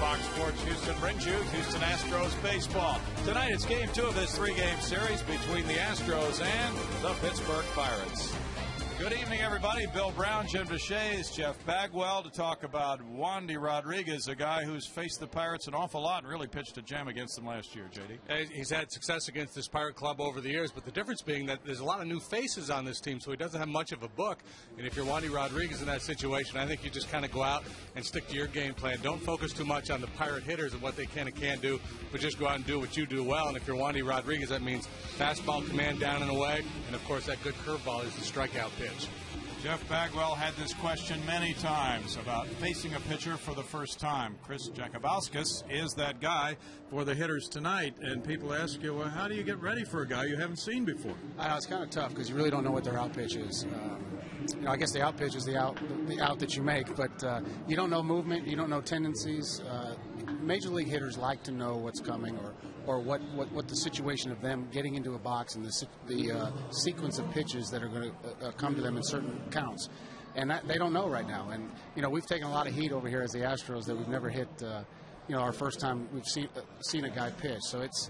Fox Sports Houston brings you Houston Astros baseball. Tonight it's game 2 of this 3-game series between the Astros and the Pittsburgh Pirates. Good evening, everybody. Bill Brown, Jim DeShays, Jeff Bagwell to talk about Wandy Rodriguez, a guy who's faced the Pirates an awful lot and really pitched a gem against them last year, JD. He's had success against this Pirate club over the years, but the difference being that there's a lot of new faces on this team, so he doesn't have much of a book. And if you're Wandy Rodriguez in that situation, I think you just kind of go out and stick to your game plan. Don't focus too much on the Pirate hitters and what they can and can't do, but just go out and do what you do well. And if you're Wandy Rodriguez, that means fastball command down and away, and of course that good curveball is the strikeout pitch. Jeff Bagwell had this question many times about facing a pitcher for the first time. Chris Jakubowskis is that guy for the hitters tonight. And people ask you, well, how do you get ready for a guy you haven't seen before? I know, it's kind of tough because you really don't know what their out pitch is. I guess the out pitch is the out that you make, but you don't know movement, you don't know tendencies. Major league hitters like to know what's coming or what the situation of them getting into a box and the sequence of pitches that are going to come to them in certain counts. And they don't know right now. And, we've taken a lot of heat over here as the Astros that we've never hit, our first time we've seen a guy pitch. So it's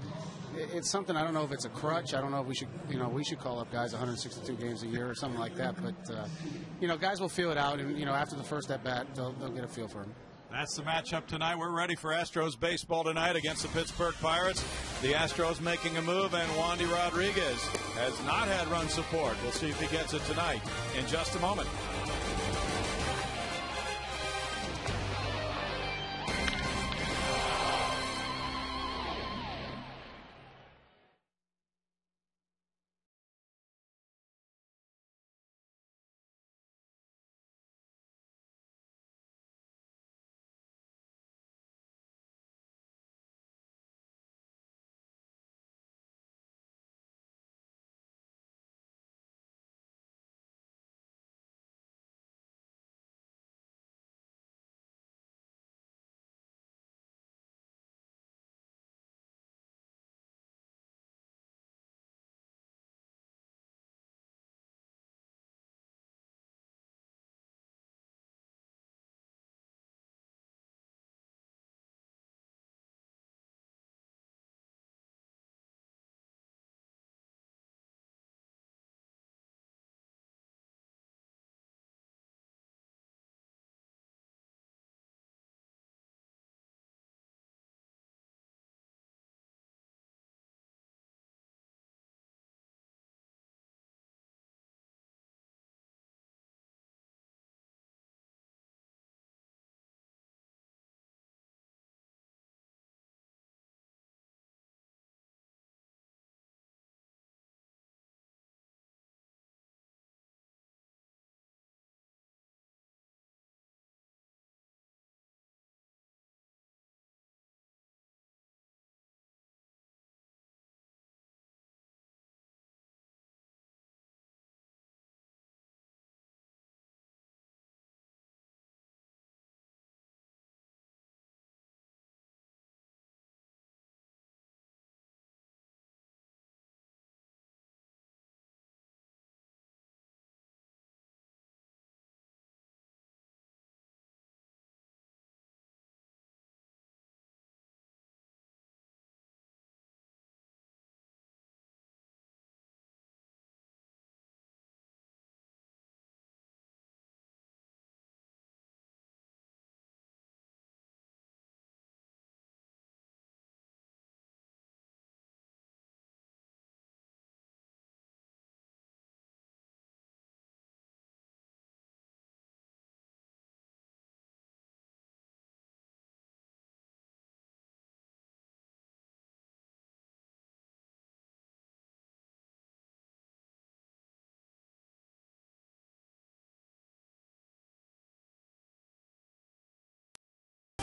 something, I don't know if it's a crutch. I don't know if we should call up guys 162 games a year or something like that. But, guys will feel it out. And, after the first at-bat, they'll get a feel for him. That's the matchup tonight. We're ready for Astros baseball tonight against the Pittsburgh Pirates. The Astros making a move, and Wandy Rodriguez has not had run support. We'll see if he gets it tonight in just a moment.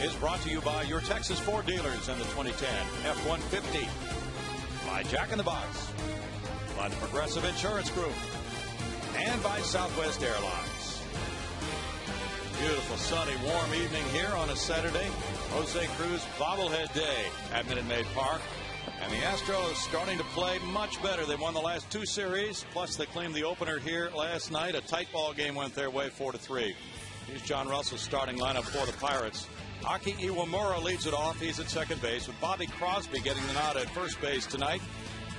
Is brought to you by your Texas Ford dealers and the 2010 F-150, by Jack in the Box, by the Progressive Insurance Group, and by Southwest Airlines. Beautiful, sunny, warm evening here on a Saturday. Jose Cruz bobblehead day at Minute Maid Park. And the Astros starting to play much better. They won the last 2 series, plus they claimed the opener here last night. A tight ball game went their way, 4-3. Here's John Russell's starting lineup for the Pirates. Aki Iwamura leads it off. He's at second base with Bobby Crosby getting the nod at first base tonight.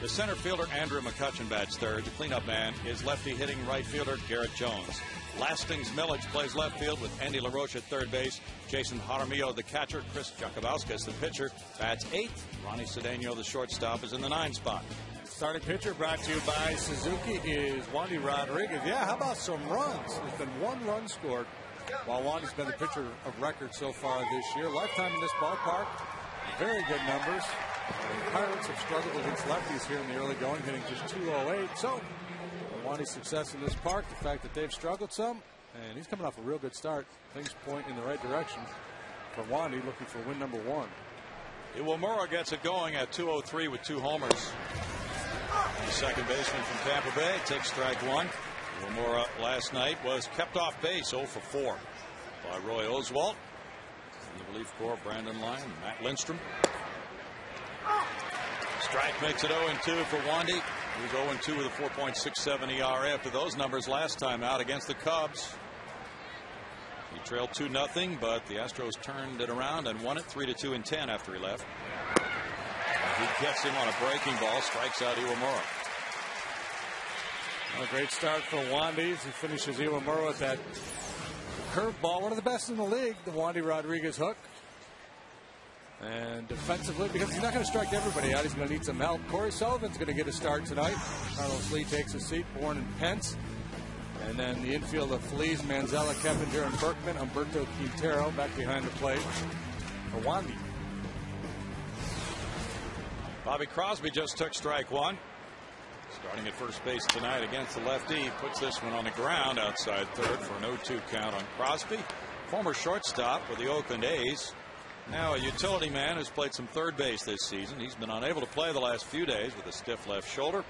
The center fielder, Andrew McCutchen, bats third. The cleanup man is lefty hitting right fielder Garrett Jones. Lastings Millage plays left field with Andy LaRoche at third base. Jason Jaramillo, the catcher. Chris Jakubowskis, the pitcher, bats eighth. Ronnie Cedeno, the shortstop, is in the 9 spot. Starting pitcher brought to you by Suzuki is Wandy Rodriguez. Yeah, how about some runs? There's been 1 run scored, while Wandy's been the pitcher of record so far this year. Lifetime in this ballpark, very good numbers. The Pirates have struggled against lefties here in the early going, hitting just .208. So, Wandy's success in this park, the fact that they've struggled some, and he's coming off a real good start. Things point in the right direction for Wandy, looking for win number 1. Iwamura gets it going at 203 with 2 homers. The second baseman from Tampa Bay takes strike 1. Iwamura last night was kept off base 0 for 4 by Roy Oswalt. And the relief corps, Brandon Lyon, Matt Lindstrom. Strike makes it 0-2 for Wandy. He was 0-2 with a 4.67 ERA after those numbers last time out against the Cubs. He trailed 2-0, but the Astros turned it around and won it 3-2 in 10 after he left. He gets him on a breaking ball, strikes out Iwamura. A great start for Wandy. He finishes Iwamura with that curveball, one of the best in the league, the Wandy Rodriguez hook. And defensively, because he's not going to strike everybody out, he's going to need some help. Corey Sullivan's going to get a start tonight. Carlos Lee takes a seat, Bourne and Pence. And then the infield of Feliz, Manzella, Keppinger, and Berkman. Humberto Quintero back behind the plate for Wandy. Bobby Crosby just took strike 1. Starting at first base tonight against the lefty. He puts this one on the ground outside third for an 0-2 count on Crosby. Former shortstop with the Oakland A's. Now a utility man who's played some third base this season. He's been unable to play the last few days with a stiff left shoulder.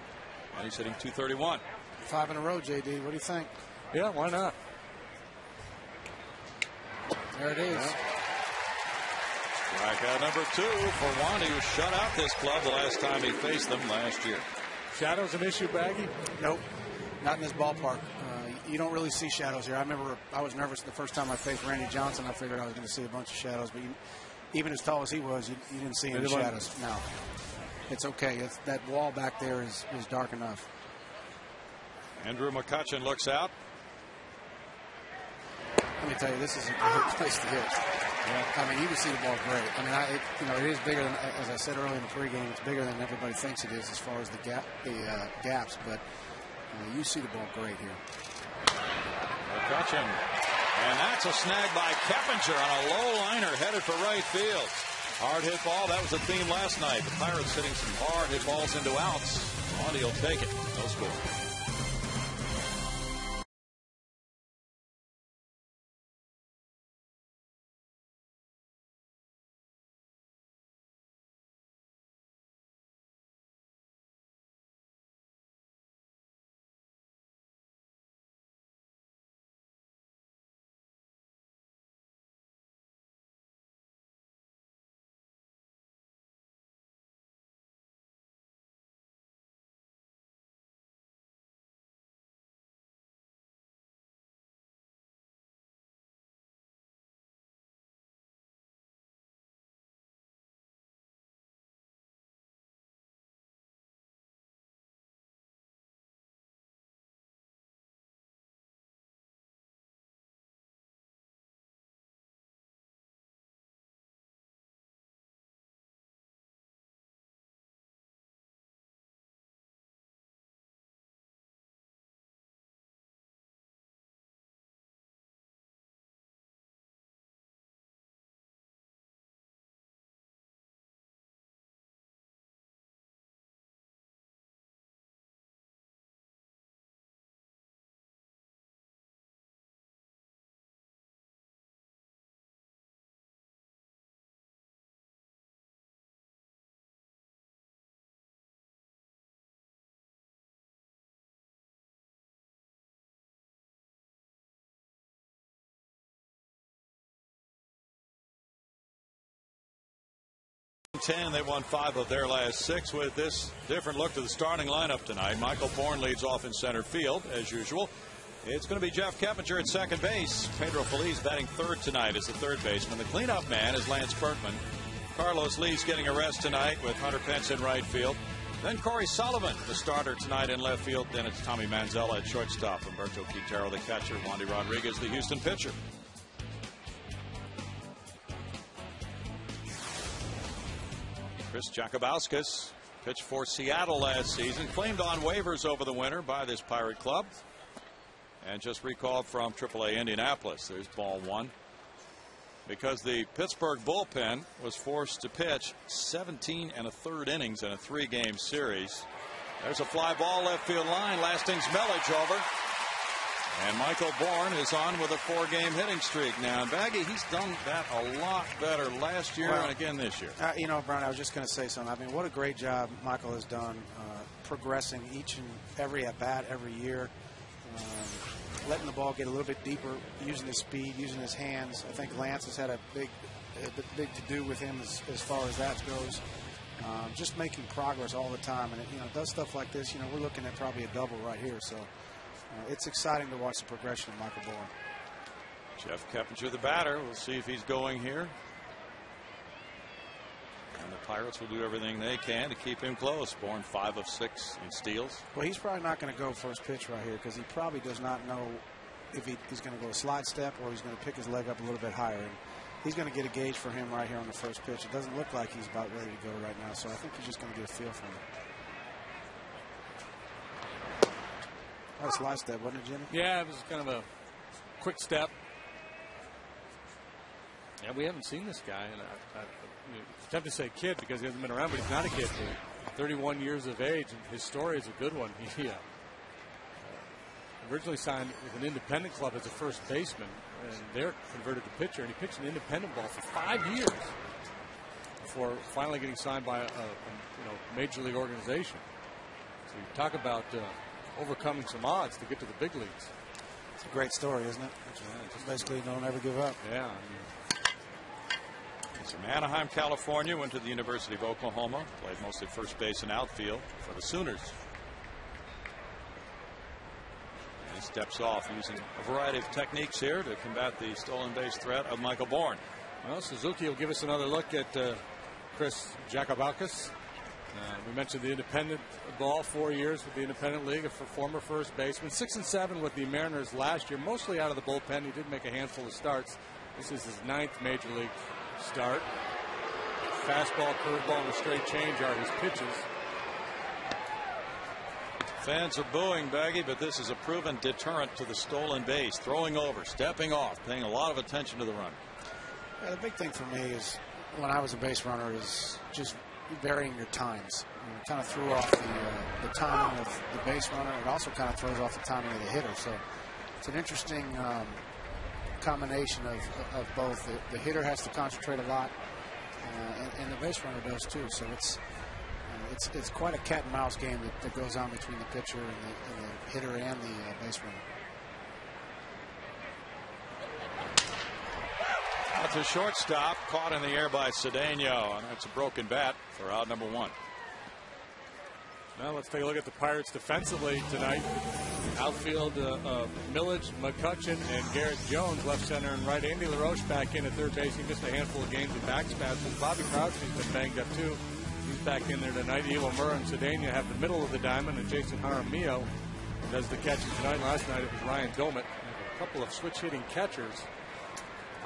And he's hitting .231. 5 in a row, JD. What do you think? Yeah, why not? There it is. Yeah. Strikeout number 2 for Wandy, who shut out this club the last time he faced them last year. Shadows an issue, Baggy? Nope. Not in this ballpark. You don't really see shadows here. I remember I was nervous the first time I faced Randy Johnson. I figured I was going to see a bunch of shadows, but even as tall as he was, you didn't see any shadows. No. It's okay. That wall back there is dark enough. Andrew McCutchen looks out. Let me tell you, this is a great place to hit. Yeah. I mean, you can see the ball great. I mean, it is bigger than, as I said earlier in the pregame, it's bigger than everybody thinks it is as far as the gaps. But you see the ball great here. McCutchen, and that's a snag by Keppinger on a low liner headed for right field. Hard hit ball. That was the theme last night. The Pirates hitting some hard hit balls into outs. Wandy will take it. No score. They won 5 of their last 6 with this different look to the starting lineup tonight. Michael Bourne leads off in center field as usual. It's going to be Jeff Keppinger at second base. Pedro Feliz batting third tonight as the third baseman. The cleanup man is Lance Berkman. Carlos Lee's getting a rest tonight with Hunter Pence in right field. Then Corey Sullivan, the starter tonight in left field. Then it's Tommy Manzella at shortstop. Humberto Quintero, the catcher. Wandy Rodriguez, the Houston pitcher. Chris Jakubowskis pitched for Seattle last season. Claimed on waivers over the winter by this Pirate club. And just recalled from AAA Indianapolis. There's ball one. Because the Pittsburgh bullpen was forced to pitch 17 1/3 innings in a 3-game series. There's a fly ball left field line. Last inning's Millage over. And Michael Bourne is on with a 4-game hitting streak now. And Baggy, he's done that a lot better last year and again this year. You know, Brian, I was just going to say something. I mean, what a great job Michael has done progressing each and every at-bat every year. Letting the ball get a little bit deeper, using his speed, using his hands. I think Lance has had a big to do with him as far as that goes. Just making progress all the time, and it, does stuff like this. We're looking at probably a double right here, so it's exciting to watch the progression of Michael Bourne. Jeff Keppinger, the batter. We'll see if he's going here. And the Pirates will do everything they can to keep him close. Bourne 5 of 6 in steals. Well, he's probably not going to go first pitch right here because he probably does not know if he's going to go a slide step or he's going to pick his leg up a little bit higher. And he's going to get a gauge for him right here on the first pitch. It doesn't look like he's about ready to go right now, so I think he's just going to get a feel for him. That was a slide step, wasn't it, Jimmy? Yeah, it was kind of a quick step. Yeah, we haven't seen this guy. And it's tough to say kid because he hasn't been around, but he's not a kid. 31 years of age, and his story is a good one. He originally signed with an independent club as a first baseman, and they're converted to pitcher, and he pitched an independent ball for 5 years before finally getting signed by a major league organization. So you talk about overcoming some odds to get to the big leagues. It's a great story, isn't it? Basically, don't ever give up. Yeah. He's from Anaheim, California. Went to the University of Oklahoma. Played mostly first base and outfield for the Sooners. And he steps off using a variety of techniques here to combat the stolen base threat of Michael Bourne. Well, Suzuki will give us another look at Chris Jakubowskis. We mentioned the independent ball, 4 years with the independent league, a former first baseman. 6 and 7 with the Mariners last year, mostly out of the bullpen. He did make a handful of starts. This is his 9th major league start. Fastball, curveball, and a straight change are his pitches. Fans are booing Baggy, but this is a proven deterrent to the stolen base. Throwing over, stepping off, paying a lot of attention to the run. Yeah, the big thing for me is when I was a base runner is just varying your times. It kind of threw off the timing of the base runner. It also kind of throws off the timing of the hitter. So it's an interesting combination of both. The hitter has to concentrate a lot, and the base runner does too. So it's quite a cat and mouse game that goes on between the pitcher and the hitter and the base runner. That's a shortstop, caught in the air by Cedeno, and that's a broken bat for out number 1. Now let's take a look at the Pirates defensively tonight. Outfield, Millage, McCutchen, and Garrett Jones, left center and right. Andy LaRoche back in at third base. He missed a handful of games with back spasms. Bobby Crosby's been banged up too. He's back in there tonight. Evo Murrah and Cedeno have the middle of the diamond, and Jason Jaramillo does the catching tonight. Last night it was Ryan Domet. A couple of switch hitting catchers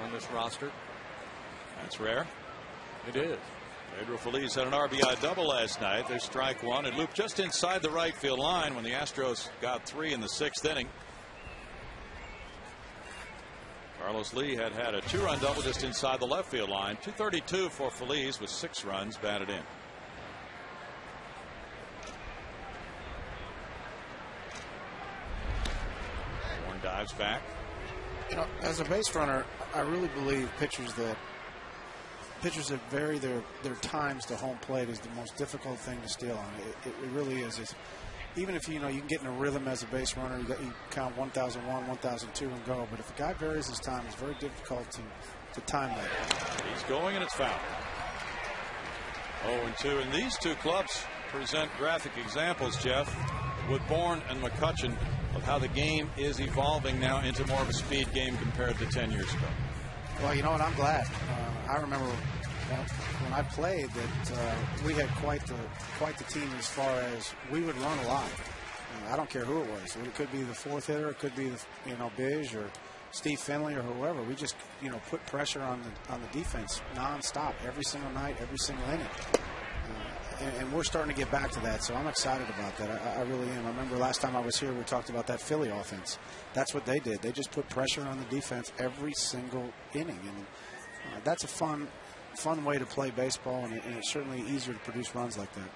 on this roster. That's rare. It is. Pedro Feliz had an RBI double last night. There's strike one. It looped just inside the right field line when the Astros got 3 in the 6th inning. Carlos Lee had a 2-run double just inside the left field line. 232 for Feliz with 6 runs batted in. Bourne dives back. As a base runner, I really believe pitchers that vary their times to home plate is the most difficult thing to steal on. It really is. Even if you can get in a rhythm as a base runner, you count 1001, 1002 and go. But if a guy varies his time, it's very difficult to time that. He's going and it's foul. 0-2, and these two clubs present graphic examples, Jeff, with Bourne and McCutchen of how the game is evolving now into more of a speed game compared to 10 years ago. Well, you know what? I'm glad. I remember when I played that we had quite the team as far as we would run a lot. I don't care who it was. It could be the fourth hitter. It could be Bish or Steve Finley or whoever. We just put pressure on the defense nonstop every single night, every single inning. And we're starting to get back to that, so I'm excited about that. I really am. I remember last time I was here, we talked about that Philly offense. That's what they did. They just put pressure on the defense every single inning, and that's a fun way to play baseball, and it's certainly easier to produce runs like that.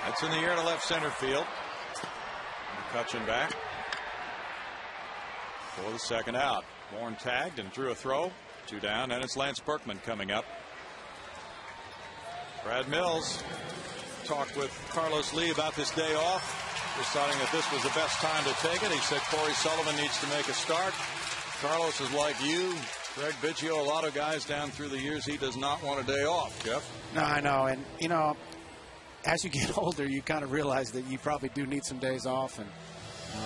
That's in the air to left center field. McCutchen back for the second out. Bourne tagged and drew a throw. 2 down, and it's Lance Berkman coming up. Brad Mills talked with Carlos Lee about this day off, deciding that this was the best time to take it. He said Corey Sullivan needs to make a start. Carlos is like you, Greg Biggio, a lot of guys down through the years. He does not want a day off, Jeff. No, I know. And, as you get older, you kind of realize that you probably do need some days off. And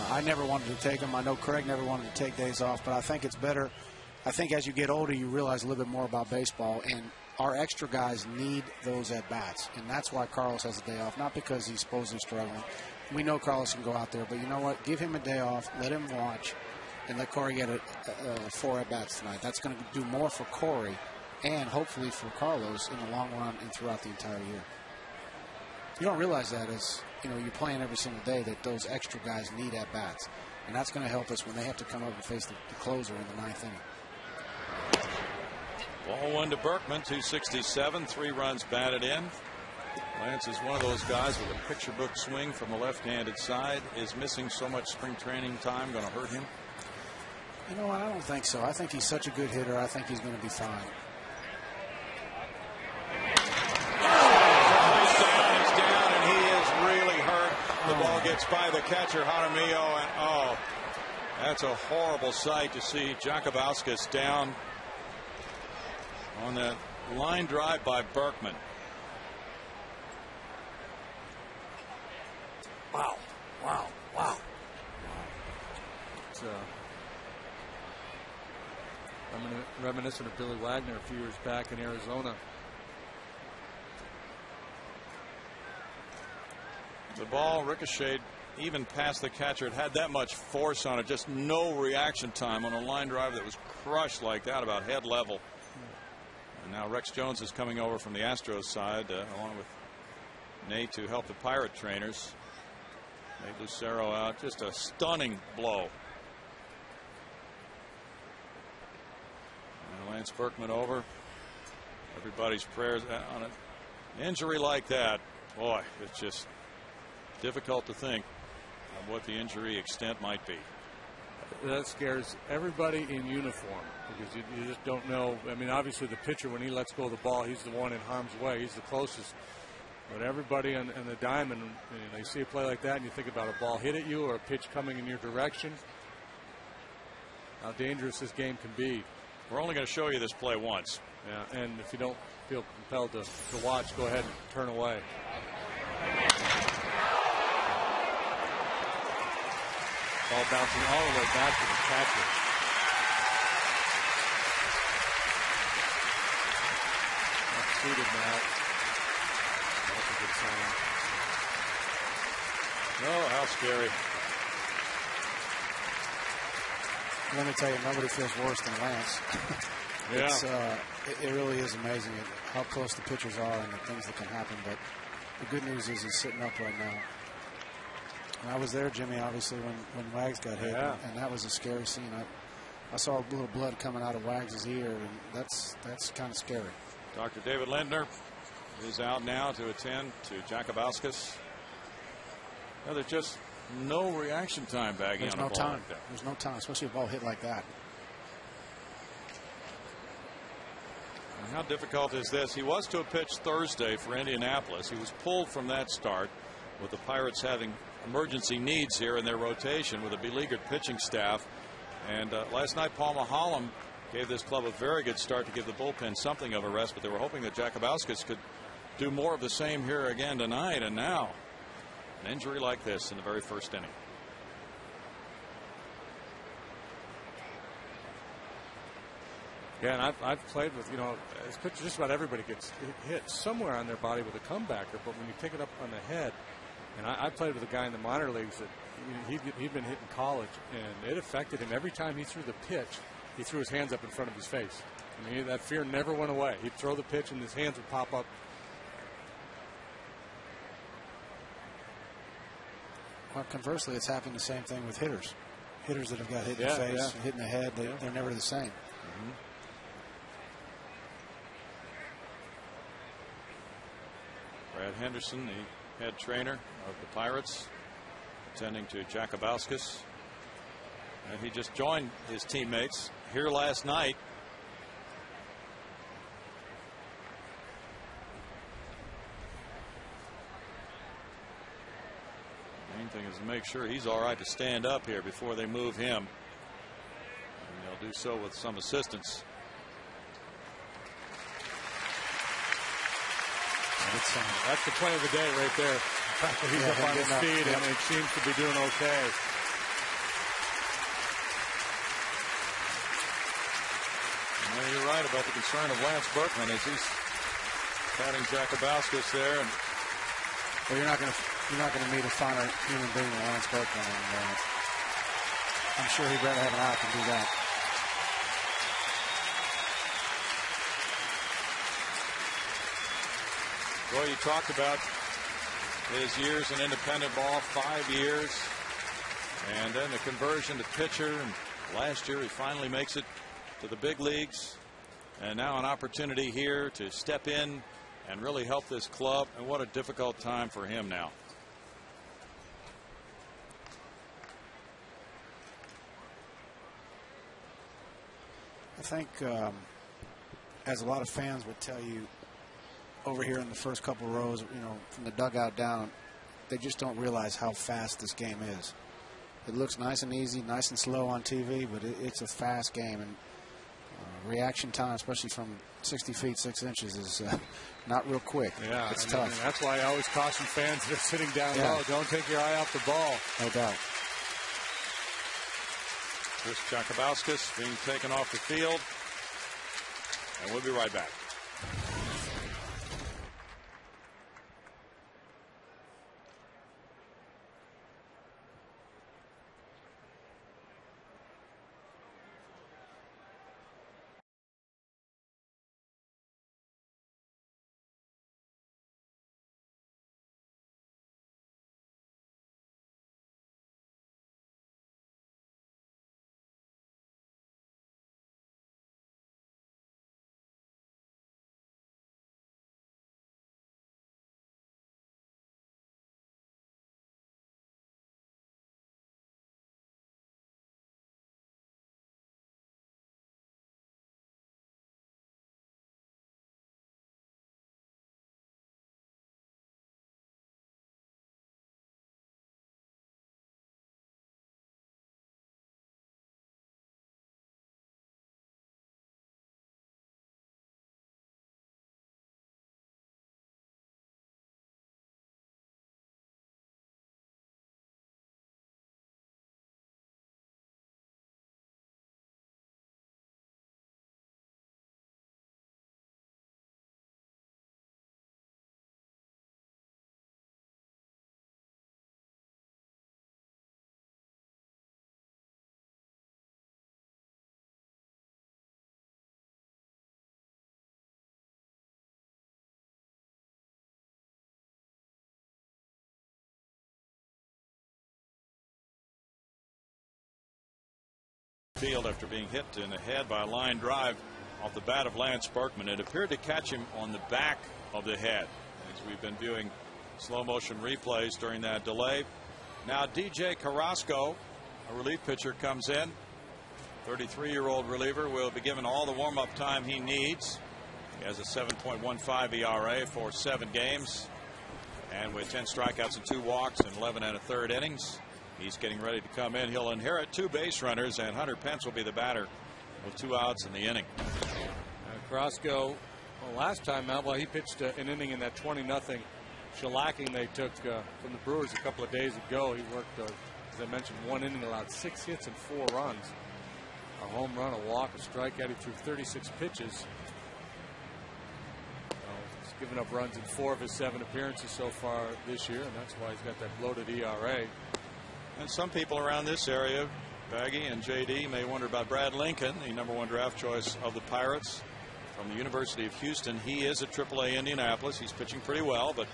I never wanted to take them. I know Craig never wanted to take days off, but I think it's better. I think as you get older, you realize a little bit more about baseball, and our extra guys need those at-bats, and that's why Carlos has a day off, not because he's supposedly struggling. We know Carlos can go out there, but you know what? Give him a day off, let him watch, and let Corey get 4 at-bats tonight. That's going to do more for Corey and hopefully for Carlos in the long run and throughout the entire year. You don't realize that as you're playing every single day, that those extra guys need at-bats. And that's going to help us when they have to come up and face the closer in the 9th inning. Ball 1 to Berkman, 267, 3 runs batted in. Lance is one of those guys with a picture book swing from the left-handed side. Is missing so much spring training time going to hurt him? You know what? I don't think so. I think he's such a good hitter. I think he's going to be fine. The ball gets by the catcher, Jaramillo, and that's a horrible sight to see Jakabauskas down on that line drive by Berkman. Wow. It's reminiscent of Billy Wagner a few years back in Arizona. The ball ricocheted even past the catcher. It had that much force on it, just no reaction time on a line drive that was crushed like that, about head level. And now Rex Jones is coming over from the Astros side, along with Nate, to help the Pirate trainers. Nate Lucero out. Just a stunning blow. And Lance Berkman over. Everybody's prayers on an injury like that. Boy, it's just difficult to think of what the injury extent might be. That scares everybody in uniform, because you just don't know. I mean, obviously the pitcher, when he lets go of the ball, he's the one in harm's way. He's the closest. But everybody on the diamond, you see a play like that and you think about a ball hit at you or a pitch coming in your direction, how dangerous this game can be. We're only going to show you this play once. Yeah, and if you don't feel compelled to watch, go ahead and turn away. Ball bouncing all the way back to the catcher. That's suited, Matt. That's a good sign. Oh, how scary. Let me tell you, nobody feels worse than Lance. Yeah. It really is amazing how close the pitchers are and the things that can happen. But the good news is he's sitting up right now. And I was there, Jimmy, obviously, when Wags got hit, and that was a scary scene. I saw a little blood coming out of Wags' ear, and that's kind of scary. Dr. David Lindner is out now to attend to Jakabauskas. Well, there's just no reaction time bagging on a ball like that. There's no time, especially a ball hit like that. And how difficult is this? He was to have pitched Thursday for Indianapolis. He was pulled from that start, with the Pirates having emergency needs here in their rotation with a beleaguered pitching staff. And last night, Paul Maholm gave this club a very good start to give the bullpen something of a rest, but they were hoping that Jakabauskas could do more of the same here again tonight, and now an injury like this in the very first inning. Yeah, and I've played with, as pitchers, just about everybody gets hit somewhere on their body with a comebacker, but when you pick it up on the head, and I played with a guy in the minor leagues that he'd been hit in college, and it affected him. Every time he threw the pitch, he threw his hands up in front of his face. I mean, that fear never went away. He'd throw the pitch and his hands would pop up. Well, conversely, it's happened the same thing with hitters. Hitters that have got hit in the face, hit in the head, they're never the same. Mm-hmm. Brad Henderson, the head trainer of the Pirates, attending to Jakubowskis. And he just joined his teammates here last night. Main thing is to make sure he's all right to stand up here before they move him. And they'll do so with some assistance. That's the play of the day right there. The fact that he's up on his feet and it seems to be doing okay. Well, you're right about the concern of Lance Berkman as he's patting Jakubowskis there. And well, you're not going to meet a finer human being than Lance Berkman, and I'm sure he'd rather have an out than do that. Well, you talked about his years in independent ball, 5 years, and then the conversion to pitcher. And last year he finally makes it to the big leagues, and now an opportunity here to step in and really help this club. And what a difficult time for him now. I think, as a lot of fans would tell you, over here in the first couple rows, from the dugout down, they just don't realize how fast this game is. It looks nice and easy, nice and slow on TV, but it's a fast game, and reaction time, especially from 60 feet 6 inches, is not real quick. Yeah, it's tough. And that's why I always caution fans that are sitting down low. Don't take your eye off the ball. No doubt. Chris Jakubowskis being taken off the field, and we'll be right back. Field after being hit in the head by a line drive off the bat of Lance Berkman. It appeared to catch him on the back of the head, as we've been viewing slow motion replays during that delay. Now DJ Carrasco, a relief pitcher, comes in. 33-year-old reliever will be given all the warm-up time he needs. He has a 7.15 ERA for 7 games, and with 10 strikeouts and 2 walks in 11 1/3 innings. He's getting ready to come in. He'll inherit 2 base runners, and Hunter Pence will be the batter with 2 outs in the inning. Carrasco Well, last time out, well, he pitched an inning in that 20-0 shellacking they took from the Brewers a couple of days ago. He worked, as I mentioned, 1 inning, allowed 6 hits and 4 runs. A home run, a walk, a strikeout. He threw 36 pitches. He's given up runs in 4 of his 7 appearances so far this year, and that's why he's got that bloated ERA. And some people around this area, Baggy and JD, may wonder about Brad Lincoln, the #1 draft choice of the Pirates from the University of Houston. He is at AAA Indianapolis. He's pitching pretty well, but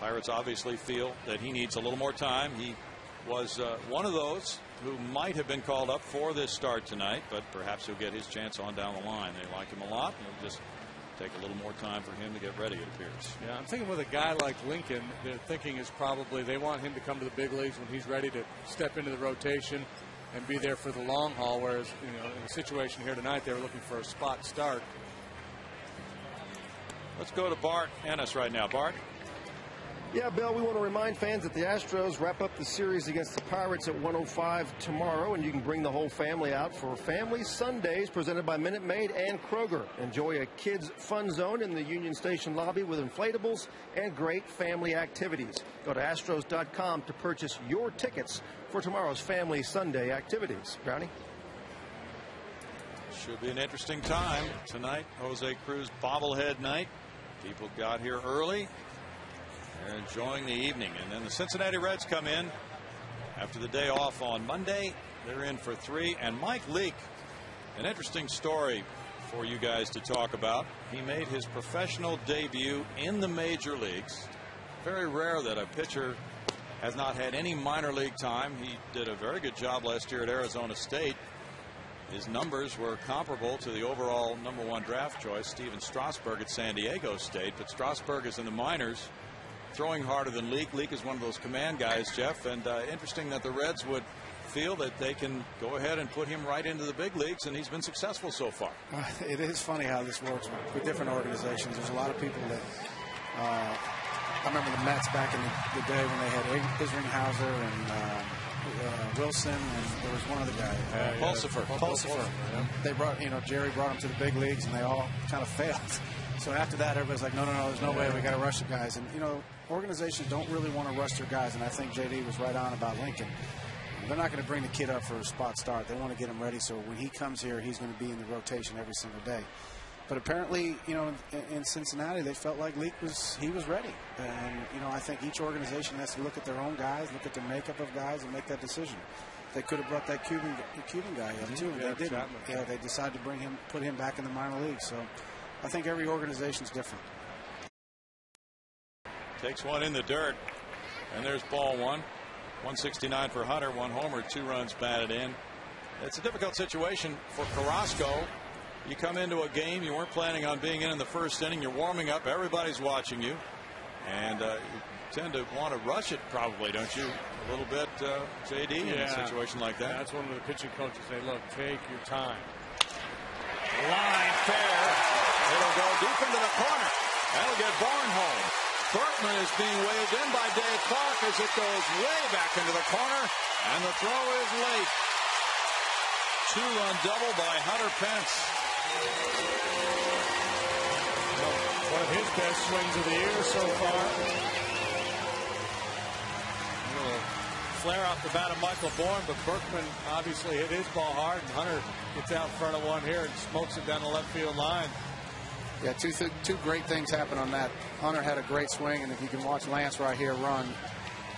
Pirates obviously feel that he needs a little more time. He was one of those who might have been called up for this start tonight, but perhaps he'll get his chance on down the line. They like him a lot. It'll just take a little more time for him to get ready, it appears. Yeah, I'm thinking with a guy like Lincoln, their thinking is probably they want him to come to the big leagues when he's ready to step into the rotation and be there for the long haul, whereas in the situation here tonight, they were looking for a spot start. Let's go to Bart Ennis right now. Bart? Yeah, Bill, we want to remind fans that the Astros wrap up the series against the Pirates at 1:05 tomorrow, and you can bring the whole family out for Family Sundays presented by Minute Maid and Kroger. Enjoy a kids' fun zone in the Union Station lobby with inflatables and great family activities. Go to Astros.com to purchase your tickets for tomorrow's Family Sunday activities. Brownie? Should be an interesting time tonight. Jose Cruz bobblehead night. People got here early. They're enjoying the evening. And then the Cincinnati Reds come in after the day off on Monday. They're in for 3. And Mike Leake, an interesting story for you guys to talk about. He made his professional debut in the major leagues. Very rare that a pitcher has not had any minor league time. He did a very good job last year at Arizona State. His numbers were comparable to the overall #1 draft choice, Steven Strasburg at San Diego State. But Strasburg is in the minors, throwing harder than Leake. Leake is one of those command guys, Jeff. And interesting that the Reds would feel that they can go ahead and put him right into the big leagues, and he's been successful so far. It is funny how this works with different organizations. There's a lot of people that I remember the Mets back in the day when they had Isringhauser and Wilson, and there was one other guy, Pulsifer. Yeah. They brought, Jerry brought him to the big leagues, and they all kind of failed. So after that, everybody's like, no, there's no way, we got to rush the guys. And organizations don't really want to rush their guys, and I think JD was right on about Lincoln. They're not going to bring the kid up for a spot start. They want to get him ready, so when he comes here, he's going to be in the rotation every single day. But apparently, in Cincinnati, they felt like Leake was ready. And, I think each organization has to look at their own guys, look at the makeup of guys, and make that decision. They could have brought that Cuban guy up, too, and they didn't. Yeah, they decided to put him back in the minor leagues. So I think every organization is different. Takes one in the dirt, and there's ball 1. 169 for Hunter, 1 homer, 2 runs batted in. It's a difficult situation for Carrasco. You come into a game, you weren't planning on being in the first inning, you're warming up, everybody's watching you, and you tend to want to rush it probably, don't you, a little bit, JD, in a situation like that? That's one of the pitching coaches say, look, take your time. Line fair. It'll go deep into the corner. That'll get Barnholm. Bertman is being waved in by Dave Clark as it goes way back into the corner, and the throw is late. 2-run double by Hunter Pence. One of his best swings of the year so far. A little flare off the bat of Michael Bourne, but Berkman obviously hit his ball hard, and Hunter gets out in front of one here and smokes it down the left field line. Yeah, two great things happen on that. Hunter had a great swing, and if you can watch Lance right here run,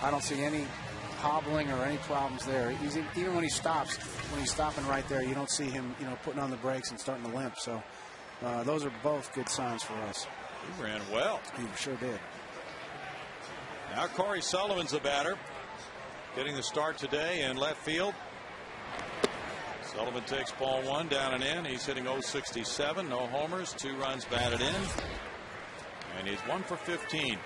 I don't see any hobbling or any problems there. Even when he stops, when he's stopping right there, you don't see him, putting on the brakes and starting to limp. So those are both good signs for us. He ran well. He sure did. Now Corey Sullivan's the batter, getting the start today in left field. Sullivan takes ball 1 down and in. He's hitting .067, no homers, 2 runs batted in, and he's 1 for 15.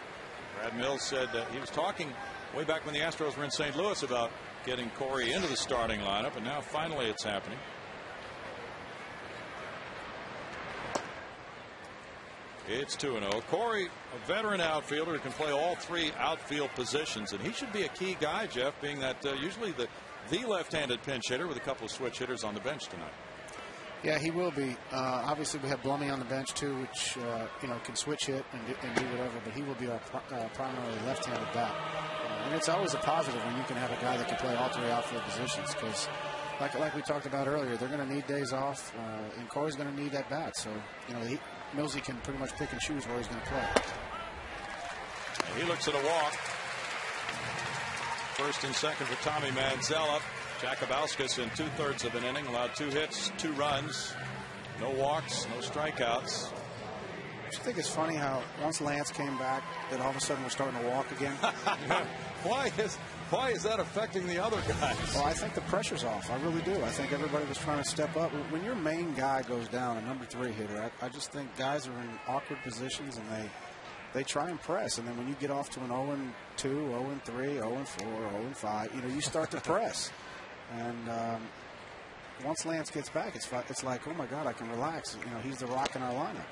Brad Mills said that he was talking way back when the Astros were in St. Louis about getting Corey into the starting lineup, and now finally it's happening. It's 2-0. Corey, a veteran outfielder who can play all 3 outfield positions, and he should be a key guy, Jeff, being that usually the left-handed pinch hitter with a couple of switch hitters on the bench tonight. Yeah, he will be. Obviously, we have Blummy on the bench too, which can switch hit and do whatever. But he will be our primary left-handed bat, and it's always a positive when you can have a guy that can play all three outfield positions. Because, like we talked about earlier, they're going to need days off, and Corey's going to need that bat. So Millsy can pretty much pick and choose where he's going to play. He looks at a walk. First and second for Tommy Manzella. Jakabauskas in 2/3 of an inning allowed 2 hits, 2 runs, no walks, no strikeouts. I just think it's funny how once Lance came back, that all of a sudden we're starting to walk again. Why is that affecting the other guys? Well, I think the pressure's off. I really do. I think everybody was trying to step up. When your main guy goes down, a number 3 hitter, I just think guys are in awkward positions and they try and press. And then when you get off to an 0-2, 0-3, 0-4, 0-5, you start to press. And once Lance gets back, it's like, oh my God, I can relax. He's the rock in our lineup.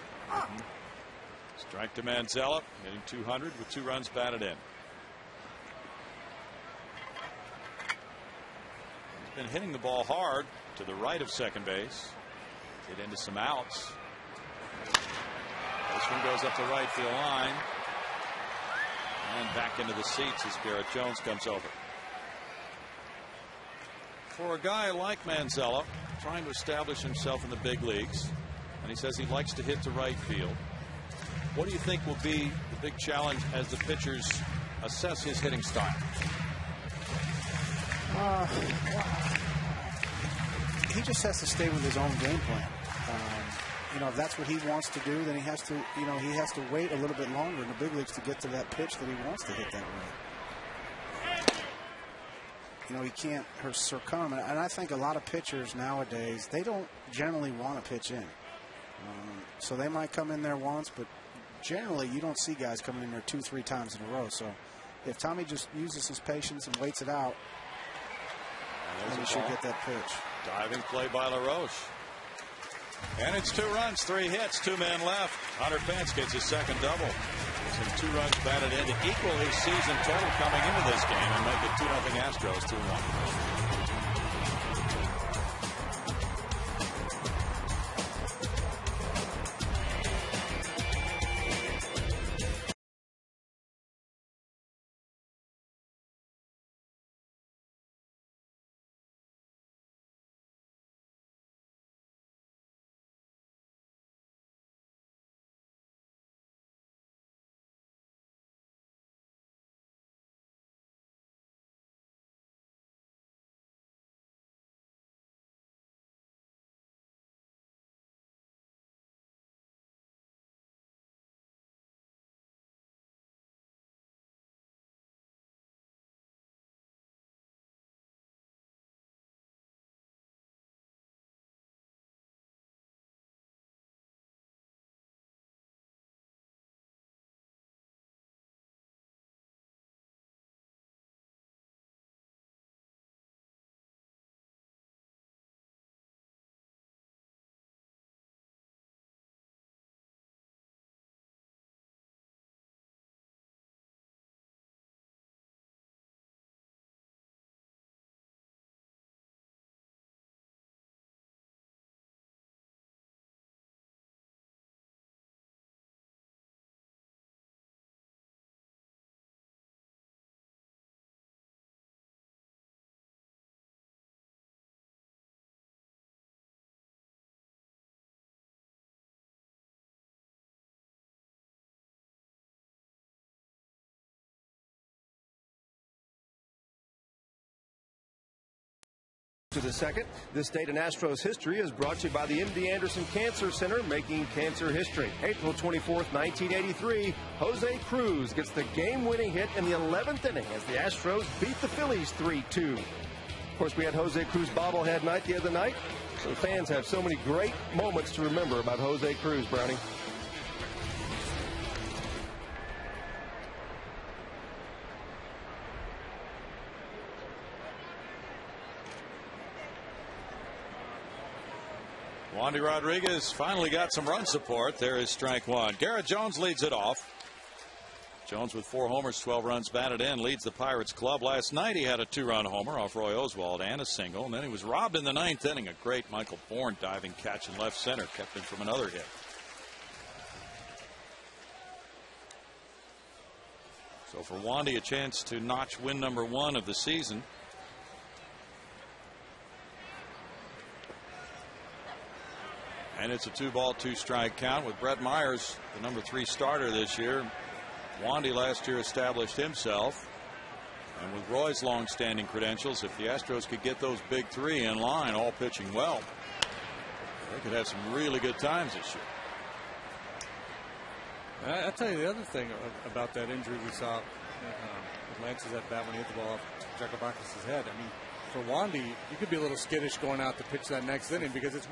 Strike to Manzella, hitting 200 with 2 runs batted in. He's been hitting the ball hard to the right of second base. Get into some outs. This one goes up the right field line and back into the seats as Garrett Jones comes over. For a guy like Manzella, trying to establish himself in the big leagues, and he says he likes to hit to right field, what do you think will be the big challenge as the pitchers assess his hitting style? He just has to stay with his own game plan. If that's what he wants to do, then he has to wait a little bit longer in the big leagues to get to that pitch that he wants to hit that way. He can't succumb. And I think a lot of pitchers nowadays, they don't generally want to pitch in. So they might come in there once, but generally you don't see guys coming in there 2-3 times in a row. So if Tommy just uses his patience and waits it out, then he should get that pitch. Diving play by LaRoche. And it's 2 runs, 3 hits, 2 men left. Hunter Pence gets his second double. And 2 runs batted in to equal his season total coming into this game and make it 2-0 Astros, 2-1. To the second, this date in Astros history is brought to you by the MD Anderson Cancer Center, making cancer history. April 24th, 1983, Jose Cruz gets the game-winning hit in the 11th inning as the Astros beat the Phillies 3-2. Of course, we had Jose Cruz bobblehead night the other night, so the fans have so many great moments to remember about Jose Cruz, Brownie. Wandy Rodriguez finally got some run support. There is strike 1. Garrett Jones leads it off. Jones with 4 homers, 12 runs batted in, leads the Pirates club. Last night he had a 2-run homer off Roy Oswald and a single, and then he was robbed in the 9th inning. A great Michael Bourne diving catch in left center kept him from another hit. So for Wandy, a chance to notch win number 1 of the season. And it's a 2-ball, 2-strike count with Brett Myers, the number 3 starter this year. Wandy last year established himself. And with Roy's long-standing credentials, if the Astros could get those big 3 in line, all pitching well, they could have some really good times this year. I'll tell you the other thing about that injury we saw with Lance's at bat when he hit the ball off Jacobakis' head. I mean, for Wandy, you could be a little skittish going out to pitch that next inning because it's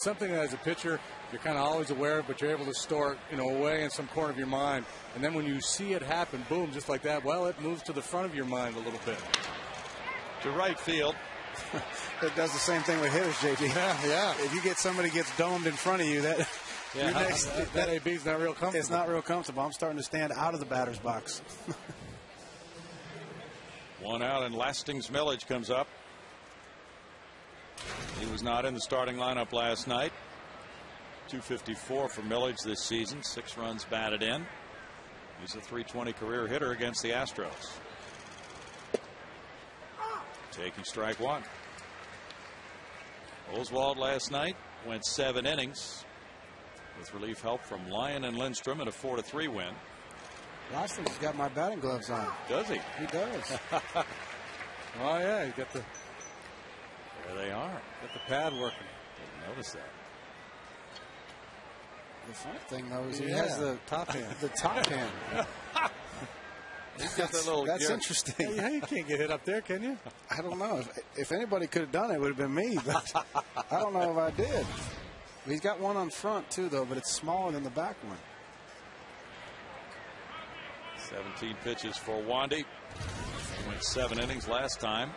something that as a pitcher you're kind of always aware of, but you're able to store it, away in some corner of your mind. And then when you see it happen, boom, just like that, well, it moves to the front of your mind a little bit. To right field. It does the same thing with hitters, JD. Yeah. If you get somebody gets domed in front of you, that AB's not real comfortable. It's not real comfortable. I'm starting to stand out of the batter's box. 1 out, and Lastings Millage comes up. He was not in the starting lineup last night. .254 for Millage this season, 6 runs batted in. He's a .320 career hitter against the Astros. Taking strike 1. Oswald last night went 7 innings with relief help from Lyon and Lindstrom in a 4-3 win. Lastings has got my batting gloves on. Does he? He does. Oh yeah, you got the. There they are. Got the pad working. Didn't notice that. The funny thing though is he has the top hand. The top hand. He's got that little. That's interesting. Yeah, you can't get hit up there, can you? I don't know. If anybody could have done it, it would have been me. But I don't know if I did. He's got one on front too, though, but it's smaller than the back one. 17 pitches for Wandy. He went 7 innings last time.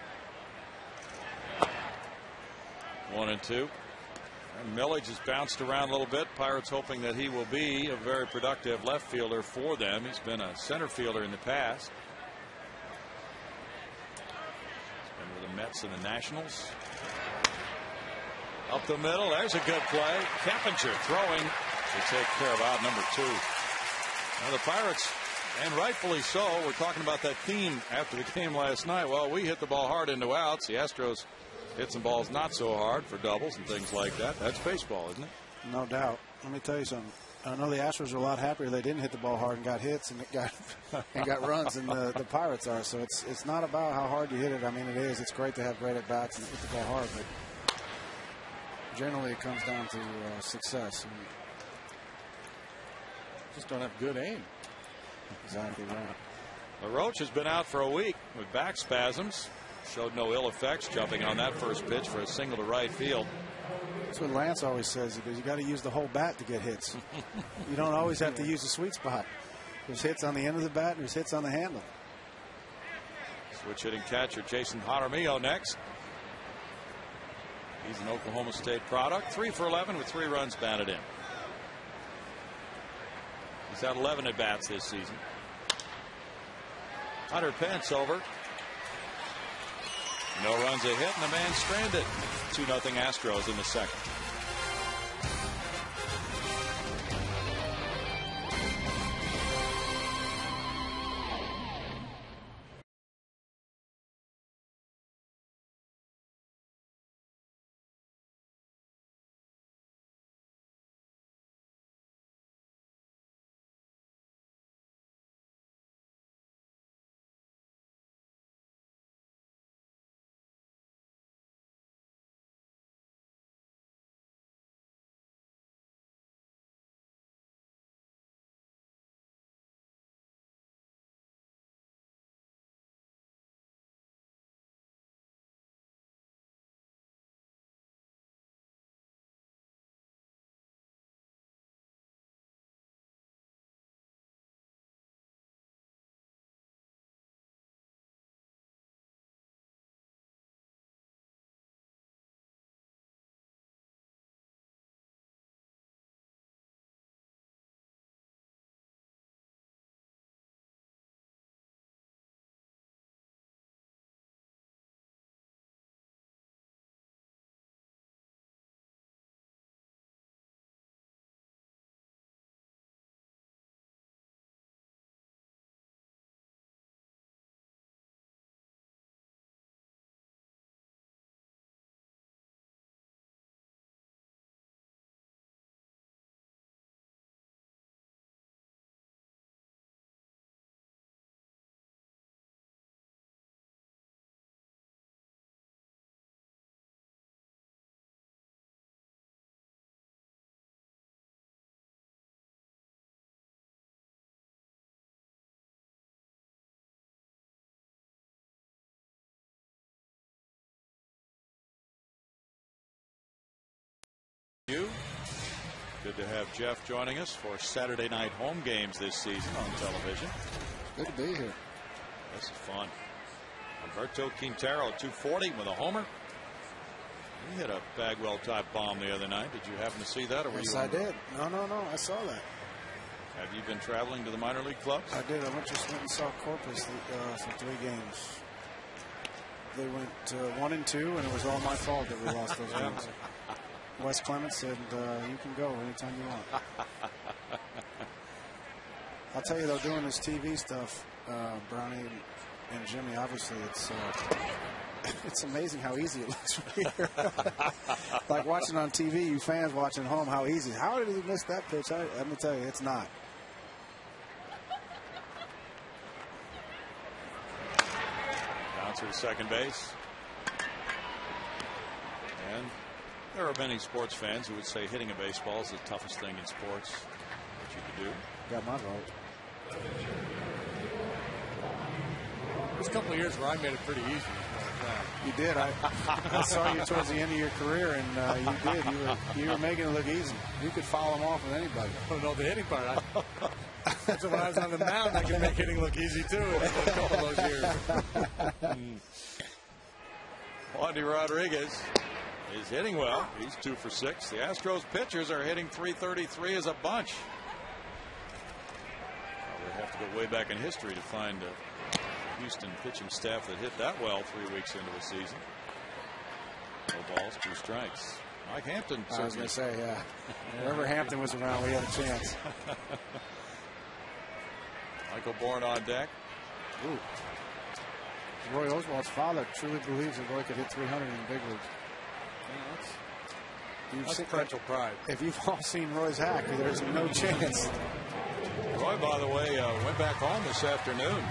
1-2. And Millage has bounced around a little bit. Pirates hoping that he will be a very productive left fielder for them. He's been a center fielder in the past. He's been with the Mets and the Nationals. Up the middle. There's a good play. Keppinger throwing to take care of out number 2. Now the Pirates, and rightfully so, we're talking about that theme after the game last night. Well, we hit the ball hard into outs. The Astros hit some balls not so hard for doubles and things like that. That's baseball, isn't it? No doubt. Let me tell you something. I know the Astros are a lot happier they didn't hit the ball hard and got hits and got runs than the Pirates are. So it's not about how hard you hit it. I mean, it is. It's great to have great at bats and hit the ball hard, but generally it comes down to success. And just don't have good aim. Exactly right. LaRoche has been out for a week with back spasms. Showed no ill effects jumping on that first pitch for a single to right field. That's what Lance always says. He goes, you got to use the whole bat to get hits. You don't always have to use the sweet spot. There's hits on the end of the bat and there's hits on the handle. Switch hitting catcher Jason Jaramillo next. He's an Oklahoma State product. 3 for 11 with 3 runs batted in. He's had 11 at bats this season. Hunter Pence over. No runs a hit and the man stranded. 2-0 Astros in the second. Good to have Jeff joining us for Saturday night home games this season on television. Good to be here. This is fun. Alberto Quintero, 240 with a homer. He hit a Bagwell-type bomb the other night. Did you happen to see that? Or were Yes, you I did. No, I saw that. Have you been traveling to the minor league clubs? I did. I just went and saw Corpus for 3 games. They went 1-2, and it was all my fault that we lost those games. Wes Clements said, you can go anytime you want. I'll tell you, though, doing this TV stuff, Brownie and Jimmy, obviously, it's amazing how easy it looks from here. Like watching on TV, you fans watching at home, how easy. How did he miss that pitch? Let me tell you, it's not. Bouncer to second base. And there are many sports fans who would say hitting a baseball is the toughest thing in sports that you could do. Got my vote. There's a couple of years where I made it pretty easy. You did. I saw you towards the end of your career, and you did. You were making it look easy. You could follow them off with anybody. I don't know the hitting part. So when I was on the mound, I could make hitting look easy too. In a couple of those years. Wandy Rodriguez is hitting well. He's 2 for 6. The Astros pitchers are hitting .333 as a bunch. Well, we have to go way back in history to find a Houston pitching staff that hit that well 3 weeks into a season. No balls, 2 strikes. Mike Hampton. I was going to say, yeah. Wherever Hampton was around, we had a chance. Michael Bourne on deck. Ooh. Roy Oswald's father truly believes that Roy could hit 300 in the big leagues. That's parental pride. If you've all seen Roy's hack, there's no chance. Roy, by the way, went back home this afternoon.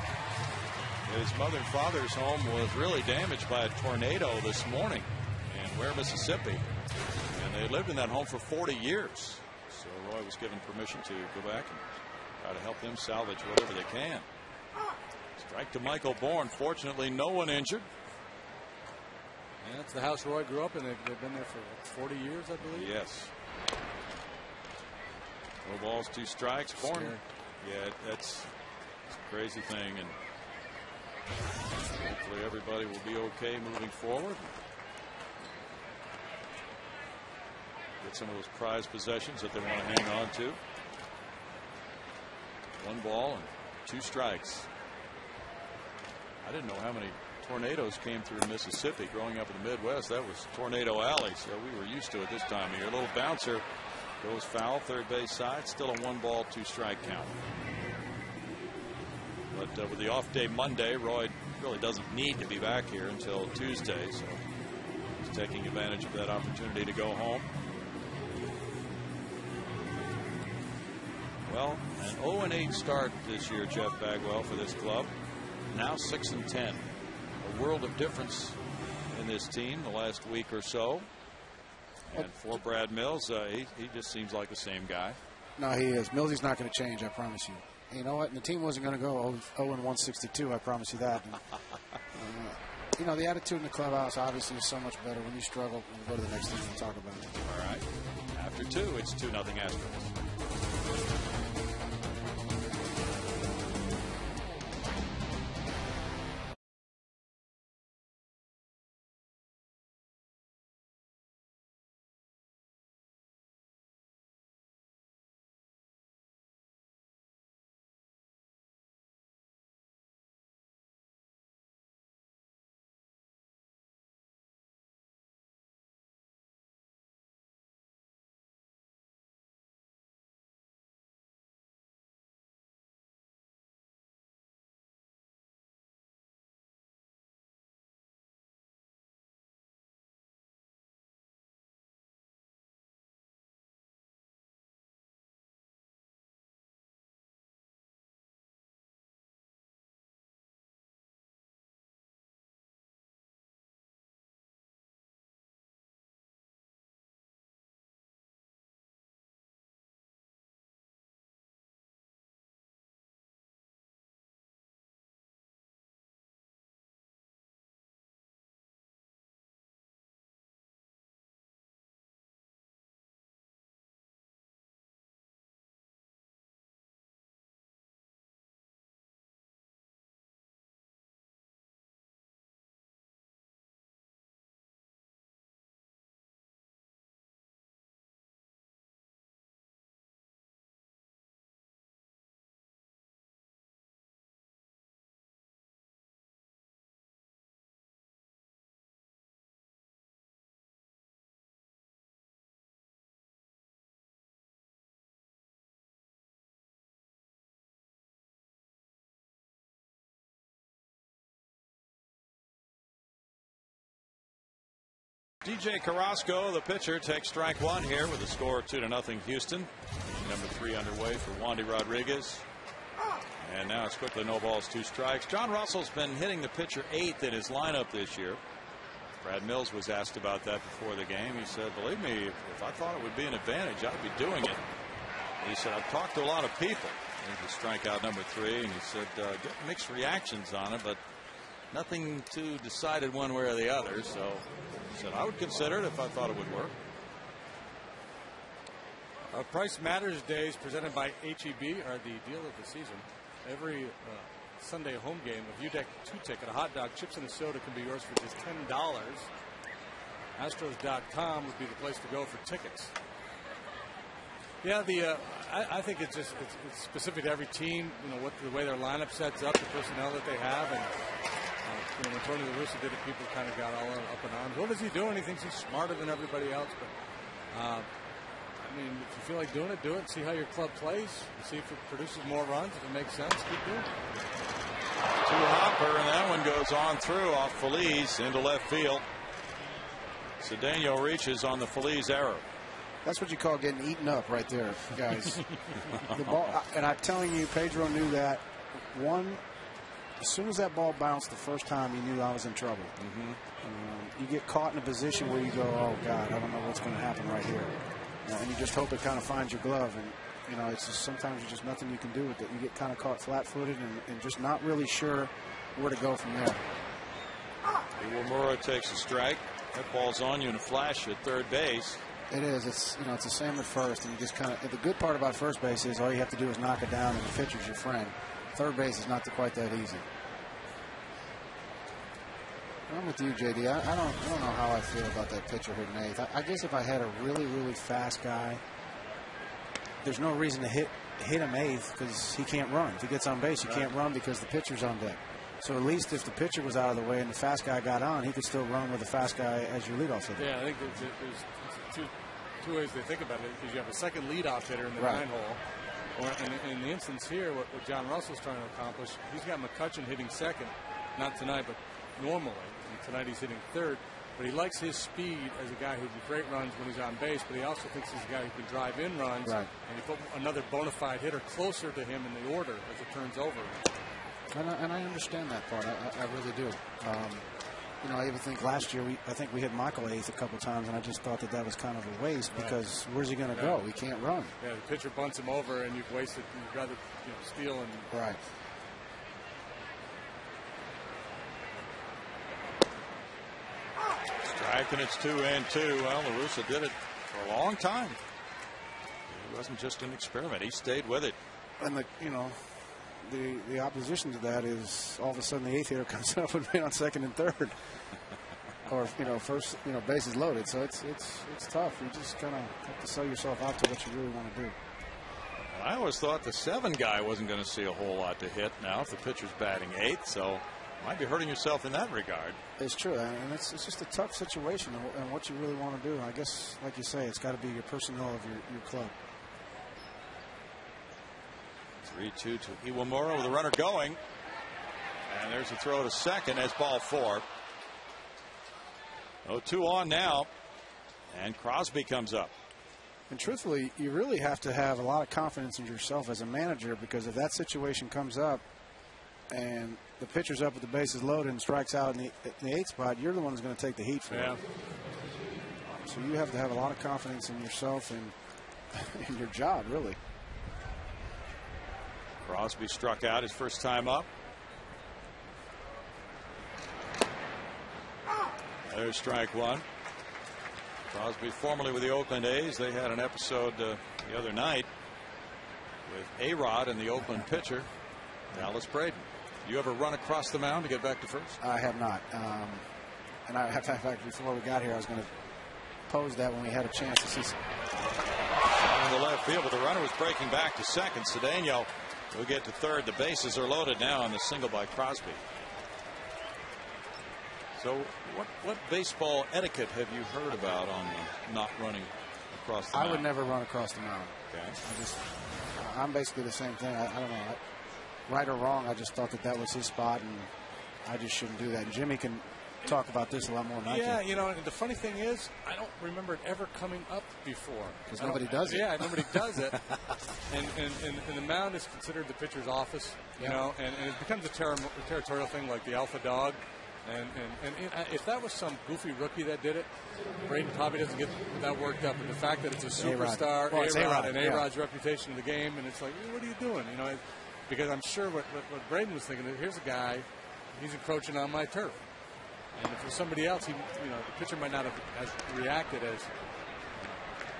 His mother and father's home was really damaged by a tornado this morning in Ware, Mississippi. And they lived in that home for 40 years. So Roy was given permission to go back and try to help them salvage whatever they can. Strike to Michael Bourne. Fortunately, no one injured. Yeah, that's the house Roy grew up in. They've been there for 40 years, I believe. Yes. No balls, 2 strikes. Bourne. Scary. Yeah, that's a crazy thing. And hopefully everybody will be okay moving forward. Get some of those prized possessions that they want to hang on to. 1 ball and 2 strikes. I didn't know how many tornadoes came through Mississippi growing up in the Midwest. That was Tornado Alley, so we were used to it this time of year. A little bouncer goes foul, third base side. Still a 1 ball, 2 strike count. But with the off day Monday, Roy really doesn't need to be back here until Tuesday, so he's taking advantage of that opportunity to go home. Well, an 0-8 start this year, Jeff Bagwell, for this club. Now 6-10. A world of difference in this team the last week or so. And for Brad Mills, he just seems like the same guy. No, he is. Millsy's not going to change, I promise you. You know what? And the team wasn't going to go 0-162, I promise you that. And, you know, the attitude in the clubhouse obviously is so much better. When you struggle, we'll go to the next thing and talk about it. All right. After 2, it's 2-0 Astros. DJ Carrasco, the pitcher, takes strike one here with a score of 2-0 Houston. Number 3 underway for Wandy Rodriguez. And now it's quickly no balls, 2 strikes. John Russell's been hitting the pitcher 8th in his lineup this year. Brad Mills was asked about that before the game. He said, believe me, if I thought it would be an advantage, I'd be doing it. He said, I've talked to a lot of people. Here's strikeout number 3, and he said, get mixed reactions on it, but nothing too decided one way or the other. So he said, I would consider it if I thought it would work. Price Matters Days presented by HEB are the deal of the season. Every Sunday home game, a ViewDeck 2 ticket, a hot dog, chips, and a soda can be yours for just $10. Astros.com would be the place to go for tickets. Yeah, I think it's specific to every team. You know, the way their lineup sets up, the personnel that they have, and when Tony La Russa did it, people kind of got all up in arms. What is he doing? He thinks he's smarter than everybody else. But I mean, if you feel like doing it, do it. See how your club plays. See if it produces more runs. If it makes sense, keep doing it. To Hopper, and that one goes on through off Feliz into left field. Cedeno reaches on the Feliz error. That's what you call getting eaten up right there, guys. The ball, and I'm telling you, Pedro knew that. As soon as that ball bounced the first time, he knew I was in trouble. You get caught in a position where you go, oh, God, I don't know what's going to happen right here. And you just hope it kind of finds your glove. And, you know, it's just sometimes there's just nothing you can do with it. You get kind of caught flat-footed and just not really sure where to go from there. Iwamura takes a strike. That ball's on you in a flash at third base. It is. It's the same at first, and you just kind of. The good part about first base is all you have to do is knock it down, and the pitcher's your friend. Third base is not quite that easy. I'm with you, JD. I don't know how I feel about that pitcher hitting 8th. I guess if I had a really, really fast guy, there's no reason to hit him 8th because he can't run. If he gets on base, you can't run because the pitcher's on deck. So at least if the pitcher was out of the way and the fast guy got on, he could still run with the fast guy as your leadoff hitter. Yeah, I think there's two ways they think about it, because you have a second leadoff hitter in the 9 hole. Or in the instance here, what John Russell's trying to accomplish, he's got McCutchen hitting second, not tonight, but normally. And tonight he's hitting third. But he likes his speed as a guy who can great runs when he's on base, but he also thinks he's a guy who can drive in runs. Right. And you put another bona fide hitter closer to him in the order as it turns over. And I understand that part. I really do. You know, I even think last year I think we hit Michael 8th a couple times, and I just thought that was kind of a waste because where's he going to go? He can't run. Yeah, the pitcher bunts him over, and you've wasted. You'd rather steal and right. Strike, and it's 2-2. Well, La Russa did it for a long time. It wasn't just an experiment. He stayed with it. And the opposition to that is all of a sudden the 8th hitter comes up with me on second and third, or first bases loaded. So it's tough. You just kind of have to sell yourself out to what you really want to do. Well, I always thought the 7 guy wasn't going to see a whole lot to hit. Now if the pitcher's batting 8th, so might be hurting yourself in that regard. It's true, and it's just a tough situation and what you really want to do. I guess, like you say, it's got to be your personnel of your club. 3-2 to Iwamura with a runner going. And there's a throw to second as ball 4. 0-2 on now. And Crosby comes up. And truthfully, you really have to have a lot of confidence in yourself as a manager, because if that situation comes up and the pitcher's up with the bases loaded and strikes out in the 8th spot, you're the one who's going to take the heat for it. So you have to have a lot of confidence in yourself and in your job, really. Crosby struck out his first time up. There's strike 1. Crosby, formerly with the Oakland A's. They had an episode the other night with A-Rod and the Oakland pitcher, Dallas Braden. You ever run across the mound to get back to first? I have not. And in fact, before we got here, I was going to pose that when we had a chance to see some. In the left field, but the runner was breaking back to second. Cedeno will get to third. The bases are loaded now on the single by Crosby. So what baseball etiquette have you heard about on not running across the mound? I would never run across the mound. Okay. I'm basically the same thing. I don't know. Right or wrong, I just thought that was his spot, and I just shouldn't do that. And Jimmy can talk about this a lot more than I Yeah, can. you know, and the funny thing is, I don't remember it ever coming up before. Because nobody does it. Yeah, nobody does it. And the mound is considered the pitcher's office, you know, and it becomes a territorial thing like the alpha dog. And if that was some goofy rookie that did it, Braden probably doesn't get that worked up. And the fact that it's a superstar, A-Rod, and A-Rod's reputation in the game, and it's like, what are you doing? You know, because I'm sure what Braden was thinking is, here's a guy, he's encroaching on my turf. And if it was somebody else, the pitcher might not have reacted as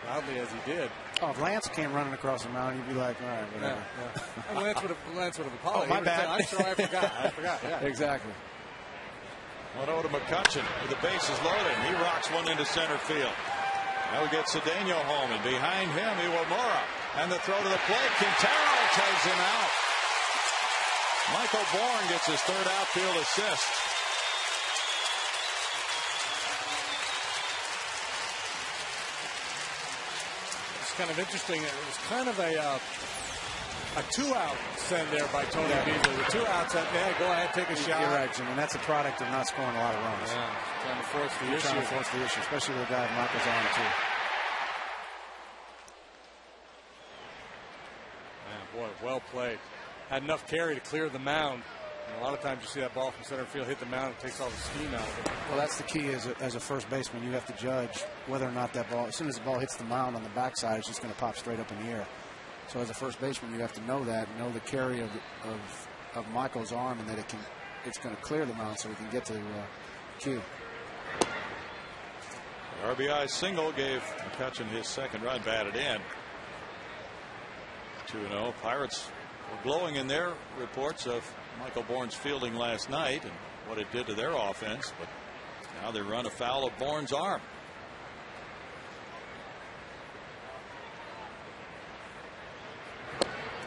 loudly as he did. Oh, if Lance came running across the mound, you'd be like, all right, whatever. Yeah. And Lance would have apologized. Oh, my bad. I'm sorry, I forgot. Yeah. Exactly. 1-0 to McCutcheon with the bases loaded. He rocks one into center field. Now we get Cedeno home, and behind him, Iwamura. And the throw to the plate. Quintero takes him out. Michael Bourne gets his third outfield assist. It's kind of interesting. It was kind of a 2-out send there by Tony Beasley. The 2 outs, go ahead, take a shot. You're right, Jim, and that's a product of not scoring a lot of runs. Yeah, trying to force the issue. Trying to force the issue, especially with a guy of Michael's arm, too. Man, boy, well played. Had enough carry to clear the mound. And a lot of times you see that ball from center field hit the mound, it takes all the steam out of it. Well, that's the key as a first baseman. You have to judge whether or not that ball, as soon as the ball hits the mound on the backside, it's just going to pop straight up in the air. So as a first baseman, you have to know that, know the carry of Michael's arm, and that it's going to clear the mound so he can get to Q. The RBI single gave McCutcheon his second run, batted in. 2-0. Pirates were glowing in their reports of Michael Bourne's fielding last night and what it did to their offense, but now they run afoul of Bourne's arm.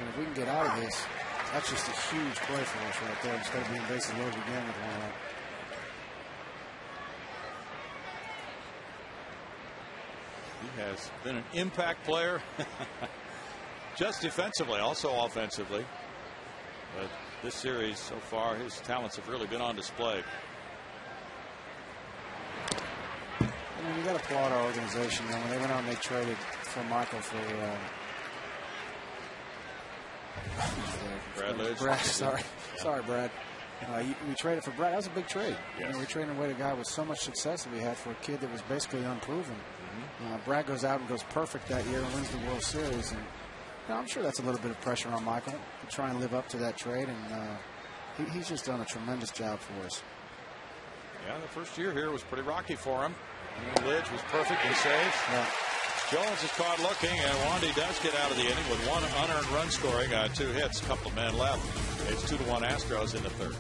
And if we can get out of this, that's just a huge play for us right there. Instead of being bases loaded again with 1 out. He has been an impact player, just defensively, also offensively. But this series so far, his talents have really been on display. I mean, you got to applaud our organization. When they went out and they traded for Michael for Brad. Sorry, Brad. We traded for Brad. That was a big trade. Yes. We traded away a guy with so much success that we had for a kid that was basically unproven. Brad goes out and goes perfect that year and wins the World Series. And I'm sure that's a little bit of pressure on Michael to try and live up to that trade. And he's just done a tremendous job for us. Yeah, the first year here was pretty rocky for him. Lidge was perfectly safe. Yeah. Jones is caught looking, and Wandy does get out of the inning with 1 unearned run scoring, 2 hits, a couple of men left. It's 2-1 Astros in the third.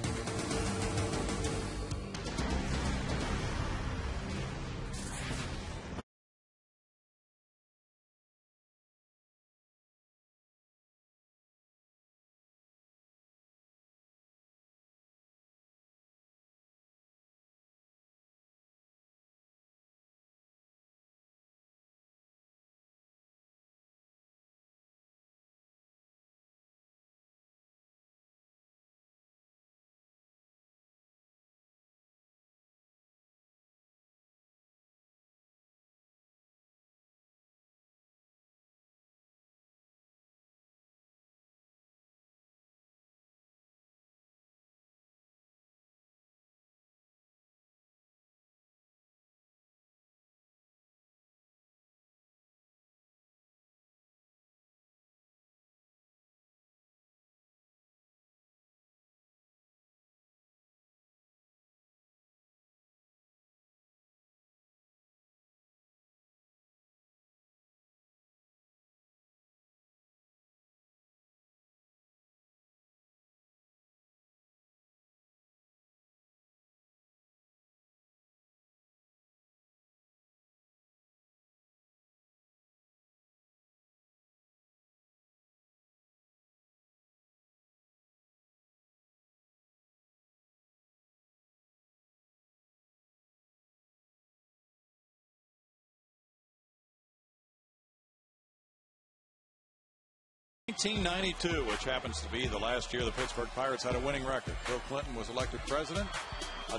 ...1992, which happens to be the last year the Pittsburgh Pirates had a winning record. Bill Clinton was elected president.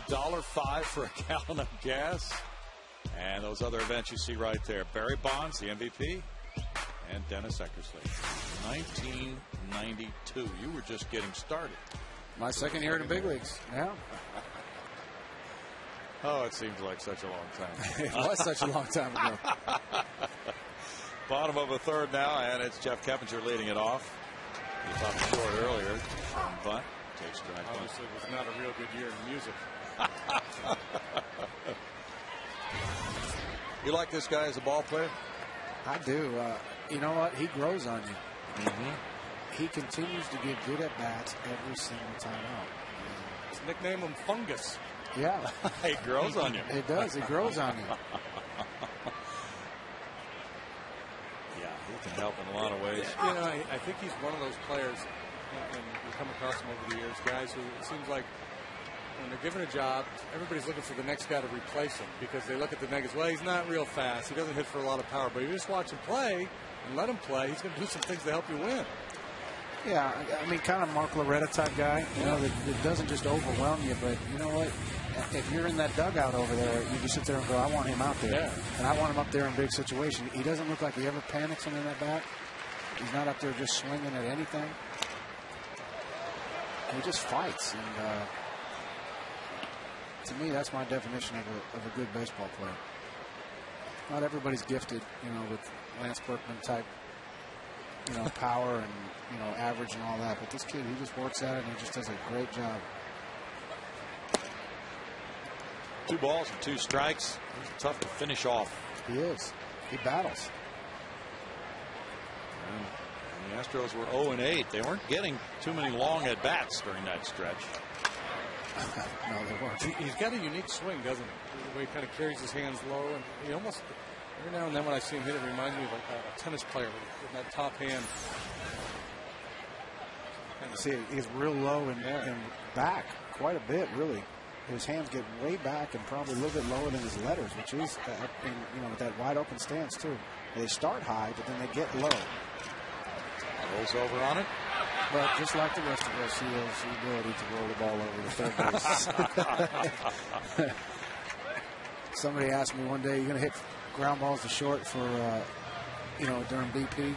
$1.05 for a gallon of gas. And those other events you see right there. Barry Bonds, the MVP, and Dennis Eckersley. 1992. You were just getting started. My second year in the big leagues. Yeah. Oh, it seems like such a long time. It was such a long time ago. Bottom of a third now, and it's Jeff Keppinger leading it off. He popped short earlier. Bunt takes strike one. Obviously, it was not a real good year in music. You like this guy as a ball player? I do. You know what? He grows on you. He continues to give good at bats every single time out. Let's nickname him Fungus. Yeah. It grows on you. It does. It grows on you. Yeah, he can help in a lot of ways. You know, I think he's one of those players, and we come across him over the years, guys who it seems like when they're given a job, everybody's looking for the next guy to replace him because they look at the negatives. Well, he's not real fast. He doesn't hit for a lot of power. But if you just watch him play and let him play, he's going to do some things to help you win. Yeah, I mean, kind of Mark Loretta type guy. You know, that doesn't just overwhelm you, but you know what? If you're in that dugout over there, you just sit there and go, I want him out there. Yeah. And I want him up there in big situations. He doesn't look like he ever panics in that bat. He's not up there just swinging at anything. He just fights. And to me, that's my definition of a good baseball player. Not everybody's gifted, you know, with Lance Berkman type, you know, power and, you know, average and all that. But this kid, he just works at it and he just does a great job. 2 balls and 2 strikes. He's tough to finish off. He is. He battles. And the Astros were 0-8. They weren't getting too many long at bats during that stretch. No, they weren't. He's got a unique swing, doesn't he? The way he kind of carries his hands low, and he almost every now and then when I see him hit, it reminds me of a tennis player with that top hand. See, he's real low and back quite a bit, really. His hands get way back and probably a little bit lower than his letters, which is, you know, with that wide open stance too. They start high, but then they get low. Rolls over on it. But just like the rest of us, he has the ability to roll the ball over the third base. Somebody asked me one day, "You're going to hit ground balls to short for, you know, during BP?"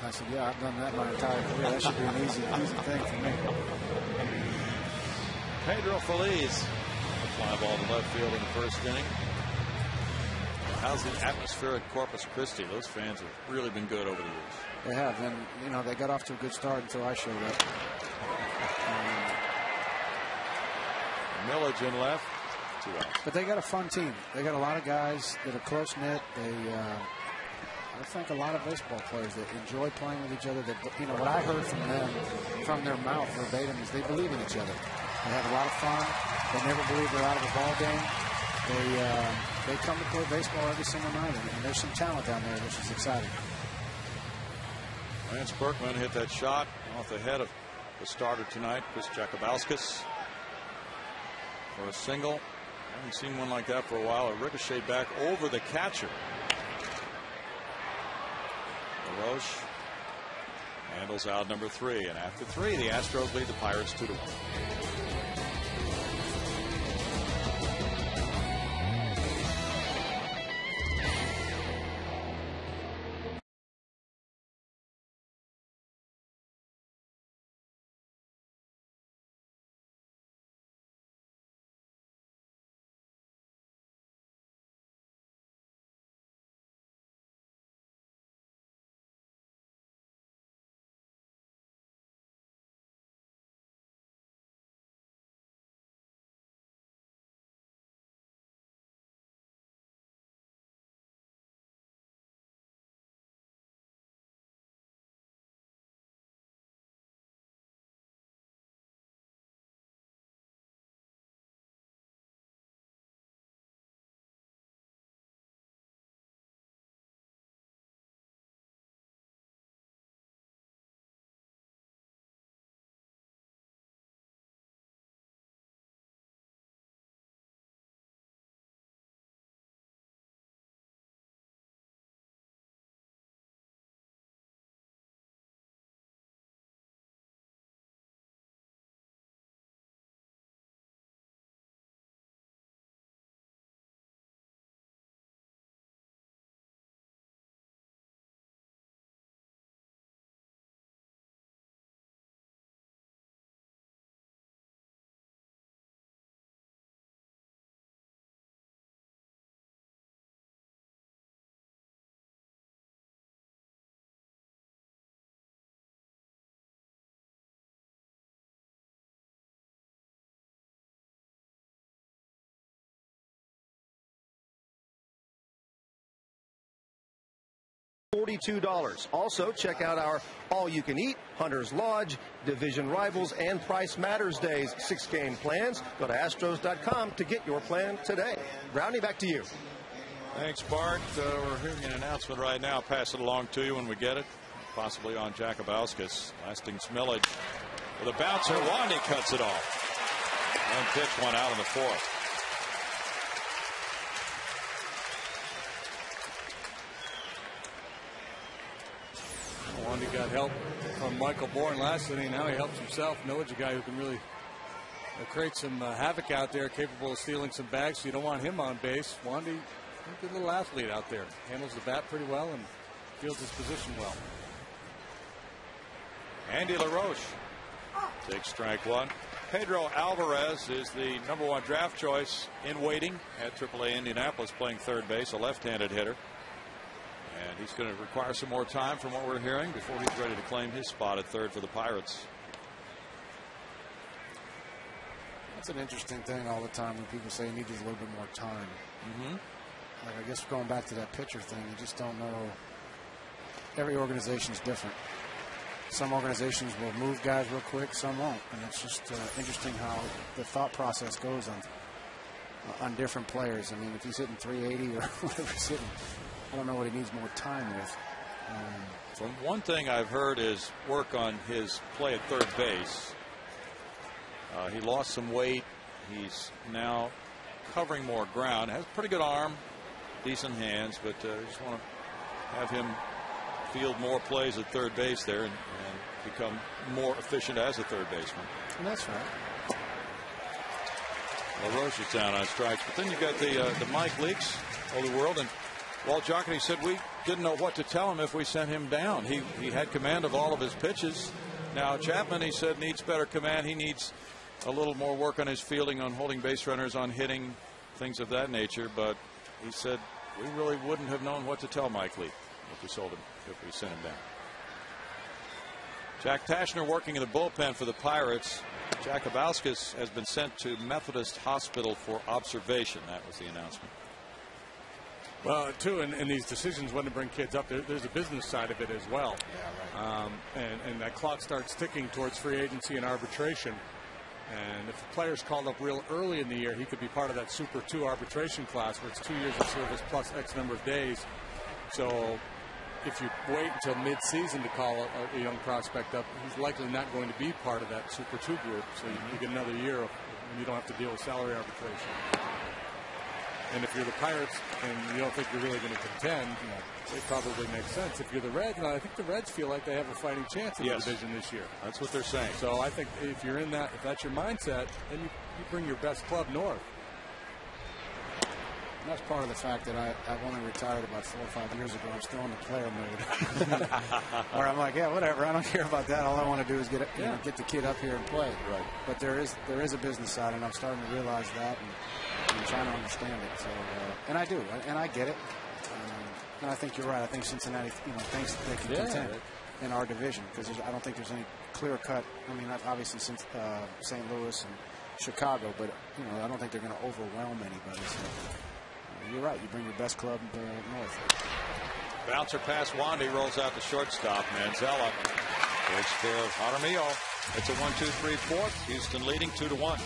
I said, "Yeah, I've done that my entire career. That should be an easy thing for me." Pedro Feliz, a fly ball to left field in the first inning. How's the atmosphere at Corpus Christi? Those fans have really been good over the years. They have, and you know they got off to a good start until I showed up. Millage in left, 2 outs. But they got a fun team. They got a lot of guys that are close knit. I think a lot of baseball players that enjoy playing with each other. That, you know, what I heard from them, from their mouth verbatim, is they believe in each other. They have a lot of fun. They never believe they're out of a ball game. They come to play baseball every single night, and there's some talent down there, which is exciting. Lance Berkman hit that shot off the head of the starter tonight, Chris Jakubauskas, for a single. I haven't seen one like that for a while. It ricocheted back over the catcher. LaRoche handles out number 3, and after 3, the Astros lead the Pirates 2-1. $42. Also, check out our all-you-can-eat, Hunter's Lodge, Division Rivals, and Price Matters Days 6-game plans. Go to Astros.com to get your plan today. Brownie, back to you. Thanks, Bart. We're hearing an announcement right now. Pass it along to you when we get it. Possibly on Jakabauskas. Lasting Smillage with a bouncer. Wandy cuts it off. One pitch, one out in the fourth. Wandy got help from Michael Bourne last inning. Now he helps himself. Noah's a guy who can really create some havoc out there, capable of stealing some bags, so you don't want him on base. Wandy, a good little athlete out there. Handles the bat pretty well and fields his position well. Andy LaRoche takes strike one. Pedro Alvarez is the #1 draft choice in waiting at AAA Indianapolis, playing third base, a left-handed hitter. And he's going to require some more time from what we're hearing before he's ready to claim his spot at third for the Pirates. That's an interesting thing all the time when people say you need just a little bit more time. Like, I guess going back to that pitcher thing, you just don't know. Every organization is different. Some organizations will move guys real quick, some won't. And it's just interesting how the thought process goes on different players. I mean, if he's hitting 380 or whatever he's hitting, I don't know what he needs more time with. From one thing I've heard is work on his play at third base. He lost some weight. He's now covering more ground. Has a pretty good arm, decent hands, but just want to have him field more plays at third base there and become more efficient as a third baseman. And that's right. LaRoche is down on strikes, but then you got the Mike Leakes of the world, and Walt Jocketty said we didn't know what to tell him if we sent him down. He had command of all of his pitches. Now Chapman, he said, needs better command. He needs a little more work on his fielding, on holding base runners, on hitting, things of that nature. But he said we really wouldn't have known what to tell Mike Leake if we sent him down. Jack Tashner working in the bullpen for the Pirates. Jakabauskas has been sent to Methodist Hospital for observation. That was the announcement. Well, too, in these decisions when to bring kids up, there's a business side of it as well. Yeah, right. And that clock starts ticking towards free agency and arbitration. And if the player's called up real early in the year, he could be part of that Super 2 arbitration class where it's 2 years of service plus X number of days. So if you wait until mid-season to call a young prospect up, he's likely not going to be part of that Super 2 group. So you get another year and you don't have to deal with salary arbitration. And if you're the Pirates and you don't think you're really going to contend, it probably makes sense. If you're the Reds, I think the Reds feel like they have a fighting chance in the division this year. That's what they're saying. So I think if you're in that, if that's your mindset, then you bring your best club north. And that's part of the fact that I've only retired about 4 or 5 years ago. I'm still in the player mode. Where I'm like, yeah, whatever. I don't care about that. All I want to do is get the kid up here and play. Right. But there is a business side, and I'm starting to realize that and trying to understand it. So, and I do, and I get it. And I think you're right. I think Cincinnati, thinks they can contend in our division because I don't think there's any clear cut. I mean, obviously since St. Louis and Chicago, but I don't think they're going to overwhelm anybody. So you're right. You bring your best club north. Bouncer pass Wandy, rolls out the shortstop. Manzella takes care of Jaramillo. It's a 1-2-3-4. Houston leading 2-1.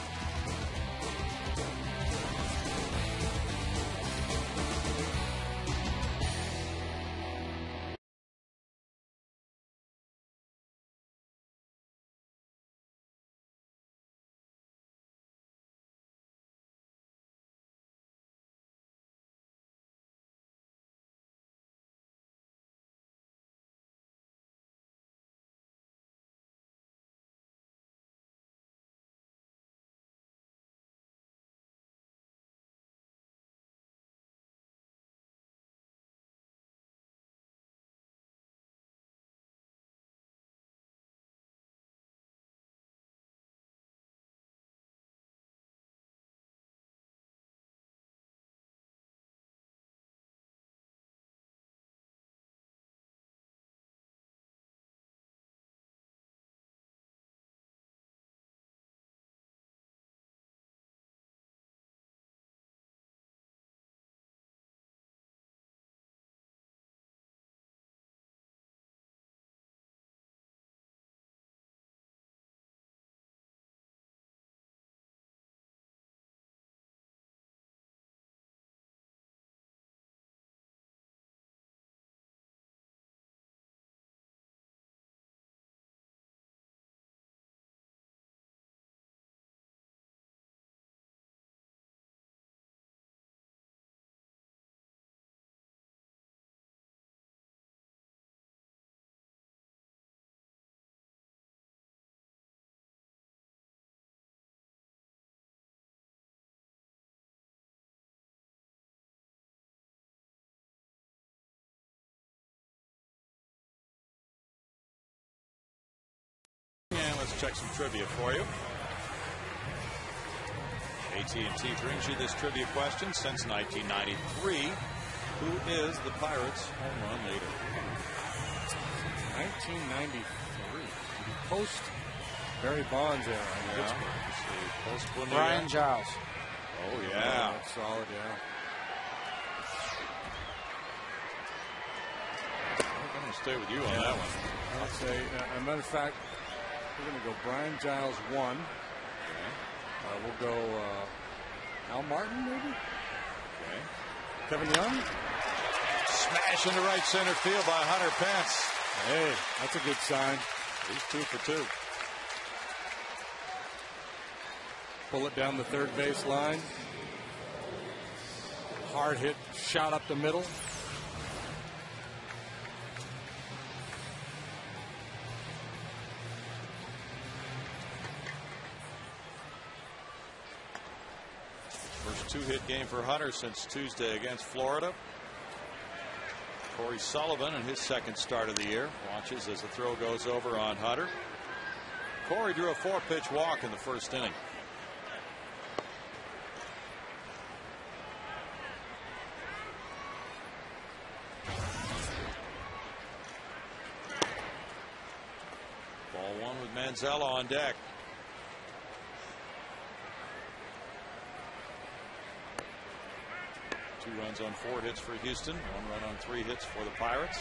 Let's check some trivia for you. AT&T brings you this trivia question. Since 1993, who is the Pirates' home run leader? 1993. Post Barry Bonds era in Pittsburgh. Brian Giles. Oh, yeah. That's solid, yeah. I'm going to stay with you on that one. I'd say, as a matter of fact, we're going to go Brian Giles 1. Okay. We'll go Al Martin, maybe? Okay. Kevin Young? Smash into right center field by Hunter Pence. Hey, that's a good sign. He's 2 for 2. Pull it down the third base line. Hard hit, shot up the middle. First 2-hit game for Hunter since Tuesday against Florida. Corey Sullivan in his second start of the year watches as the throw goes over on Hunter. Corey drew a 4-pitch walk in the first inning. Ball 1 with Manzella on deck. Two runs on 4 hits for Houston. 1 run on 3 hits for the Pirates.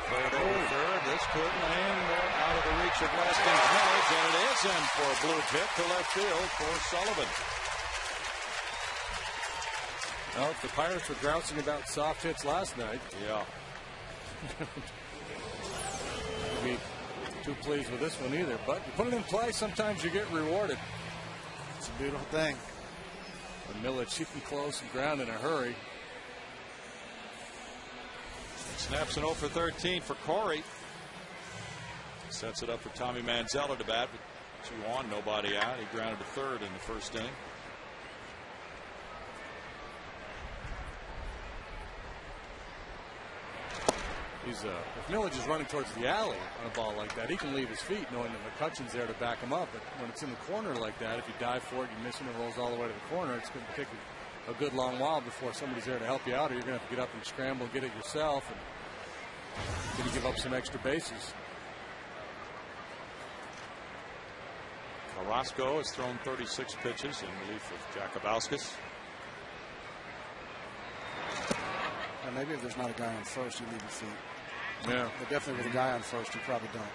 Third over third. This could land out of the reach of Weston's Millage, and it is in for a blue hit to left field for Sullivan. Well, the Pirates were grousing about soft hits last night. Yeah. Wouldn't be too pleased with this one either. But you put it in play, sometimes you get rewarded. It's a beautiful thing. And Millage keeping close and ground in a hurry. Snaps an 0 for 13 for Corey. Sets it up for Tommy Manzella to bat with 2 on, nobody out. He grounded to third in the first inning. If Millage is running towards the alley on a ball like that, he can leave his feet knowing that McCutcheon's there to back him up. But when it's in the corner like that, if you dive for it, you miss it, and it rolls all the way to the corner, it's going to take a good long while before somebody's there to help you out, or you're going to have to get up and scramble and get it yourself, and going to give up some extra bases. Carrasco has thrown 36 pitches in relief of Jakubauskas. And maybe if there's not a guy on first, you leave your feet. Yeah. But definitely with a guy on first, you probably don't.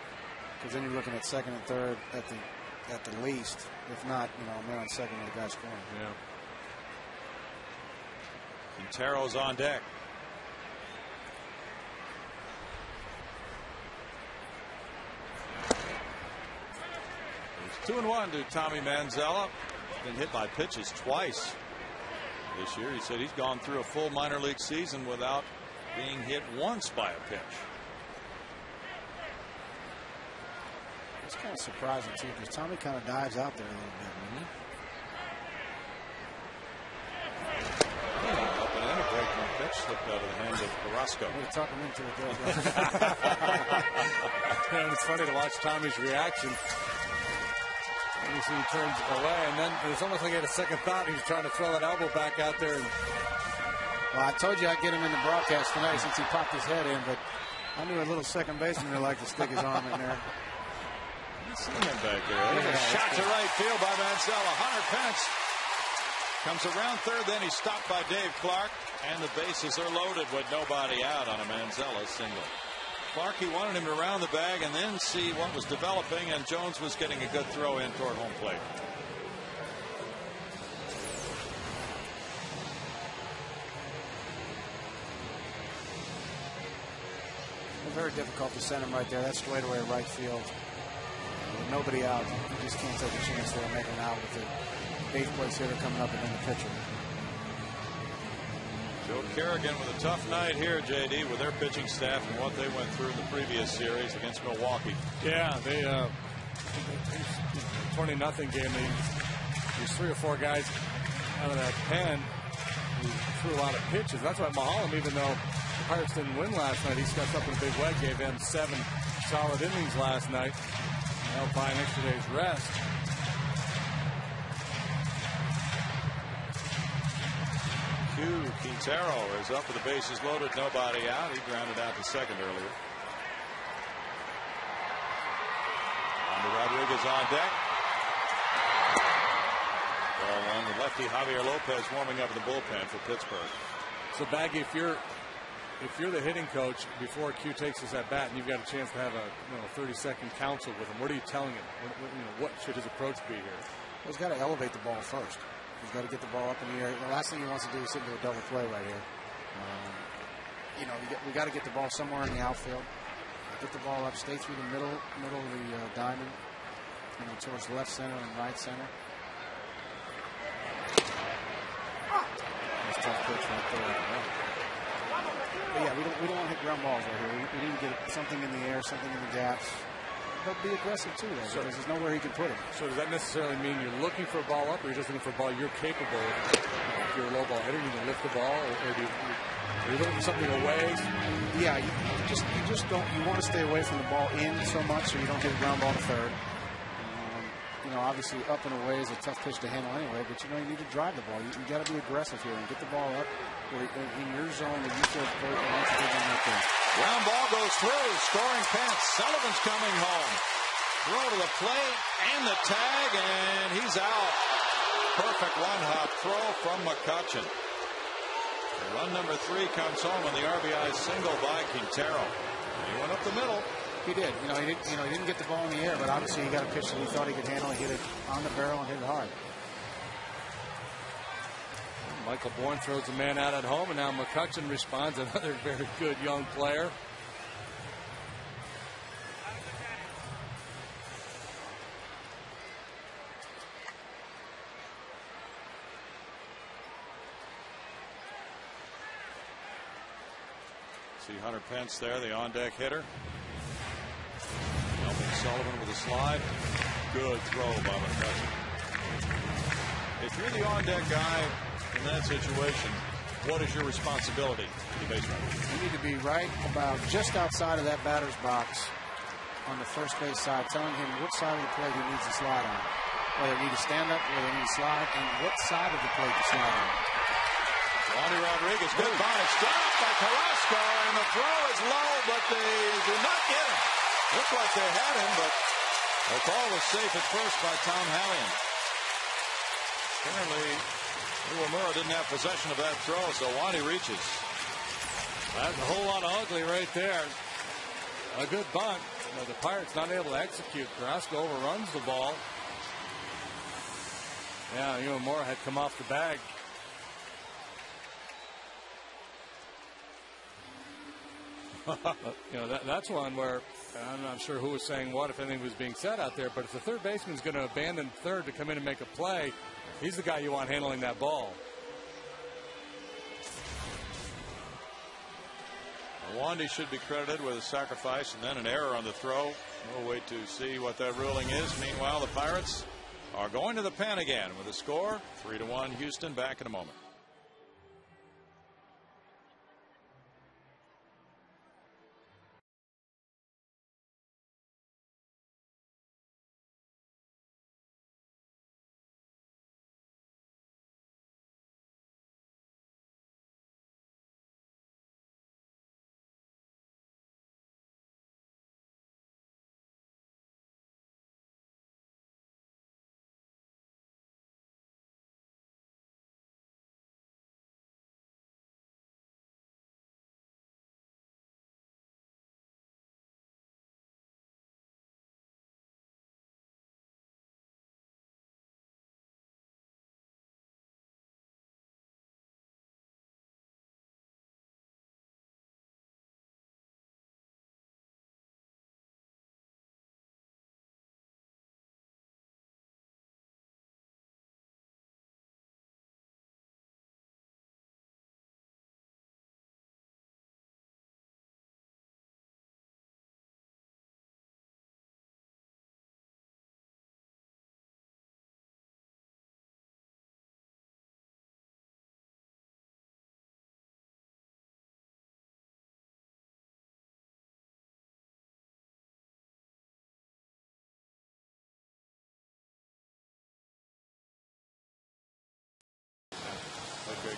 Because then you're looking at second and third at the least. If not, a man on second with a guy scoring. Yeah. Quintero's on deck. It's 2-1 to Tommy Manzella. Been hit by pitches twice this year. He said he's gone through a full minor league season without being hit once by a pitch. It's kind of surprising too, because Tommy kind of dives out there a little bit. Up and in, a breaking pitch slipped out of the hands of Carrasco. We're talking into it there. And it's funny to watch Tommy's reaction. You see he turns away, and then it's almost like he had a second thought. He was trying to throw that elbow back out there. Well, I told you I'd get him in the broadcast tonight since he popped his head in, but I knew a little second baseman would like to stick his arm in there. See him back there. There's a shot to right field by Manzella. Hunter Pence comes around third, then he's stopped by Dave Clark, and the bases are loaded with nobody out on a Manzella single. Clark, he wanted him to round the bag and then see what was developing, and Jones was getting a good throw in toward home plate. Very difficult to send him right there. That's straightaway right field. With nobody out. You just can't take a chance there making out with the 8th place hitter coming up and then the pitcher. Joe Kerrigan with a tough night here, JD, with their pitching staff and what they went through in the previous series against Milwaukee. Yeah, they 20-0 game. There's 3 or 4 guys out of that pen who threw a lot of pitches. That's why Mahalam, even though the Pirates didn't win last night. He stepped up in a big way, gave them 7 solid innings last night. They'll buy an extra day's rest. Quintero is up with the bases loaded, nobody out. He grounded out to second earlier. Rodriguez on deck. Ball one. The lefty Javier Lopez warming up in the bullpen for Pittsburgh. So Baggy, if you're the hitting coach before Q takes his at bat and you've got a chance to have a 30-second counsel with him, what are you telling him? What should his approach be here? Well, he's got to elevate the ball first. He's got to get the ball up in the air. The last thing he wants to do is sit into a double play right here. We got to get the ball somewhere in the outfield. Get the ball up, stay through the middle of the diamond, towards left center and right center. That's a tough pitch right there. But yeah, we don't want to hit ground balls right here. We need to get something in the air, something in the gaps. But be aggressive too, though, because there's nowhere he can put it. So does that necessarily mean you're looking for a ball up, or you're just looking for a ball you're capable of? If you're a low ball hitter, you can lift the ball, or do you looking for something away? Yeah, you just don't. You want to stay away from the ball in so much, so you don't get a ground ball to third. Obviously up and away is a tough pitch to handle anyway, but you need to drive the ball. You got to be aggressive here and get the ball up in your zone that you feel great and want to get in right there. Ground ball goes through. Scoring pass. Sullivan's coming home. Throw to the plate and the tag, and he's out. Perfect one-hop throw from McCutchen. Run number 3 comes home on the RBI single by Quintero. He went up the middle. He did. He didn't get the ball in the air, but obviously he got a pitch that he thought he could handle. He hit it on the barrel and hit it hard. Michael Bourne throws a man out at home, and now McCutchen responds. Another very good young player. See Hunter Pence there, the on-deck hitter. Helping Sullivan with a slide. Good throw by McCutchen. If you're the on-deck guy in that situation, what is your responsibility to the base runner? You need to be right about just outside of that batter's box on the first base side, telling him which side of the plate he needs to slide on. Whether he needs to stand up, whether he needs to slide, and what side of the plate to slide on. Wandy Rodriguez, good bounce, dropped by Carrasco, and the throw is low, but they do not get him. Looked like they had him, but the ball was safe at first by Tom Hallion. Apparently, Uemura didn't have possession of that throw, so Wandy reaches. That's a whole lot of ugly right there. A good bunt. The Pirates not able to execute. Carrasco overruns the ball. Yeah, Uemura had come off the bag. That's one where I'm not sure who was saying what, if anything was being said out there, but if the third baseman's going to abandon third to come in and make a play, he's the guy you want handling that ball. Wandy should be credited with a sacrifice and then an error on the throw. We'll wait to see what that ruling is. Meanwhile, the Pirates are going to the pen again with a score 3-1 Houston. Back in a moment.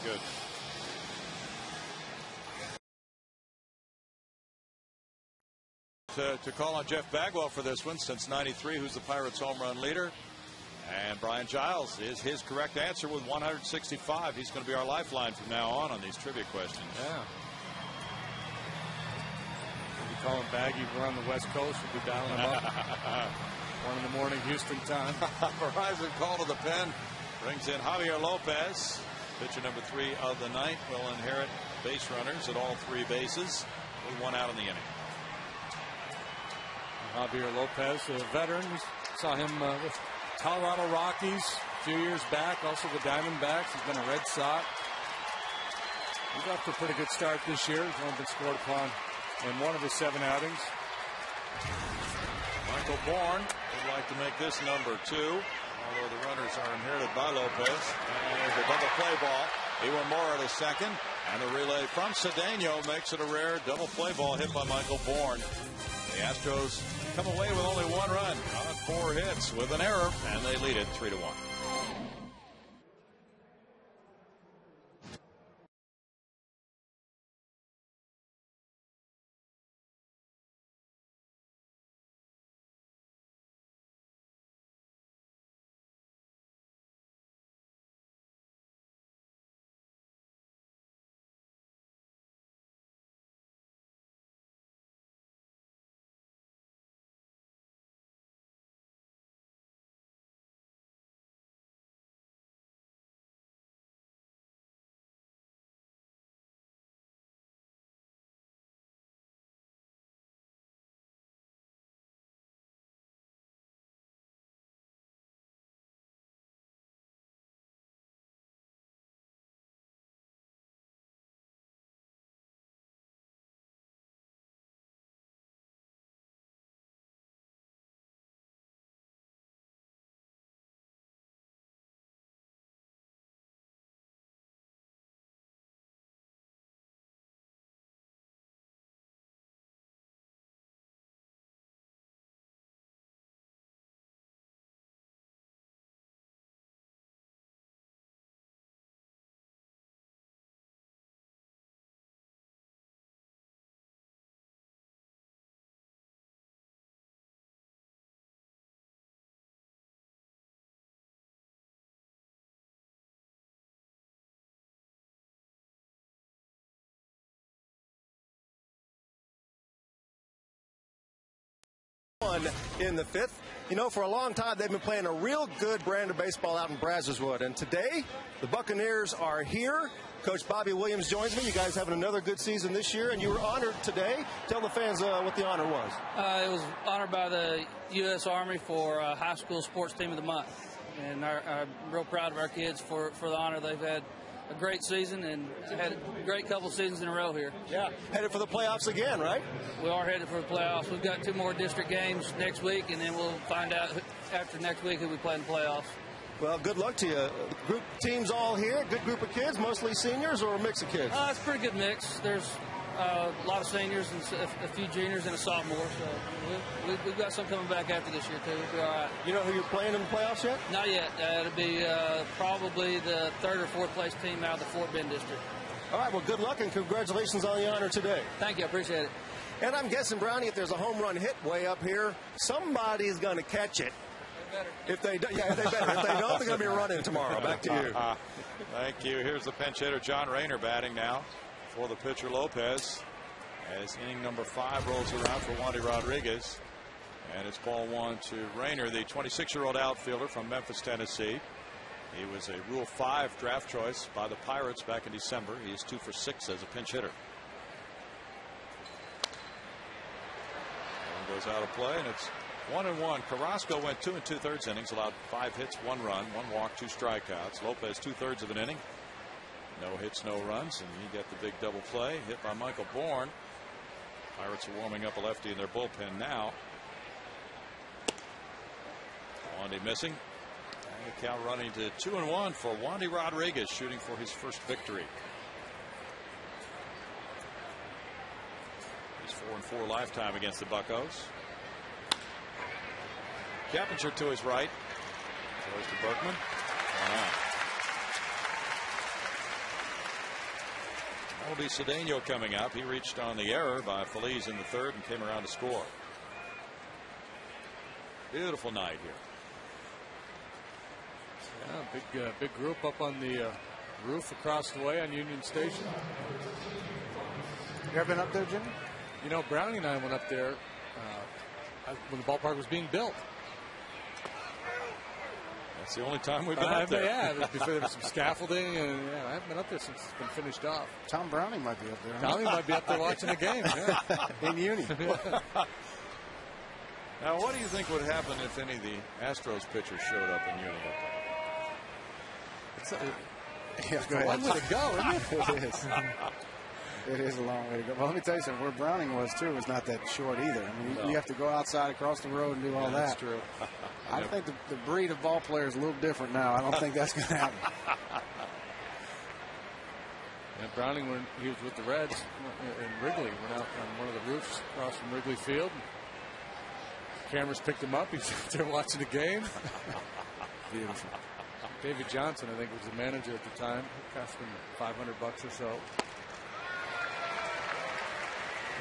good. To call on Jeff Bagwell for this one since '93, who's the Pirates' home run leader. And Brian Giles is his correct answer with 165. He's going to be our lifeline from now on these trivia questions. Yeah. We'll be calling Baggy. We're on the West Coast. We'll be dialing him up. 1 in the morning, Houston time. Verizon call to the pen. Brings in Javier Lopez. Pitcher number 3 of the night will inherit base runners at all 3 bases with 1 out in the inning. Javier Lopez, a veteran. We saw him with Colorado Rockies a few years back, also the Diamondbacks. He's been a Red Sox. He's off to a pretty good start this year. He's only been scored upon in 1 of his 7 outings. Michael Bourne would like to make this number 2, although the runners are inherited by Lopez. And there's a double play ball. Iwamura to second, and the relay from Cedeno makes it a rare double play ball hit by Michael Bourne. The Astros come away with only 1 run on 4 hits with an error, and they lead it 3-1. In the 5th. You know, for a long time, they've been playing a real good brand of baseball out in Brazoswood. And today, the Buccaneers are here. Coach Bobby Williams joins me. You guys having another good season this year, and you were honored today. Tell the fans what the honor was. It was honored by the U.S. Army for High School Sports Team of the Month. And I'm real proud of our kids for the honor. They've had a great season and had a great couple seasons in a row here. Yeah, headed for the playoffs again, right? We are headed for the playoffs. We've got 2 more district games next week, and then we'll find out after next week who we play in the playoffs. Well, good luck to you. Group teams all here, good group of kids, mostly seniors or a mix of kids? It's a pretty good mix. There's a lot of seniors and a few juniors and a sophomore. So we've got some coming back after this year, too. We'll be all right. You know who you're playing in the playoffs yet? Not yet. It'll be probably the 3rd or 4th place team out of the Fort Bend district. All right, well, good luck and congratulations on the honor today. Thank you. I appreciate it. And I'm guessing, Brownie, if there's a home run hit way up here, somebody's going to catch it. If they do, yeah, they better. If they don't, they're going to be running tomorrow. Back to you. Thank you. Here's the pinch hitter, John Rayner, batting now for the pitcher Lopez, as inning number 5 rolls around for Wandy Rodriguez. And it's ball 1 to Rayner, the 26-year-old outfielder from Memphis, Tennessee. He was a Rule 5 draft choice by the Pirates back in December. He is 2 for 6 as a pinch hitter. And goes out of play, and it's 1-1. Carrasco went 2 2/3 innings, allowed 5 hits, 1 run, 1 walk, 2 strikeouts. Lopez 2/3 of an inning, no hits, no runs, and he got the big double play hit by Michael Bourne. Pirates are warming up a lefty in their bullpen now. Wandy missing. And the count running to 2-1 for Wandy Rodriguez, shooting for his first victory. He's 4-4 lifetime against the Buccos. Cappinger to his right. Throws to Berkman. 1 out. That'll be Cedeno coming up. He reached on the error by Feliz in the third and came around to score. Beautiful night here. Yeah, big group up on the roof across the way on Union Station. You ever been up there, Jimmy? You know, Brownie and I went up there when the ballpark was being built. That's the only time we've been up there. Yeah, before there was some scaffolding, and I haven't been up there since it's been finished off. Tom Browning might be up there. Tommy might be up there watching the game. Yeah. In Uni. Now, what do you think would happen if any of the Astros pitchers showed up in Uni? It's a long way to go, isn't it? It is. It is a long way to go. Well, let me tell you something. Where Browning was, too, was not that short either. I mean, you have to go outside across the road and do all that. That's true. I think the breed of ball player is a little different now. I don't think that's going to happen. And Browning, when he was with the Reds in Wrigley, went out on one of the roofs across from Wrigley Field. Cameras picked him up. He's out there watching the game. Beautiful. David Johnson, I think, was the manager at the time. It cost him $500 or so.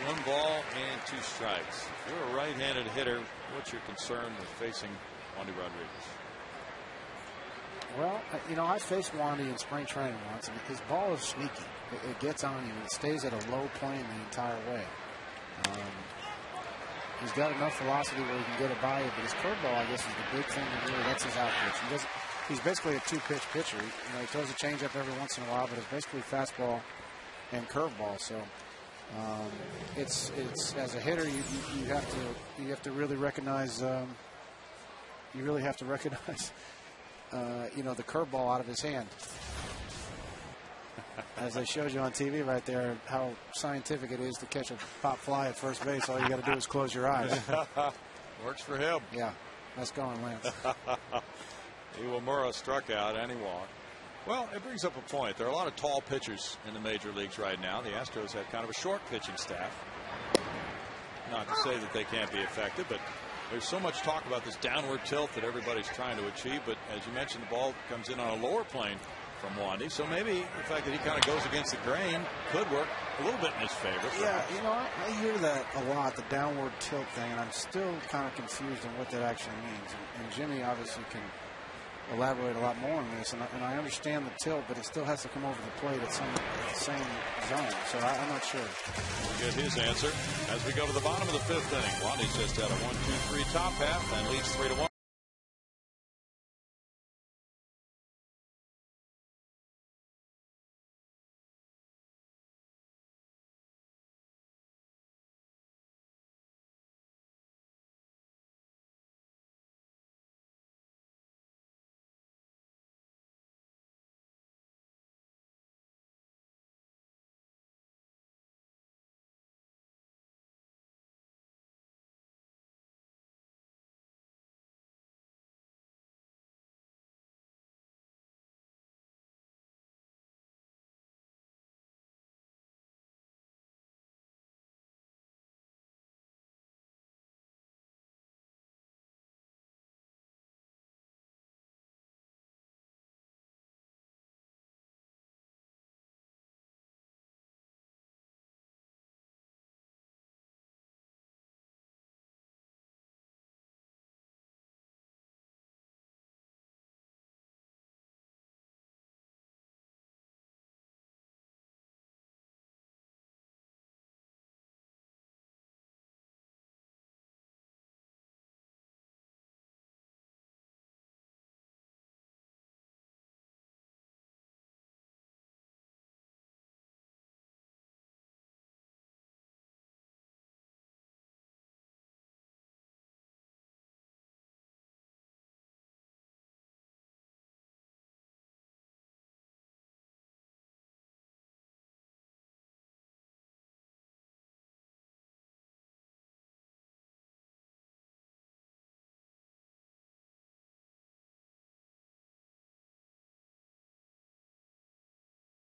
1 ball and 2 strikes. If you're a right-handed hitter, what's your concern with facing Wandy Rodriguez? Well, you know, I faced Wandy in spring training once, and his ball is sneaky. It gets on you, and it stays at a low plane the entire way. He's got enough velocity where he can get it by you, but his curveball, I guess, is the big thing that really that's his out pitch. He's basically a 2-pitch pitcher. He throws a changeup every once in a while, but it's basically fastball and curveball. So it's as a hitter, you have to really recognize the curveball out of his hand. As they showed you on TV right there, how scientific it is to catch a pop fly at first base. All you got to do is close your eyes. Works for him. Yeah, that's going, Lance. Iwamura struck out and he walked. Well, it brings up a point. There are a lot of tall pitchers in the major leagues right now. The Astros have kind of a short pitching staff. Not to say that they can't be effective, but there's so much talk about this downward tilt that everybody's trying to achieve. But as you mentioned, the ball comes in on a lower plane from Wandy. So maybe the fact that he kind of goes against the grain could work a little bit in his favor. Yeah, you know, I hear that a lot, the downward tilt thing, and I'm still kind of confused on what that actually means. And Jimmy obviously can elaborate a lot more on this, and I understand the tilt, but it still has to come over the plate at the same zone. So I'm not sure. We'll get his answer as we go to the bottom of the 5th inning. Wandy's just had a 1-2-3 top half and leads 3-1.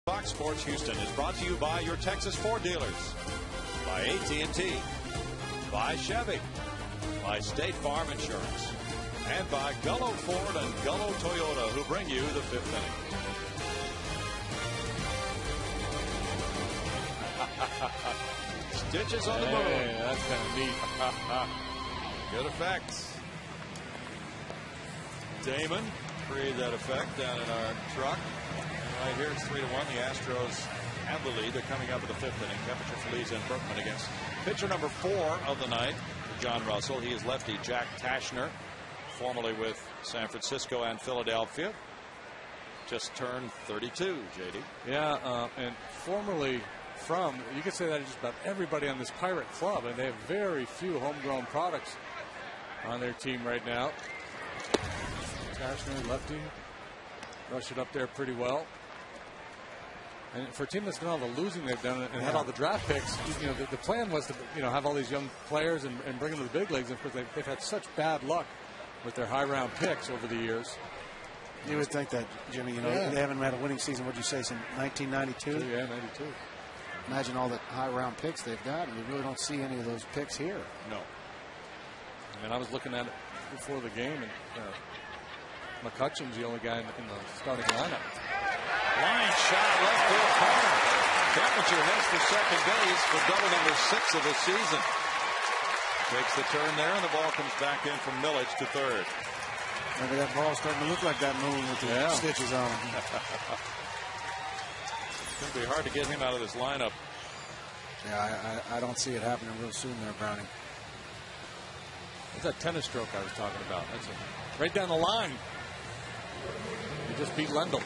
Fox Sports Houston is brought to you by your Texas Ford dealers, by AT&T, by Chevy, by State Farm Insurance, and by Gullo Ford and Gullo Toyota, who bring you the 5th inning. Stitches on the moon. Hey, that's kind of neat. Good effect. Damon created that effect down in our truck. And right here, it's 3-1. The Astros have the lead. They're coming up in the 5th inning. Keppinger, Feliz, and Berkman against pitcher number 4 of the night, John Russell. He is lefty Jack Tashner, formerly with San Francisco and Philadelphia. Just turned 32, JD. Yeah, and formerly from, you could say that just about everybody on this Pirate club, and they have very few homegrown products on their team right now. Tashner, lefty, rushed it up there pretty well. And for a team that's done all the losing they've done and had all the draft picks, you know, the plan was to, you know, have all these young players and bring them to the big leagues. And of course, they've had such bad luck with their high round picks over the years. You would think that, Jimmy, you know, they haven't had a winning season, what'd you say, since 1992? Yeah, 92. Imagine all the high round picks they've got, and you really don't see any of those picks here. No. And I was looking at it before the game, and McCutcheon's the only guy in the starting lineup. Line shot, left field corner. Keppinger heads for second base for double number 6 of the season. Takes the turn there, and the ball comes back in from Millage to third. Maybe that ball's starting to look like that moon with the stitches on. It's going to be hard to get him out of this lineup. Yeah, I don't see it happening real soon there, Browning. That's that tennis stroke I was talking about. That's right down the line. He just beat Lendl.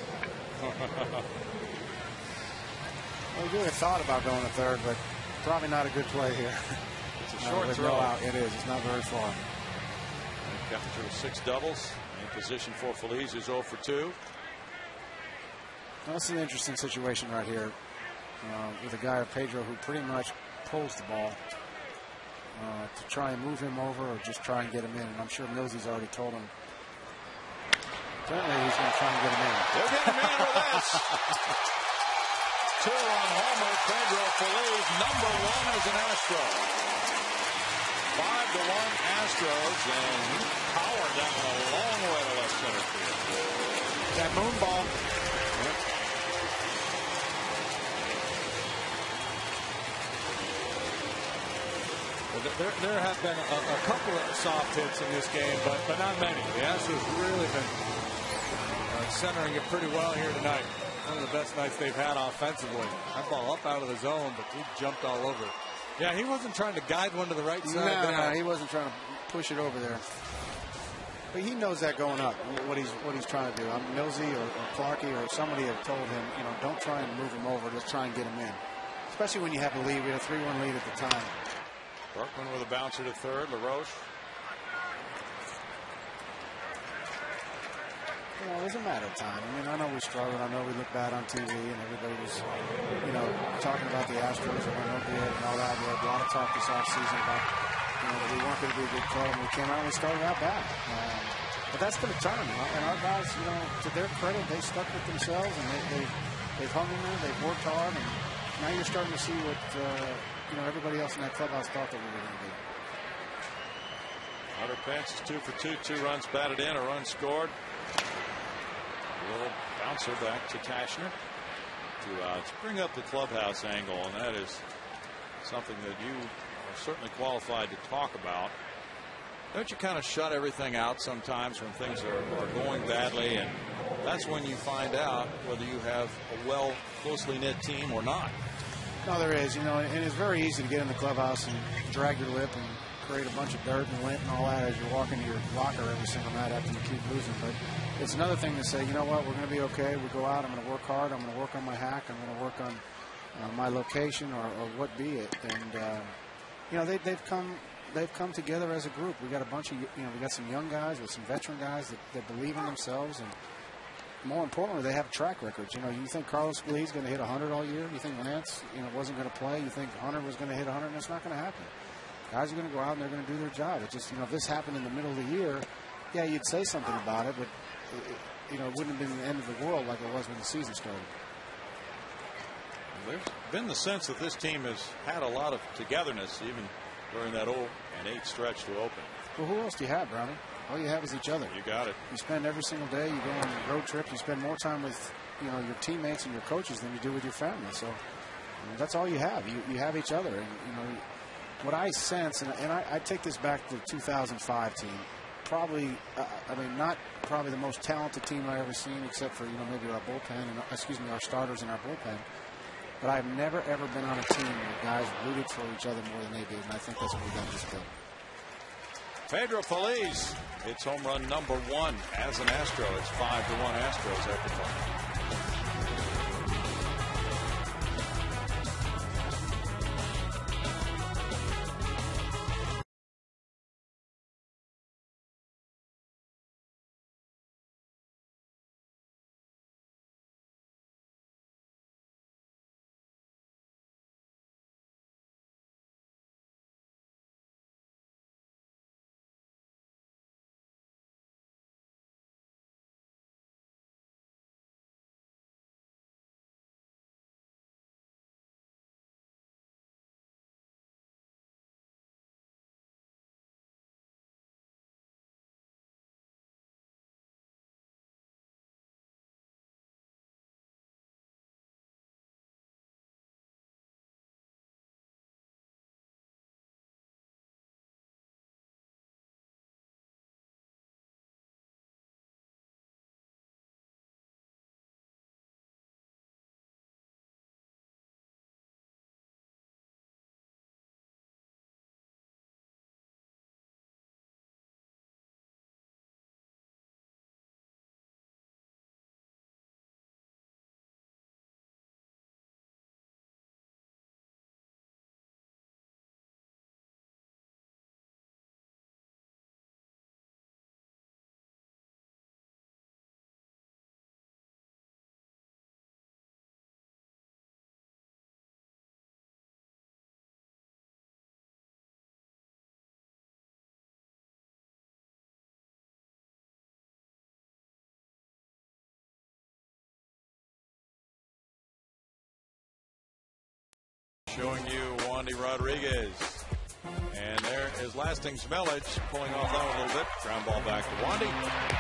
Well, he really thought about going to third, but probably not a good play here. It's a short throw. No out. It is. It's not very far. Keppinger with 6 doubles. In position for Feliz, who's 0 for 2. That's an interesting situation right here with a guy, Pedro, who pretty much pulls the ball to try and move him over or just try and get him in. And I'm sure Millsy's already told him. Certainly he's going to try and get him in. They'll get him in with this. 2-run homer, Pedro Feliz, number 1 as an Astro. 5-1 Astros, and he powered down a long way to left center field. That moon ball. There have been a couple of soft hits in this game, but not many. The Astros really been centering it pretty well here tonight. One of the best nights they've had offensively. That ball up out of the zone, but he jumped all over it. Yeah, he wasn't trying to guide one to the right side. No, he wasn't trying to push it over there. But he knows that going up, what he's trying to do. Millsy or Clarkie or somebody have told him, you know, don't try and move him over, just try and get him in. Especially when you have a lead. We had a 3-1 lead at the time. Berkman with a bouncer to third. LaRoche. You know, it doesn't matter of time. I mean, I know we struggled. I know we look bad on TV, and everybody was, you know, talking about the Astros and we're no good and all that. We had a lot of talk this offseason about, you know, that we weren't going to be a good club, and we came out and we started out bad. But that's going to turn. And our guys, you know, to their credit, they stuck with themselves, and they've hung in there. They've worked hard, and now you're starting to see what, you know, everybody else in that clubhouse thought that we were going to do. Hunter Pence is 2 for 2. 2 runs batted in, a run scored. A little bouncer back to Tashner to bring up the clubhouse angle, and that is something that you are certainly qualified to talk about. Don't you kind of shut everything out sometimes when things are going badly, and that's when you find out whether you have a closely knit team or not. No, there is, you know, and it's very easy to get in the clubhouse and drag your lip and create a bunch of dirt and lint and all that as you walk into your locker every single night after you keep losing. But it's another thing to say, you know what, we're going to be okay. We go out, I'm going to work hard. I'm going to work on my hack. I'm going to work on my location or what be it. And, you know, they've come together as a group. We got a bunch of, you know, we got some young guys with some veteran guys that believe in themselves, and more importantly, they have track records. You know, you think Carlos Feliz is going to hit 100 all year? You think Lance, you know, wasn't going to play? You think Hunter was going to hit 100? And it's not going to happen. Guys are going to go out and they're going to do their job. It's just, you know, if this happened in the middle of the year, yeah, you'd say something about it, but you know, it wouldn't have been the end of the world like it was when the season started. There's been the sense that this team has had a lot of togetherness even during that 0-8 stretch to open. Well, who else do you have, Brownie? All you have is each other. You got it. You spend every single day, you go on road trips, you spend more time with, you know, your teammates and your coaches than you do with your family. So that's all you have. You have each other. And, what I sense, and I take this back to the 2005 team, probably, not probably the most talented team I've ever seen, except for, maybe our bullpen, and our starters and our bullpen. But I've never, ever been on a team where guys rooted for each other more than they did, and I think that's what we got this game. Pedro Feliz hits home run number 1 as an Astro. It's 5-1 Astros after 5. Showing you Wandy Rodriguez. And there is Lasting Smellage pulling off that one a little bit. Ground ball back to Wandy.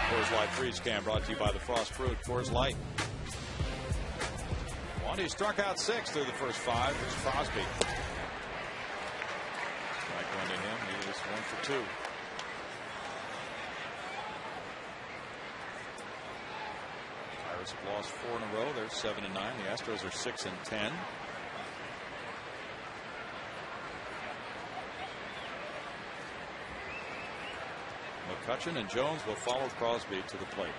Coors Light Freeze Can brought to you by the Frost Fruit. Coors Light. Wandy struck out 6 through the first 5. Here's Crosby. Strike one to him. He is 1 for 2. Pirates have lost 4 in a row. They're 7-9. The Astros are 6-10. McCutchen and Jones will follow Crosby to the plate.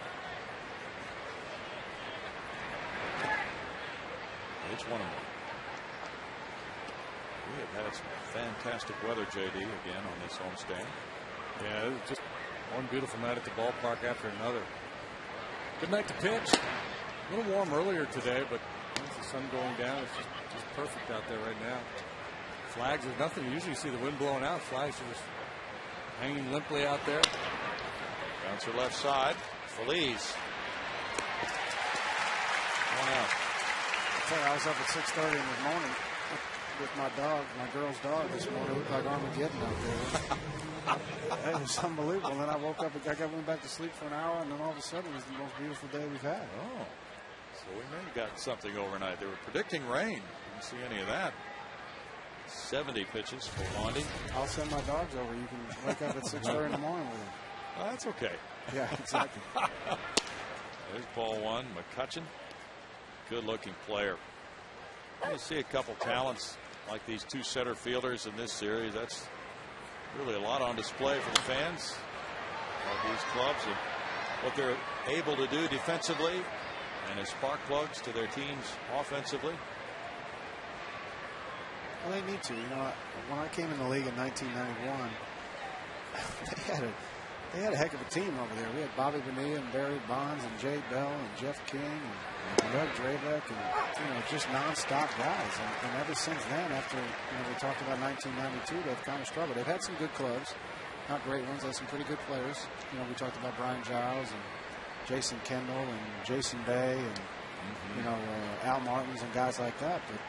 It's 1-1. We have had some fantastic weather, JD, again on this homestand. Yeah, it was just one beautiful night at the ballpark after another. Good night to pitch. A little warm earlier today, but with the sun going down, it's just perfect out there right now. Flags, there's nothing. You usually see the wind blowing out. Flags are just hanging limply out there. Bouncer left side. Feliz. 1 out. I was up at 6:30 in the morning with my dog, my girl's dog this morning. It looked like Armageddon out there. It was unbelievable. And then I woke up, went back to sleep for an hour, and then all of a sudden it was the most beautiful day we've had. Oh, so we may have got something overnight. They were predicting rain. Didn't see any of that. 70 pitches for Wandy. I'll send my dogs over. You can wake up at 6:30 in the morning with them. Well, that's okay. Yeah, exactly. There's ball 1. McCutchen. Good-looking player. You see a couple talents like these 2 center fielders in this series. That's really a lot on display for the fans of these clubs and what they're able to do defensively and as spark plugs to their teams offensively. Well, they need to. When I came in the league in 1991, they had a heck of a team over there. We had Bobby Bonilla and Barry Bonds and Jay Bell and Jeff King and Doug Drabeck and just nonstop guys. And ever since then, after we talked about 1992, they've kind of struggled. They've had some good clubs, not great ones. They had some pretty good players. We talked about Brian Giles and Jason Kendall and Jason Bay and Al Martins and guys like that. But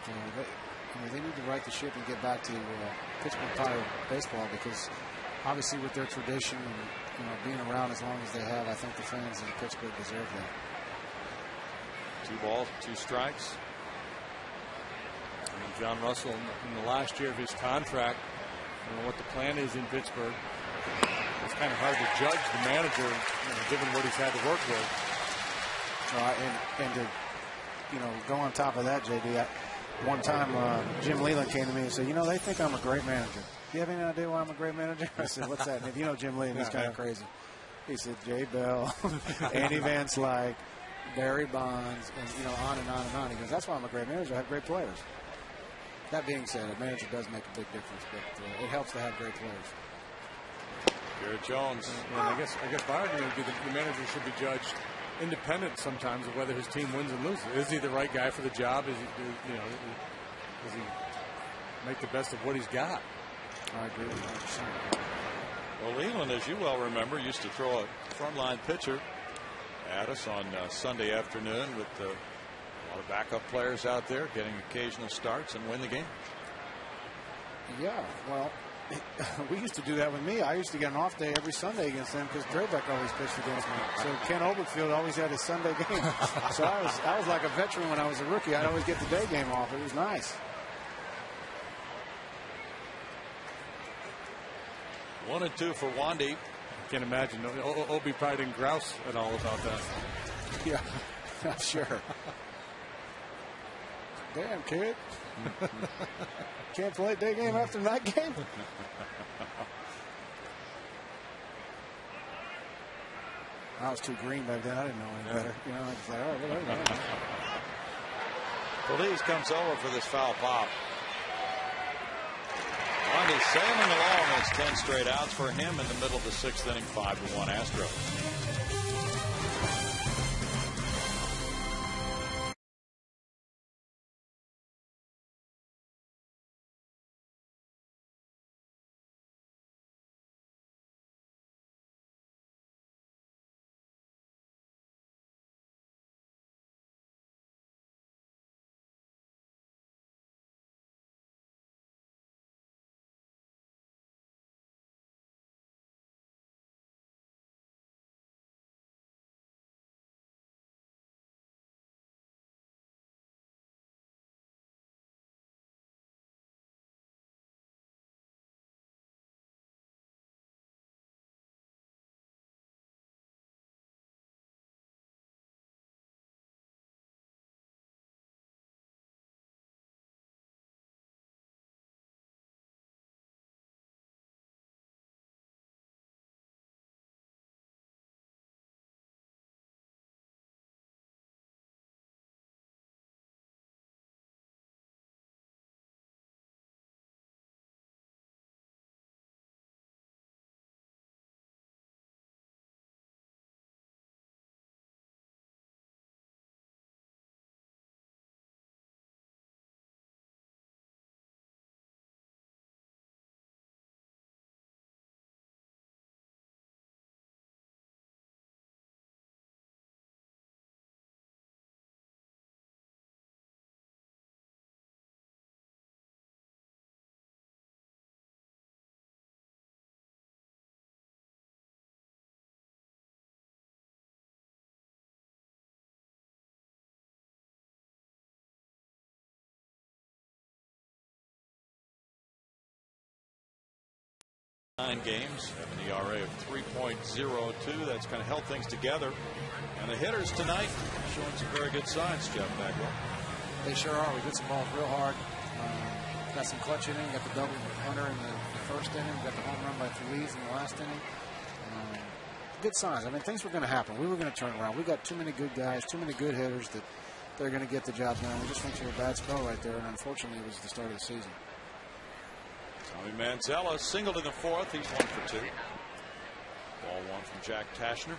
they need to right the ship and get back to Pittsburgh Pirate baseball, because obviously with their tradition and being around as long as they have, I think the fans in Pittsburgh deserve that. 2 balls, 2 strikes. John Russell in the last year of his contract. I don't know what the plan is in Pittsburgh. It's kind of hard to judge the manager, given what he's had to work with. And to, go on top of that, JD, one time Jim Leland came to me and said, they think I'm a great manager. Do you have any idea why I'm a great manager? I said, what's that? And if you know Jim Leland, he's kind of crazy. He said, Jay Bell, Andy Van Slyke, Barry Bonds, and on and on and on. He goes, that's why I'm a great manager. I have great players. That being said, a manager does make a big difference, but it helps to have great players. Garrett Jones. And I guess my argument would be the manager should be judged independent sometimes of whether his team wins and loses. Is he the right guy for the job? Does he make the best of what he's got? I agree with 100%. Well, Leland, as you well remember, used to throw a frontline pitcher at us on Sunday afternoon with a lot of backup players out there getting occasional starts and win the game. Yeah, well, we used to do that with me. I used to get an off day every Sunday against them because Drabek always pitched against me. So Ken Oberfield always had his Sunday game. So I was like a veteran when I was a rookie. I'd always get the day game off. It was nice. 1-2 for Wandy. I can't imagine. Obi probably didn't grouse at all about that. Yeah, I'm sure. Damn, kid. Can't play day game after night game? I was too green back then. I didn't know any better. I was like, all right, whatever. Feliz comes over for this foul pop. Wandy sailing along. It's 10 straight outs for him in the middle of the 6th inning. 5-1 Astros. Nine games, have an ERA of 3.02. That's kind of held things together. And the hitters tonight showing some very good signs, Jeff Bagwell. They sure are. We hit some balls real hard. Got some clutch inning. Got the double with Hunter in the first inning. Got the home run by Feliz in the last inning. Good signs. I mean, things were going to happen. We were going to turn around. We got too many good guys, too many good hitters that they're going to get the job done. We just went through a bad spell right there, and unfortunately, it was the start of the season. Tommy Manzella singled in the 4th. He's 1 for 2. Ball 1 from Jack Tashner.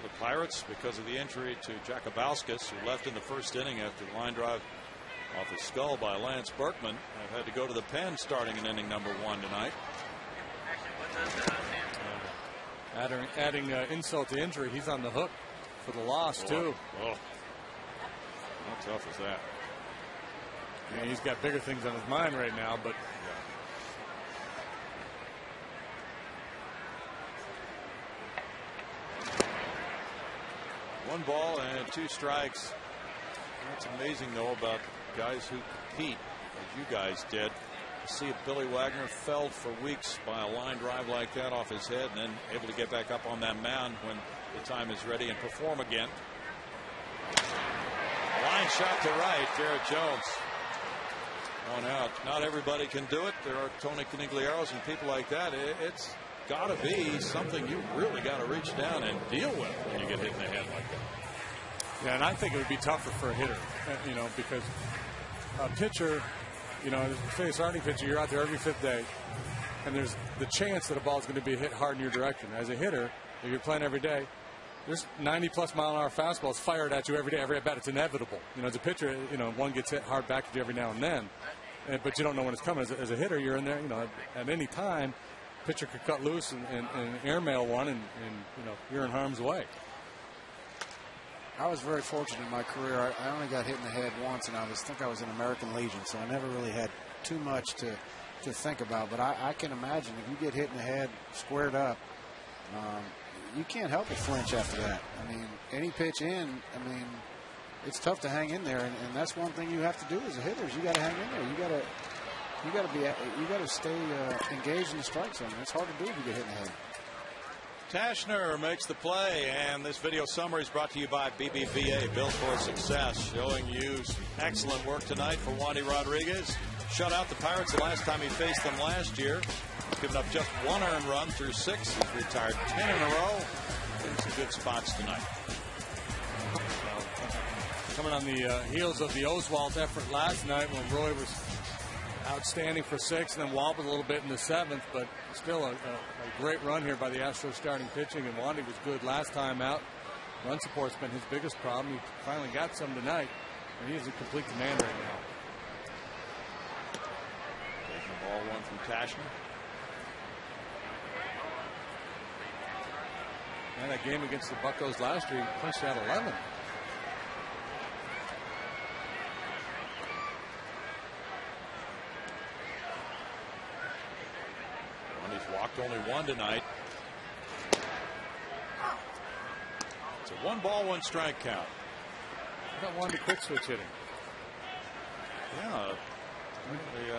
The Pirates, because of the injury to Jacobauskas, who left in the first inning after the line drive off his skull by Lance Berkman, have had to go to the pen starting in inning number 1 tonight. Adding insult to injury, he's on the hook for the loss, too. Oh. How tough is that? Yeah, he's got bigger things on his mind right now, but One ball and 2 strikes. That's amazing, though, about guys who compete, as you guys did. See if Billy Wagner felled for weeks by a line drive like that off his head, and then able to get back up on that mound when the time is ready and perform again. Line shot to right. Garrett Jones. One out. Not everybody can do it. There are Tony Coniglieros and people like that. It's got to be something you really got to reach down and deal with when you get hit in the head like that. Yeah, and I think it would be tougher for a hitter, because a pitcher, say a starting pitcher, you're out there every 5th day, and there's the chance that a ball is going to be hit hard in your direction. As a hitter, if you're playing every day, there's 90-plus mile-an-hour fastballs fired at you every day, every at bat. It's inevitable. As a pitcher, one gets hit hard back at you every now and then, but you don't know when it's coming. As a hitter, you're in there, at any time, pitcher could cut loose and airmail one, and you're in harm's way. I was very fortunate in my career. I only got hit in the head once, and I think I was in American Legion, so I never really had too much to think about. But I can imagine if you get hit in the head, squared up, you can't help but flinch after that. Any pitch in, it's tough to hang in there, and that's one thing you have to do as a hitter is you got to hang in there. You got to stay engaged in the strike zone. It's hard to do if you get hit in the head. Tashner makes the play, and this video summary is brought to you by BBVA, Built for Success, showing you some excellent work tonight for Wandy Rodriguez. Shut out the Pirates the last time he faced them last year. He's given up just 1 earned run through 6. He's retired 10 in a row. In some good spots tonight. Coming on the heels of the Oswalt effort last night when Roy was outstanding for 6 and then wobbled a little bit in the 7th, but still a great run here by the Astros starting pitching, and Wandy was good last time out. Run support's been his biggest problem. He finally got some tonight, and he is a complete command right now. Taking ball 1 from Tashner. And that game against the Buccos last year, he punched out 11. He's walked only 1 tonight. It's a 1-ball, 1-strike count. I got Wandy quick switch hitting. Yeah,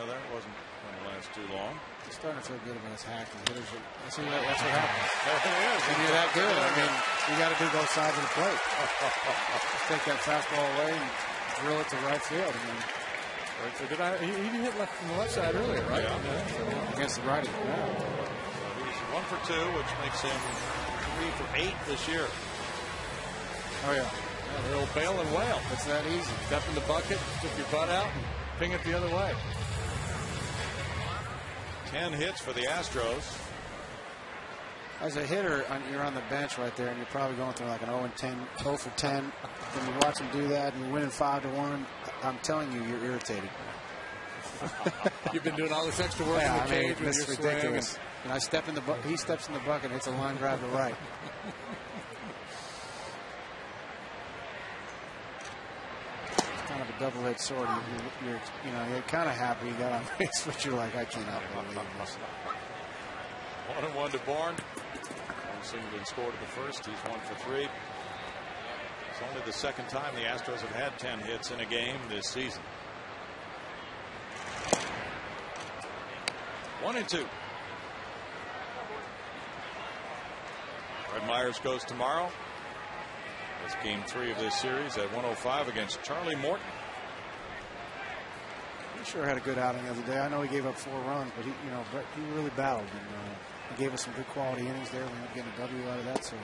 that wasn't going to last too long. He's starting to feel good about his hack. That's what happens. There it is. When you're that good, you got to do both sides of the plate. Just take that fastball away and drill it to right field. So he hit left from the left side earlier, right? Yeah. Against the righty. Yeah. So he's 1 for 2, which makes him 3 for 8 this year. Oh, yeah. The old bail and whale. It's that easy. Step in the bucket, stick your butt out, and ping it the other way. 10 hits for the Astros. As a hitter, you're on the bench right there, and you're probably going through like an 0 for 10. When you watch him do that, and you're winning 5-1, I'm telling you, you're irritated. You've been doing all this extra work in the cage with your ridiculous. And I step in the bucket. He steps in the bucket, and it's a line drive to right. It's kind of a double-edged sword. You're kind of happy you got on base, but you're like, I cannot believe this. 1-1 to Bourne. One single been scored at the first. He's 1 for 3. It's only the second time the Astros have had 10 hits in a game this season. 1-2. Fred Myers goes tomorrow. That's game 3 of this series at 105 against Charlie Morton. He sure had a good outing the other day. I know he gave up 4 runs, but he really battled, and he gave us some good quality innings there. We ended up getting a W out of that, so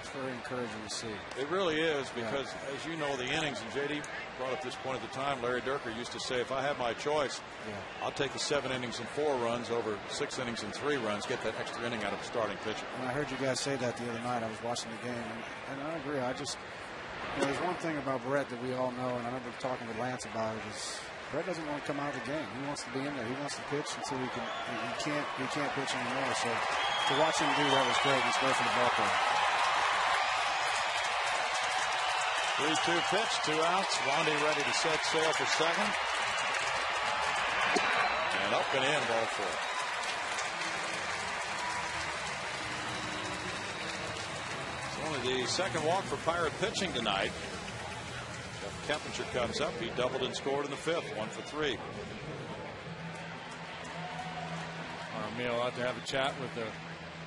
it's very encouraging to see. It really is, because as you know, the innings, and JD brought up this point at the time, Larry Durker used to say, if I have my choice, I'll take the 7 innings and 4 runs over 6 innings and 3 runs, get that extra inning out of a starting pitcher. And I heard you guys say that the other night. I was watching the game, and I agree. There's one thing about Brett that we all know, and I remember talking with Lance about it, is Brett doesn't want to come out of the game. He wants to be in there. He wants to pitch until he can't pitch anymore. So to watch him do that was great. It's great for the ball player. 3-2 pitch, 2 outs. Wandy ready to set sail for second. And up and in, ball 4. It's only the second walk for Pirate pitching tonight. Jeff Keppinger comes up. He doubled and scored in the 5th, 1 for 3. Armio out to have a chat with the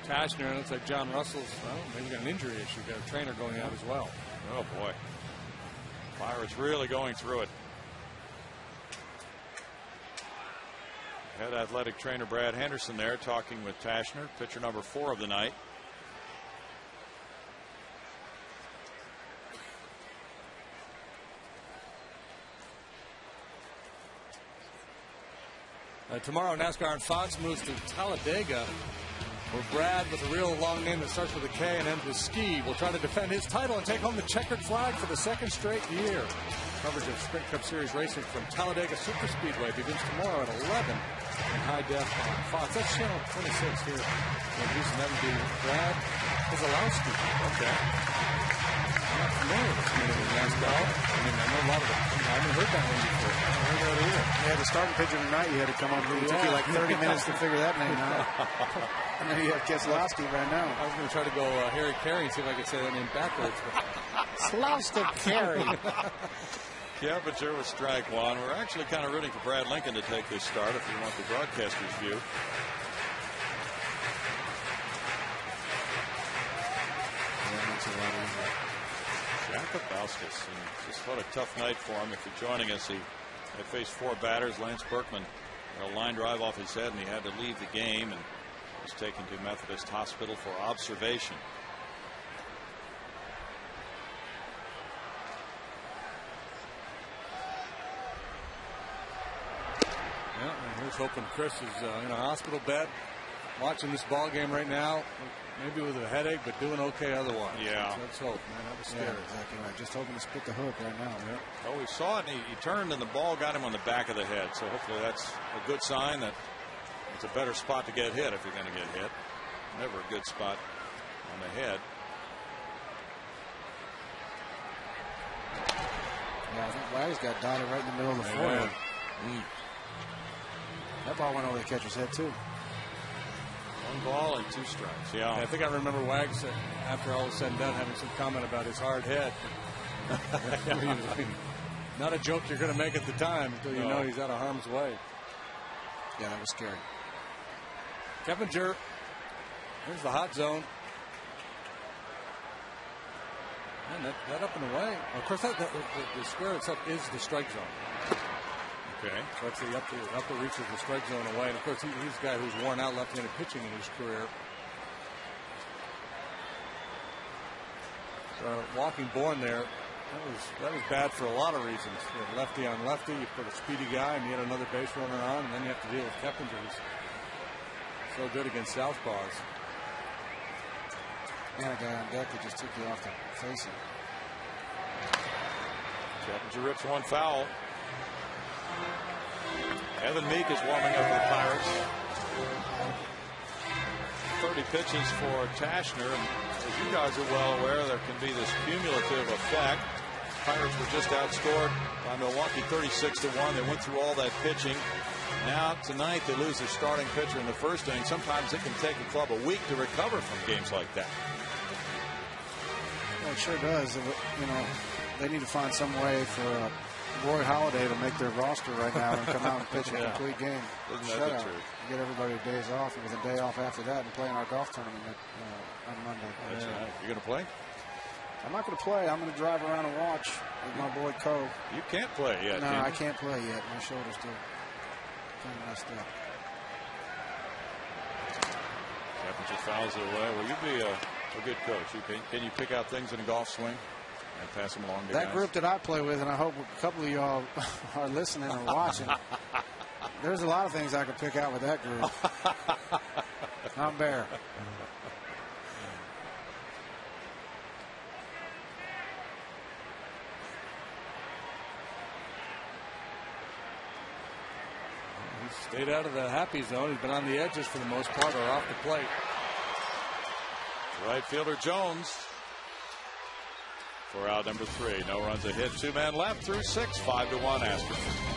Tashner. It looks like John Russell's, well, maybe got an injury issue. Got a trainer going out as well. Oh, boy. Pirates really going through it. Head athletic trainer Brad Henderson there talking with Tashner, pitcher number 4 of the night. Tomorrow, NASCAR and Fox moves to Talladega, where Brad, with a real long name that starts with a K and ends with Ski, will try to defend his title and take home the checkered flag for the 2nd straight year. Coverage of Sprint Cup Series racing from Talladega Super Speedway begins tomorrow at 11 in high def on Fox. That's channel 26 here in Houston. That would be Brad Keselowski. Okay. I'm not familiar with some of the NASCAR. I mean, I know a lot of it. I haven't heard that one before. I haven't heard that either. Yeah, the starting pitcher tonight, you had to come on. It took you like 30 minutes to figure that name out. And then you have Keselowski right now. I was going to try to go Harry Carey and see if I could say that name backwards. Slowstick Carey. Keppinger with strike 1. We're actually kind of rooting for Brad Lincoln to take this start if you want the broadcaster's view. Jack Bauskas, and just what a tough night for him. If you're joining us, he had faced 4 batters. Lance Berkman had a line drive off his head, and he had to leave the game and was taken to Methodist Hospital for observation. Yeah, and here's hoping Chris is in a hospital bed watching this ball game right now. Maybe with a headache, but doing okay otherwise. Yeah. Let's hope, man. That was scary. Yeah, exactly right. Just hoping to split the hook right now. Yeah. Oh, we saw it, and he turned, and the ball got him on the back of the head. So hopefully that's a good sign that it's a better spot to get hit if you're going to get hit. Never a good spot on the head. Yeah, I think Wag's got dotted right in the middle of the forehead. That ball went over the catcher's head, too. 1 ball and 2 strikes. Yeah. I think I remember Wags, after all was said and done, having some comment about his hard head. Not a joke you're going to make at the time until you know he's out of harm's way. Yeah, that was scary. Keppinger, here's the hot zone. And that up and away. Of course, the square itself is the strike zone. Okay. So that's the upper reach of the strike zone away. And of course, he's a guy who's worn out left-handed pitching in his career. So walking Bourne there, that was bad for a lot of reasons. You had lefty on lefty, you put a speedy guy, and you had another base runner on, and then you have to deal with Keppinger, who's so good against southpaws. And a guy on deck that just took you off the facing. Keppinger rips 1 foul. Evan Meek is warming up for the Pirates. 30 pitches for Tashner. And as you guys are well aware, there can be this cumulative effect. Pirates were just outscored by Milwaukee 36-1. They went through all that pitching. Now tonight they lose their starting pitcher in the 1st inning. Sometimes it can take a club a week to recover from games like that. Well, it sure does. You know, they need to find some way for Roy Halladay to make their roster right now and come out and pitch a complete game. Isn't that the truth? Get everybody days off, and with a day off after that, and play in our golf tournament on Monday. That's right. You going to play? I'm not going to play. I'm going to drive around and watch with my boy Cole. You can't play yet. No, I can't play yet. My shoulder's still kind of messed up. Keppinger fouls it away. Will you be a good coach? Can you pick out things in a golf swing and pass them along to that guys? Group that I play with, and I hope a couple of y'all are listening or watching, there's a lot of things I could pick out with that group. I'm Bear. He's stayed out of the happy zone. He's been on the edges for the most part or off the plate. Right fielder Jones for out number 3. No runs, a hit, 2 men left through 6, 5-1 Astros.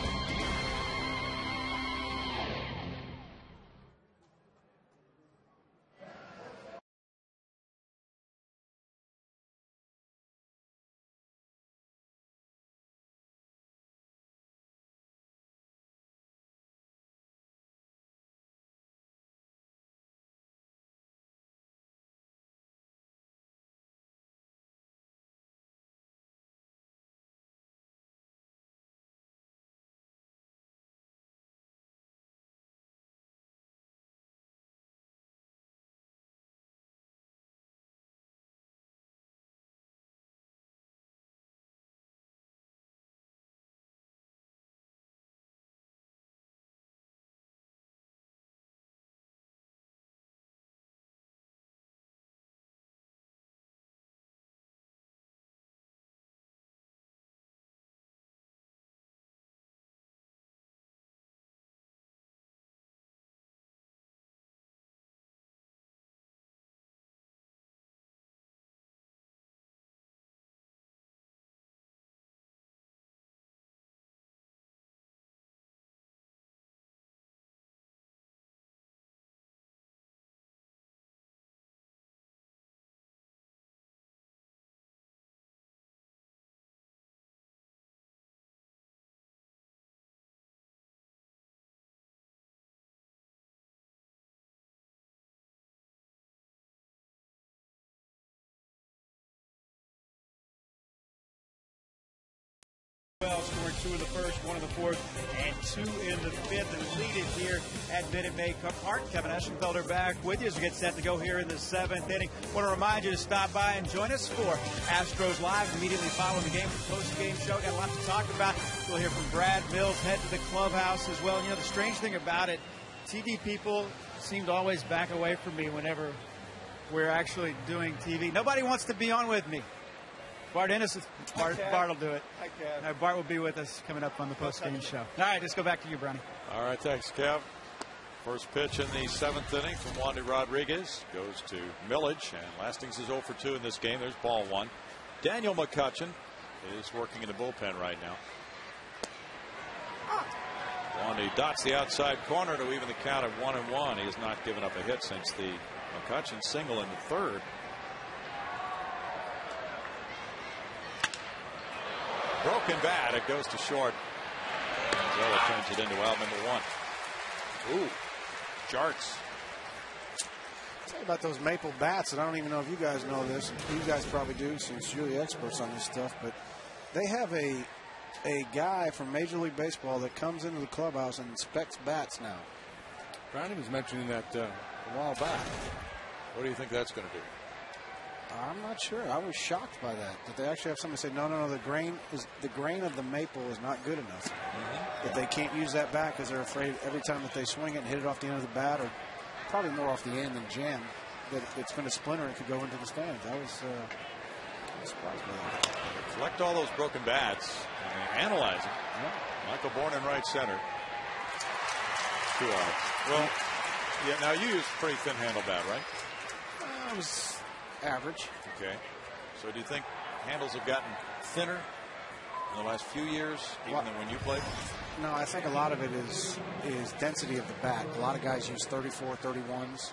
Well, scoring 2 in the first, 1 in the fourth, and 2 in the fifth, and lead it here at Minute Maid Park. Kevin Eschenfelder back with you as we get set to go here in the 7th inning. Want to remind you to stop by and join us for Astros Live immediately following the game for the post-game show. Got a lot to talk about. We'll hear from Brad Mills, head to the clubhouse as well. You know, the strange thing about it, TV people seem to always back away from me whenever we're actually doing TV. Nobody wants to be on with me. Bart Ennis, Bart will do it. Hi, Kev. Now, Bart will be with us coming up on the post-game show. All right, let's go back to you, Brownie. All right, thanks, Kev. First pitch in the 7th inning from Wandy Rodriguez goes to Millage, and Lastings is 0 for 2 in this game. There's ball 1. Daniel McCutcheon is working in the bullpen right now. Wandy dots the outside corner to even the count of 1-1. He has not given up a hit since the McCutcheon single in the 3rd. Broken bat. It goes to short. Manzella turns it into out number 1. Ooh, Jarts. Tell you about those maple bats, and I don't even know if you guys know this. You guys probably do, since you're the experts on this stuff. But they have a guy from Major League Baseball that comes into the clubhouse and inspects bats now. Brownie was mentioning that a while back. What do you think that's going to do? I'm not sure. I was shocked by that they actually have somebody say, no, the grain of the maple is not good enough. That they can't use that bat because they're afraid every time that they swing it and hit it off the end of the bat, or probably more off the end than jam, that it's going to splinter and it could go into the stands. I was surprised by that. They collect all those broken bats and analyze them. Yeah. Michael Bourne in right center. 2 outs. Well, yeah. Now you use a pretty thin handle bat, right? It was average. Okay. So do you think handles have gotten thinner in the last few years, even than when you played? No, I think a lot of it is density of the bat. A lot of guys use 34, 31s.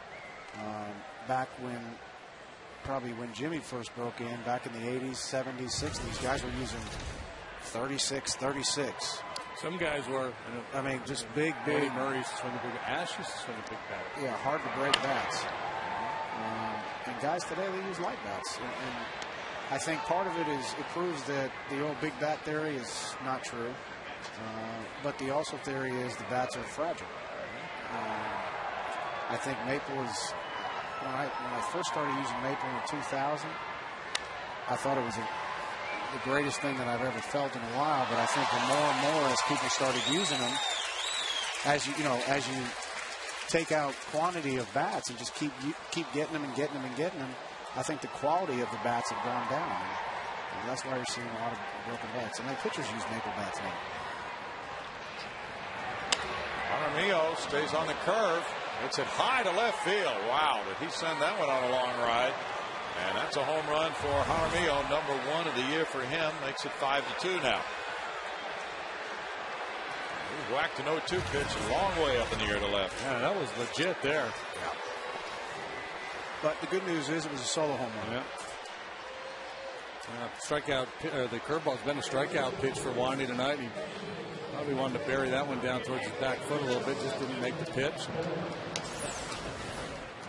Back when Jimmy first broke in, back in the 80s, 70s, 60s, guys were using 36, 36. Some guys were. I mean, just big. Murray's swing a big. Ash used to swing a big bat. Yeah, hard to break bats. And guys today, they use light bats. And I think part of it is it proves that the old big bat theory is not true. But the also theory is the bats are fragile. I think maple is, when I first started using maple in 2000, I thought it was the greatest thing that I've ever felt in a while. But I think the more and more as people started using them, as you take out quantity of bats and just keep getting them and getting them and getting them, I think the quality of the bats have gone down. And that's why you're seeing a lot of broken bats. And the pitchers use maple bats now. Jaramillo stays on the curve. Hits it high to left field. Wow, did he send that one on a long ride? And that's a home run for Jaramillo, number 1 of the year for him. Makes it 5-2 now. He whacked an 0-2 pitch a long way up in the air to left. Yeah, that was legit there. Yeah. But the good news is it was a solo home run. Yeah. Strikeout. The curveball's been a strikeout pitch for Wandy tonight. He probably wanted to bury that one down towards his back foot a little bit. Just didn't make the pitch.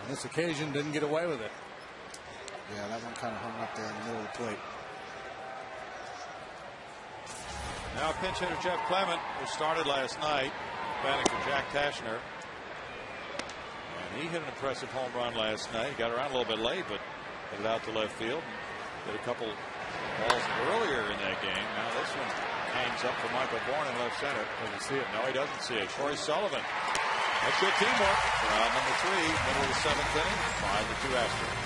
On this occasion, didn't get away with it. Yeah, that one kind of hung up there in the middle of the plate. Now pinch hitter Jeff Clement, who started last night, batting for Jack Tashner. And he hit an impressive home run last night. He got around a little bit late, but hit it out to left field. Hit a couple balls earlier in that game. Now this one hangs up for Michael Bourne in left center. Doesn't see it. No, he doesn't see it. Corey Sullivan. That's good teamwork. Round number 3, middle of the 7th inning. 5-2 Astros.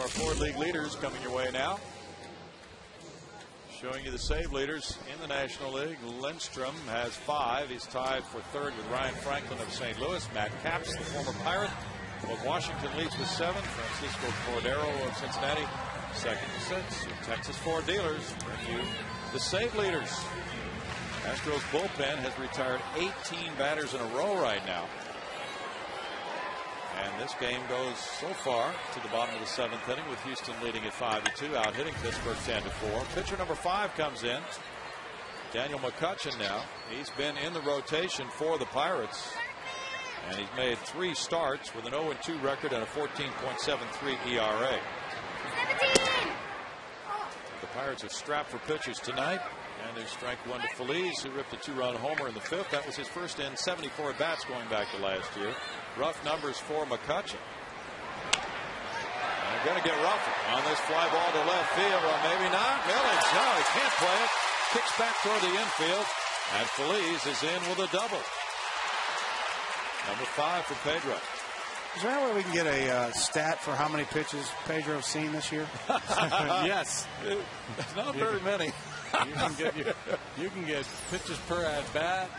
Our 4 league leaders coming your way now. Showing you the save leaders in the National League. Lindstrom has 5. He's tied for 3rd with Ryan Franklin of St. Louis. Matt Capps, the former Pirate of Washington, leads with 7. Francisco Cordero of Cincinnati, 2nd to 6. Texas 4 dealers bring you the save leaders. Astros bullpen has retired 18 batters in a row right now. And this game goes so far to the bottom of the 7th inning with Houston leading at 5-2, out hitting Pittsburgh 10-4. Pitcher number 5 comes in. Daniel McCutchen now. He's been in the rotation for the Pirates. And he's made 3 starts with an 0-2 record and a 14.73 ERA. 17. The Pirates are strapped for pitchers tonight. And there's strike 1 to Feliz, who ripped a 2-run homer in the 5th. That was his first in 74 at-bats going back to last year. Rough numbers for McCutchen. They're going to get rough on this fly ball to left field. Well, maybe not. Millings, no, he can't play it. Kicks back toward the infield. And Feliz is in with a double. Number 5 for Pedro. Is there any way we can get a stat for how many pitches Pedro's seen this year? Yes. Not very many. You can get pitches per at bat.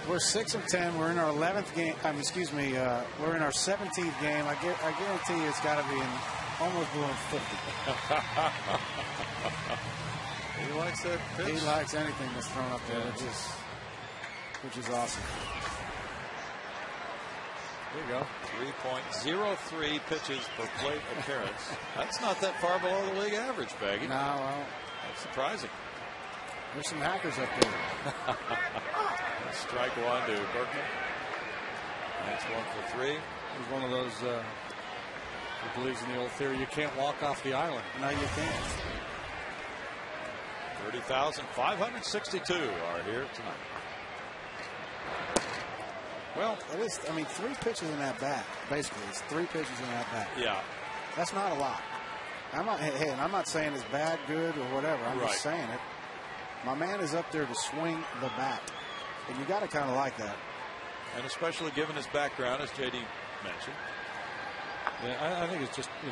We're 6 of 10. We're in our 11th game. We're in our 17th game. I guarantee you it's got to be in almost below 50. He likes that pitch. He likes anything that's thrown up there, which is awesome. There you go. 3.03 pitches per plate appearance. That's not that far below the league average, Baggy. No, well, that's surprising. There's some hackers up there. Strike 1 to Berkman. That's 1 for 3. He's one of those who believes in the old theory you can't walk off the island. No, you can't. 30,562 are here tonight. Well, it is. I mean, 3 pitches in that bat. Basically, it's 3 pitches in that bat. Yeah. That's not a lot. I'm not saying it's bad, good, or whatever. I'm just saying it. My man is up there to swing the bat, and you got to kind of like that. And especially given his background, as JD mentioned. Yeah, I think it's just, I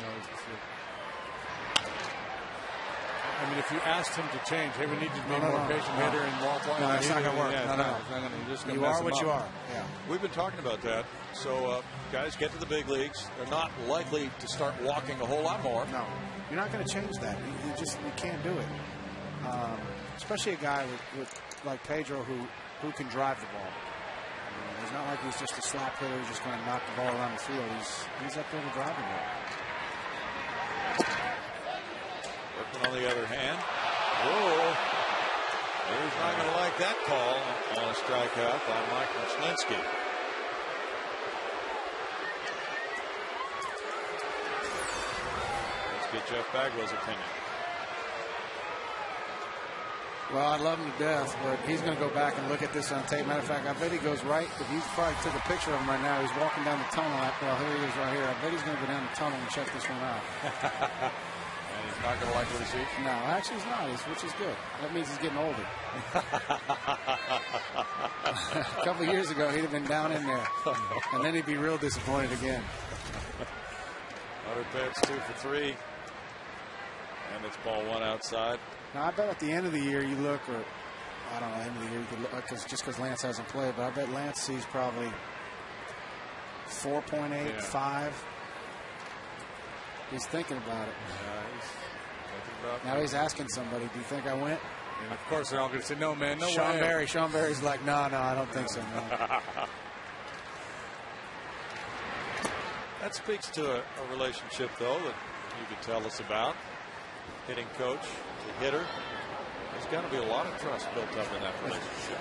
mean, if you asked him to change, hey, we need you to be a more patient hitter and walk one. No, it's not going to work. No. You are what you are. Yeah. We've been talking about that. So, guys get to the big leagues. They're not likely to start walking a whole lot more. No, you're not going to change that. You can't do it. Especially a guy with like Pedro who can drive the ball. It's not like he's just a slap hitter who's just going to knock the ball around the field. He's up there to drive the ball. Berkman on the other hand. Whoa. He's not going to like that call on a strikeout by Mike Muslinski. Let's get Jeff Bagwell's opinion. Well, I love him to death, but he's going to go back and look at this on tape. Matter of fact, I bet he goes right. If he's probably took a picture of him right now, he's walking down the tunnel. Well, here he is right here. I bet he's going to go down the tunnel and check this one out. And he's not going to like what he sees? No, actually he's not, which is good. That means he's getting older. A couple of years ago, he'd have been down in there. And then he'd be real disappointed again. 100 pitch, 2 for 3. And it's ball 1 outside. Now, I bet at the end of the year you look, or I don't know, end of the year you could look, because Lance hasn't played, but I bet Lance sees probably 4.8, 5. He's thinking about it. He's thinking about now he's asking somebody, do you think I went? And of course they're all going to say, no, man, no way. Sean Barry's like, no, I don't think so, man. That speaks to a relationship, though, that you could tell us about. Hitting coach to hitter. There's got to be a lot of trust built up in that relationship.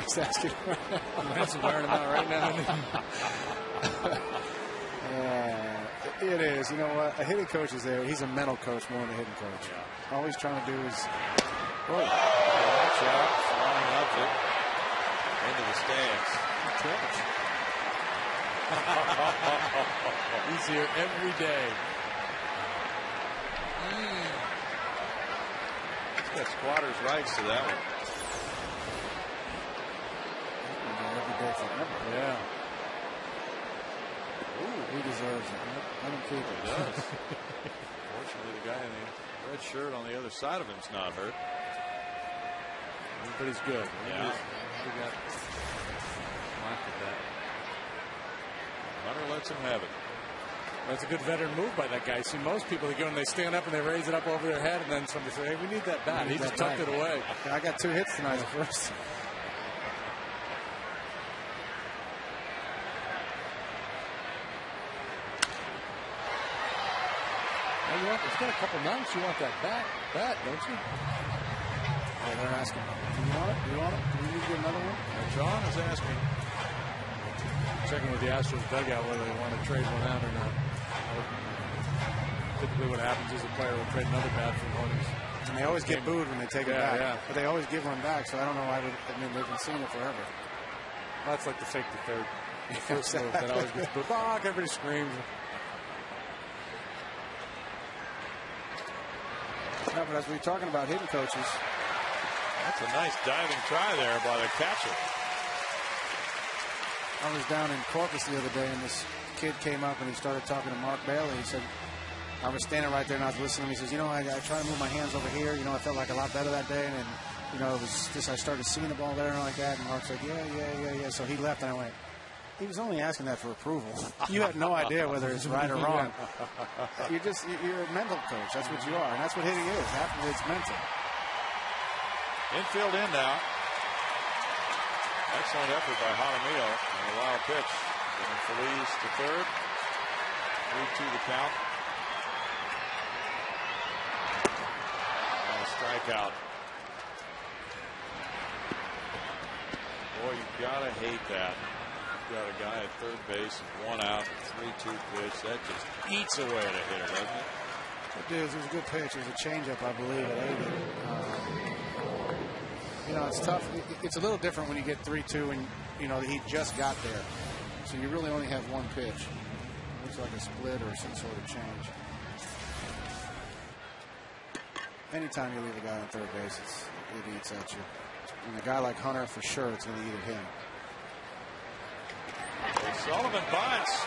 He's asking right now. That's wearing him out right now. It is. You know what? A hitting coach is there. He's a mental coach more than a hitting coach. Yeah. All he's trying to do is. Whoa. Watch out. Flying up it. Into the stands. He's here every day. He's got squatter's rights to that one. Every day forever. Yeah. Ooh, He deserves it. Let him keep it. He does. Fortunately, the guy in the red shirt on the other side of him is not hurt. But he's good. Yeah. He got knocked at that. Hunter lets him have it. That's a good veteran move by that guy. See, most people, they go and they stand up and they raise it up over their head, and then somebody say, hey, we need that bat. He just tucked it away. I got 2 hits tonight at first. It's got a couple mounts. You want that bat, don't you? Oh, they're asking. Do you want it? Do you want it? Do we need to get another one? John is asking. Checking with the Astros dugout whether they want to trade one out or not. Typically what happens is a player will trade another bat for one. And they always get booed when they take it back. Yeah. But they always give one back, so I don't know why. They've been seeing it forever. Well, that's like the fake the third. The first move that always gets booed. Everybody screams. No, but as we were talking about hitting coaches. That's a nice diving try there by the catcher. I was down in Corpus the other day, and this kid came up and he started talking to Mark Bailey. He said, I was standing right there and I was listening to him. He says, you know, I try to move my hands over here. You know, I felt like a lot better that day. And then, you know, it was just, I started seeing the ball there and like that. And Mark said, yeah. So he left and I went, he was only asking that for approval. You have no idea whether it's right or wrong. You're a mental coach. That's what you are. And that's what hitting is. Half of it's mental. Infield in now. Excellent effort by Jaramillo. And a wild pitch. Getting Feliz to third. 3-2 the count. And a strikeout. Boy, you gotta hate that. You've got a guy at third base, 1 out, 3-2 pitch. That just eats away at a hitter, doesn't it? It is. It was a good pitch. It was a changeup, I believe, at 80. You know, it's tough. It's a little different when you get 3-2 and, you know, he just got there. So you really only have one pitch. It looks like a split or some sort of change. Anytime you leave a guy on third base, it eats at you. And a guy like Hunter, for sure, it's going to eat at him. Sullivan bunts.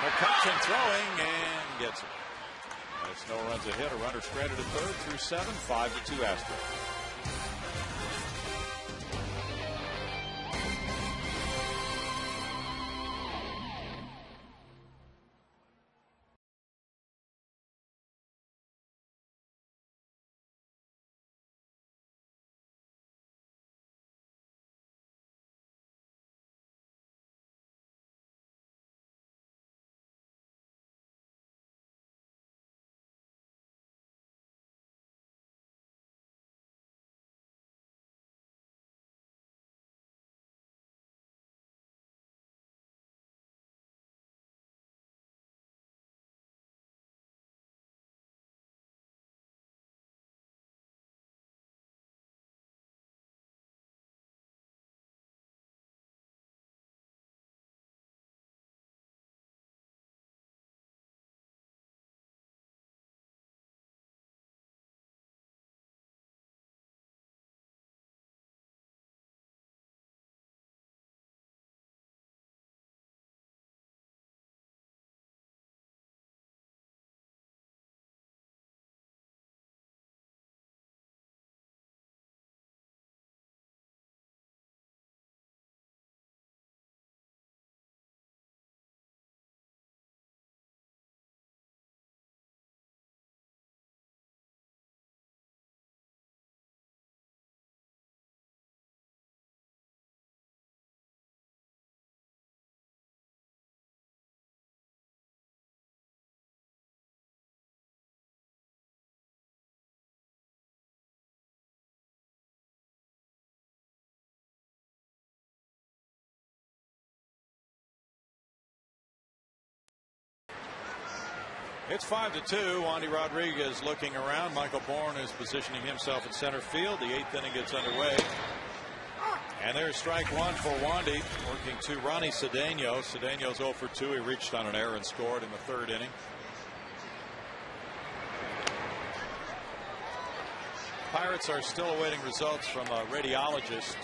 McCutcheon throwing and gets it. That's no runs ahead. A runner stranded at third through 7. 5-2 Astros. It's 5-2. Wandy Rodriguez looking around. Michael Bourne is positioning himself in center field. The 8th inning gets underway. And there's strike one for Wandy. Working to Ronnie Cedeno. Cedeno's 0 for 2. He reached on an error and scored in the 3rd inning. Pirates are still awaiting results from a radiologist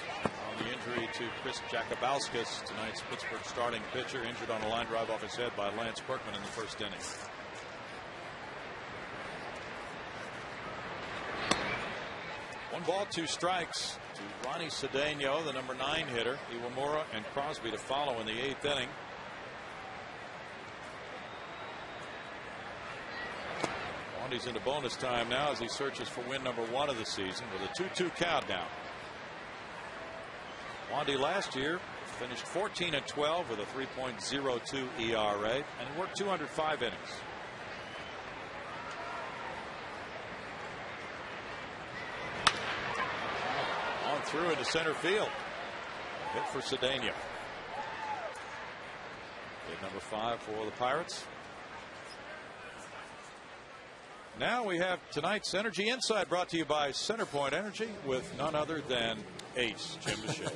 on the injury to Chris Jakubowskis, tonight's Pittsburgh starting pitcher, injured on a line drive off his head by Lance Berkman in the first inning. One ball, two strikes to Ronnie Cedeno, the number 9 hitter. Iwamura and Crosby to follow in the 8th inning. Wandy's into bonus time now as he searches for win number 1 of the season with a 2-2 count now. Wandy last year finished 14-12 with a 3.02 ERA and worked 205 innings. On through into center field. Hit for Cedeno. Hit number 5 for the Pirates. Now we have tonight's Energy Insight brought to you by Centerpoint Energy with none other than Ace Jim Deshaies.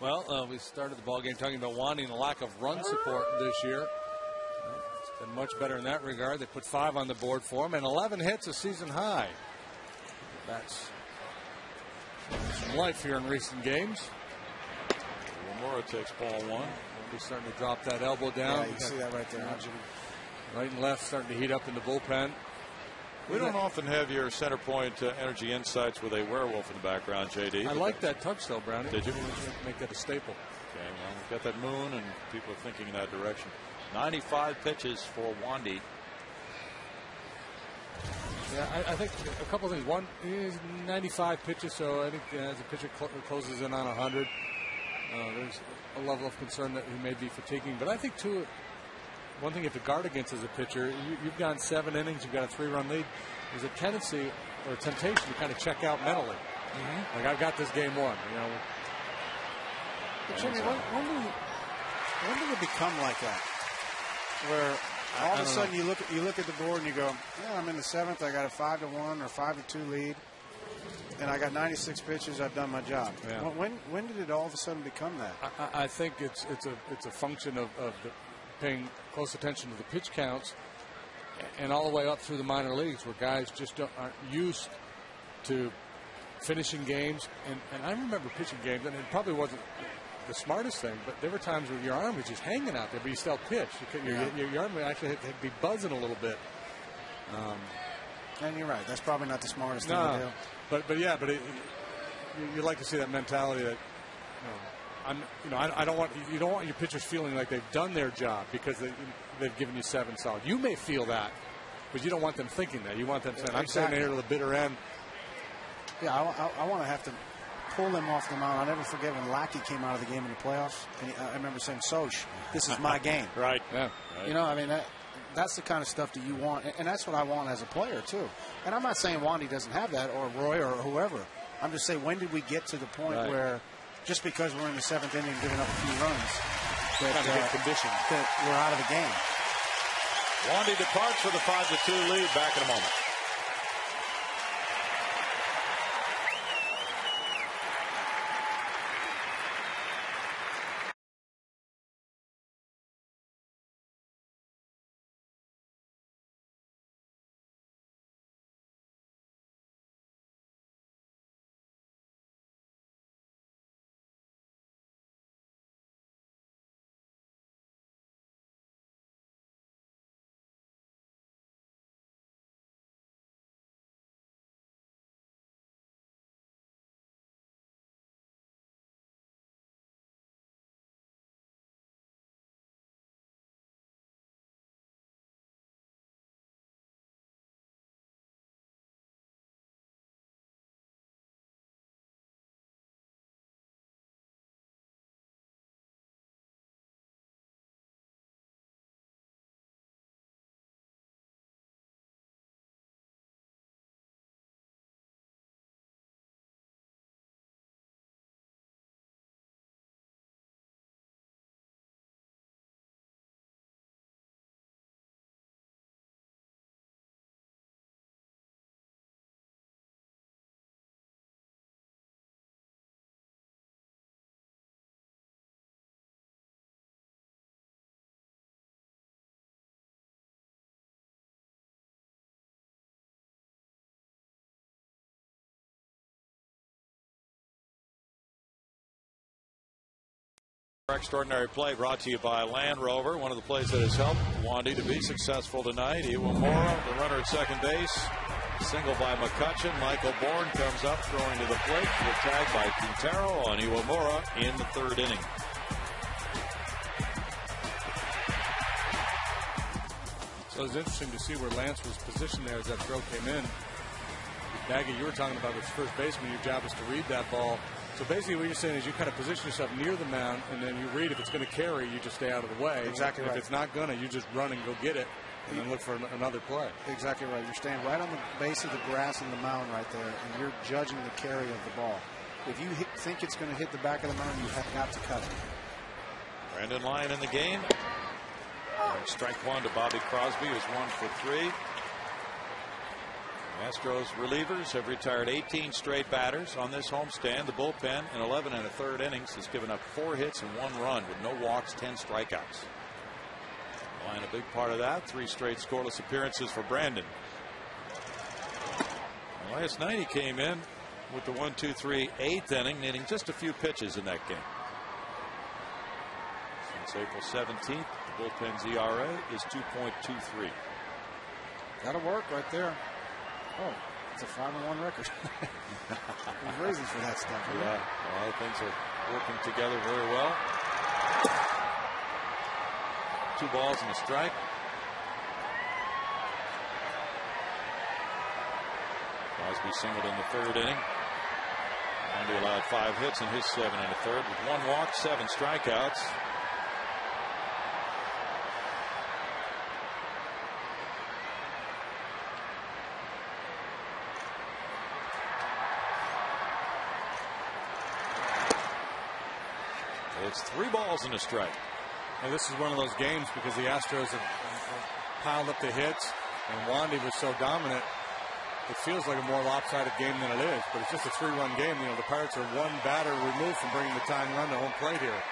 Well, we started the ballgame talking about wanting the lack of run support this year. It's been much better in that regard. They put 5 on the board for him and 11 hits, a season high. That's some life here in recent games. Iwamura takes ball 1. He's starting to drop that elbow down. Yeah, you can see that right there. Right and left starting to heat up in the bullpen. We don't often have your Centerpoint Energy Insights with a werewolf in the background, JD. I like that touch, though, Brownie. Did you? Make that a staple. Okay, well, we've got that moon, and people are thinking in that direction. 95 pitches for Wandy. Yeah, I think a couple of things. One, is 95 pitches, so I think as a pitcher closes in on 100, there's a level of concern that he may be fatiguing. But I think, too, one thing you have to guard against as a pitcher, you've gone 7 innings, you've got a 3-run lead. There's a tendency or a temptation to kind of check out mentally. Like, I've got this game won. You know. But Jimmy, when did it become like that? Where all of a sudden you look at the board and you go, yeah, I'm in the 7th. I got a 5-1 or 5-2 lead, and I got 96 pitches. I've done my job. Yeah. When did it all of a sudden become that? I think it's a function of paying close attention to the pitch counts, and all the way up through the minor leagues where guys just aren't used to finishing games. And I remember pitching games, and it probably wasn't the smartest thing, but there were times where your arm was just hanging out there, but you still pitch. Your arm would actually have to be buzzing a little bit. And you're right. That's probably not the smartest thing to do. But you like to see that mentality that I don't want your pitchers feeling like they've done their job because they've given you 7 solid. You may feel that, but you don't want them thinking that. You want them saying, "I'm sitting here to the bitter end." Yeah, I want to have to pull them off the mound. I'll never forget when Lackey came out of the game in the playoffs, and I remember saying, "Soch, this is my game." Right. Yeah. Right. You know, I mean, that's the kind of stuff that you want, and that's what I want as a player too. And I'm not saying Wandy doesn't have that, or Roy, or whoever. I'm just saying, when did we get to the point where just because we're in the 7th inning giving up a few runs, that we're out of the game? Wandy departs for the 5-2 lead. Back in a moment. Extraordinary play brought to you by Land Rover, one of the plays that has helped Wandy to be successful tonight. Iwamura, the runner at second base. Single by McCutcheon. Michael Bourne comes up, throwing to the plate. The tag by Quintero on Iwamura in the third inning. So it's interesting to see where Lance was positioned there as that throw came in. Nagy, you were talking about as first baseman, your job is to read that ball. So basically what you're saying is you kind of position yourself near the mound, and then you read if it's going to carry, you just stay out of the way. Exactly right. If it's not going to, you just run and go get it, and then look for another play. Exactly right. You're staying right on the base of the grass in the mound right there, and you're judging the carry of the ball. If you think it's going to hit the back of the mound, you have got to cut it. Brandon Lyon in the game. And strike one to Bobby Crosby, who's 1 for 3. Astros relievers have retired 18 straight batters on this homestand. The bullpen in 11 1/3 innings has given up 4 hits and 1 run with no walks, 10 strikeouts. Lyon a big part of that. 3 straight scoreless appearances for Brandon. And last night he came in with the 1-2-3 8th inning, needing just a few pitches in that game. Since April 17th, the bullpen's ERA is 2.23. That'll work right there. Oh, it's a 5-1 record. There's reasons for that stuff. Yeah, a lot of things are working together very well. 2 balls and a strike. Crosby singled in the 3rd inning. Wandy allowed 5 hits in his 7 1/3 with 1 walk, 7 strikeouts. It's 3 balls and a strike. And this is one of those games because the Astros have piled up the hits, and Wandy was so dominant. It feels like a more lopsided game than it is, but it's just a 3-run game. You know, the Pirates are 1 batter removed from bringing the tying run to home plate here.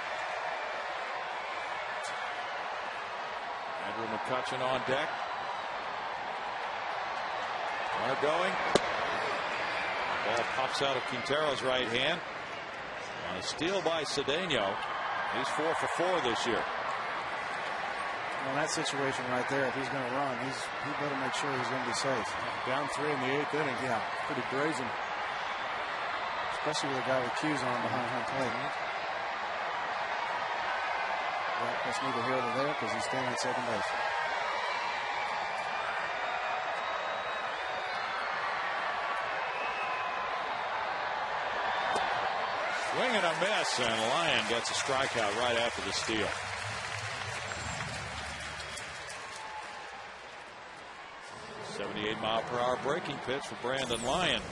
Andrew McCutcheon on deck. Runner going. Ball pops out of Quintero's right hand. On a steal by Cedeno. He's 4 for 4 this year. Well, in that situation right there, if he's going to run, he better make sure he's going to be safe. Down 3 in the 8th inning. Yeah, pretty brazen. Especially with a guy with cues on behind home plate. Well, that's neither here nor there because he's standing at second base. Swing and a miss, and Lyon gets a strikeout right after the steal. .78-mile-per-hour breaking pitch for Brandon Lyon.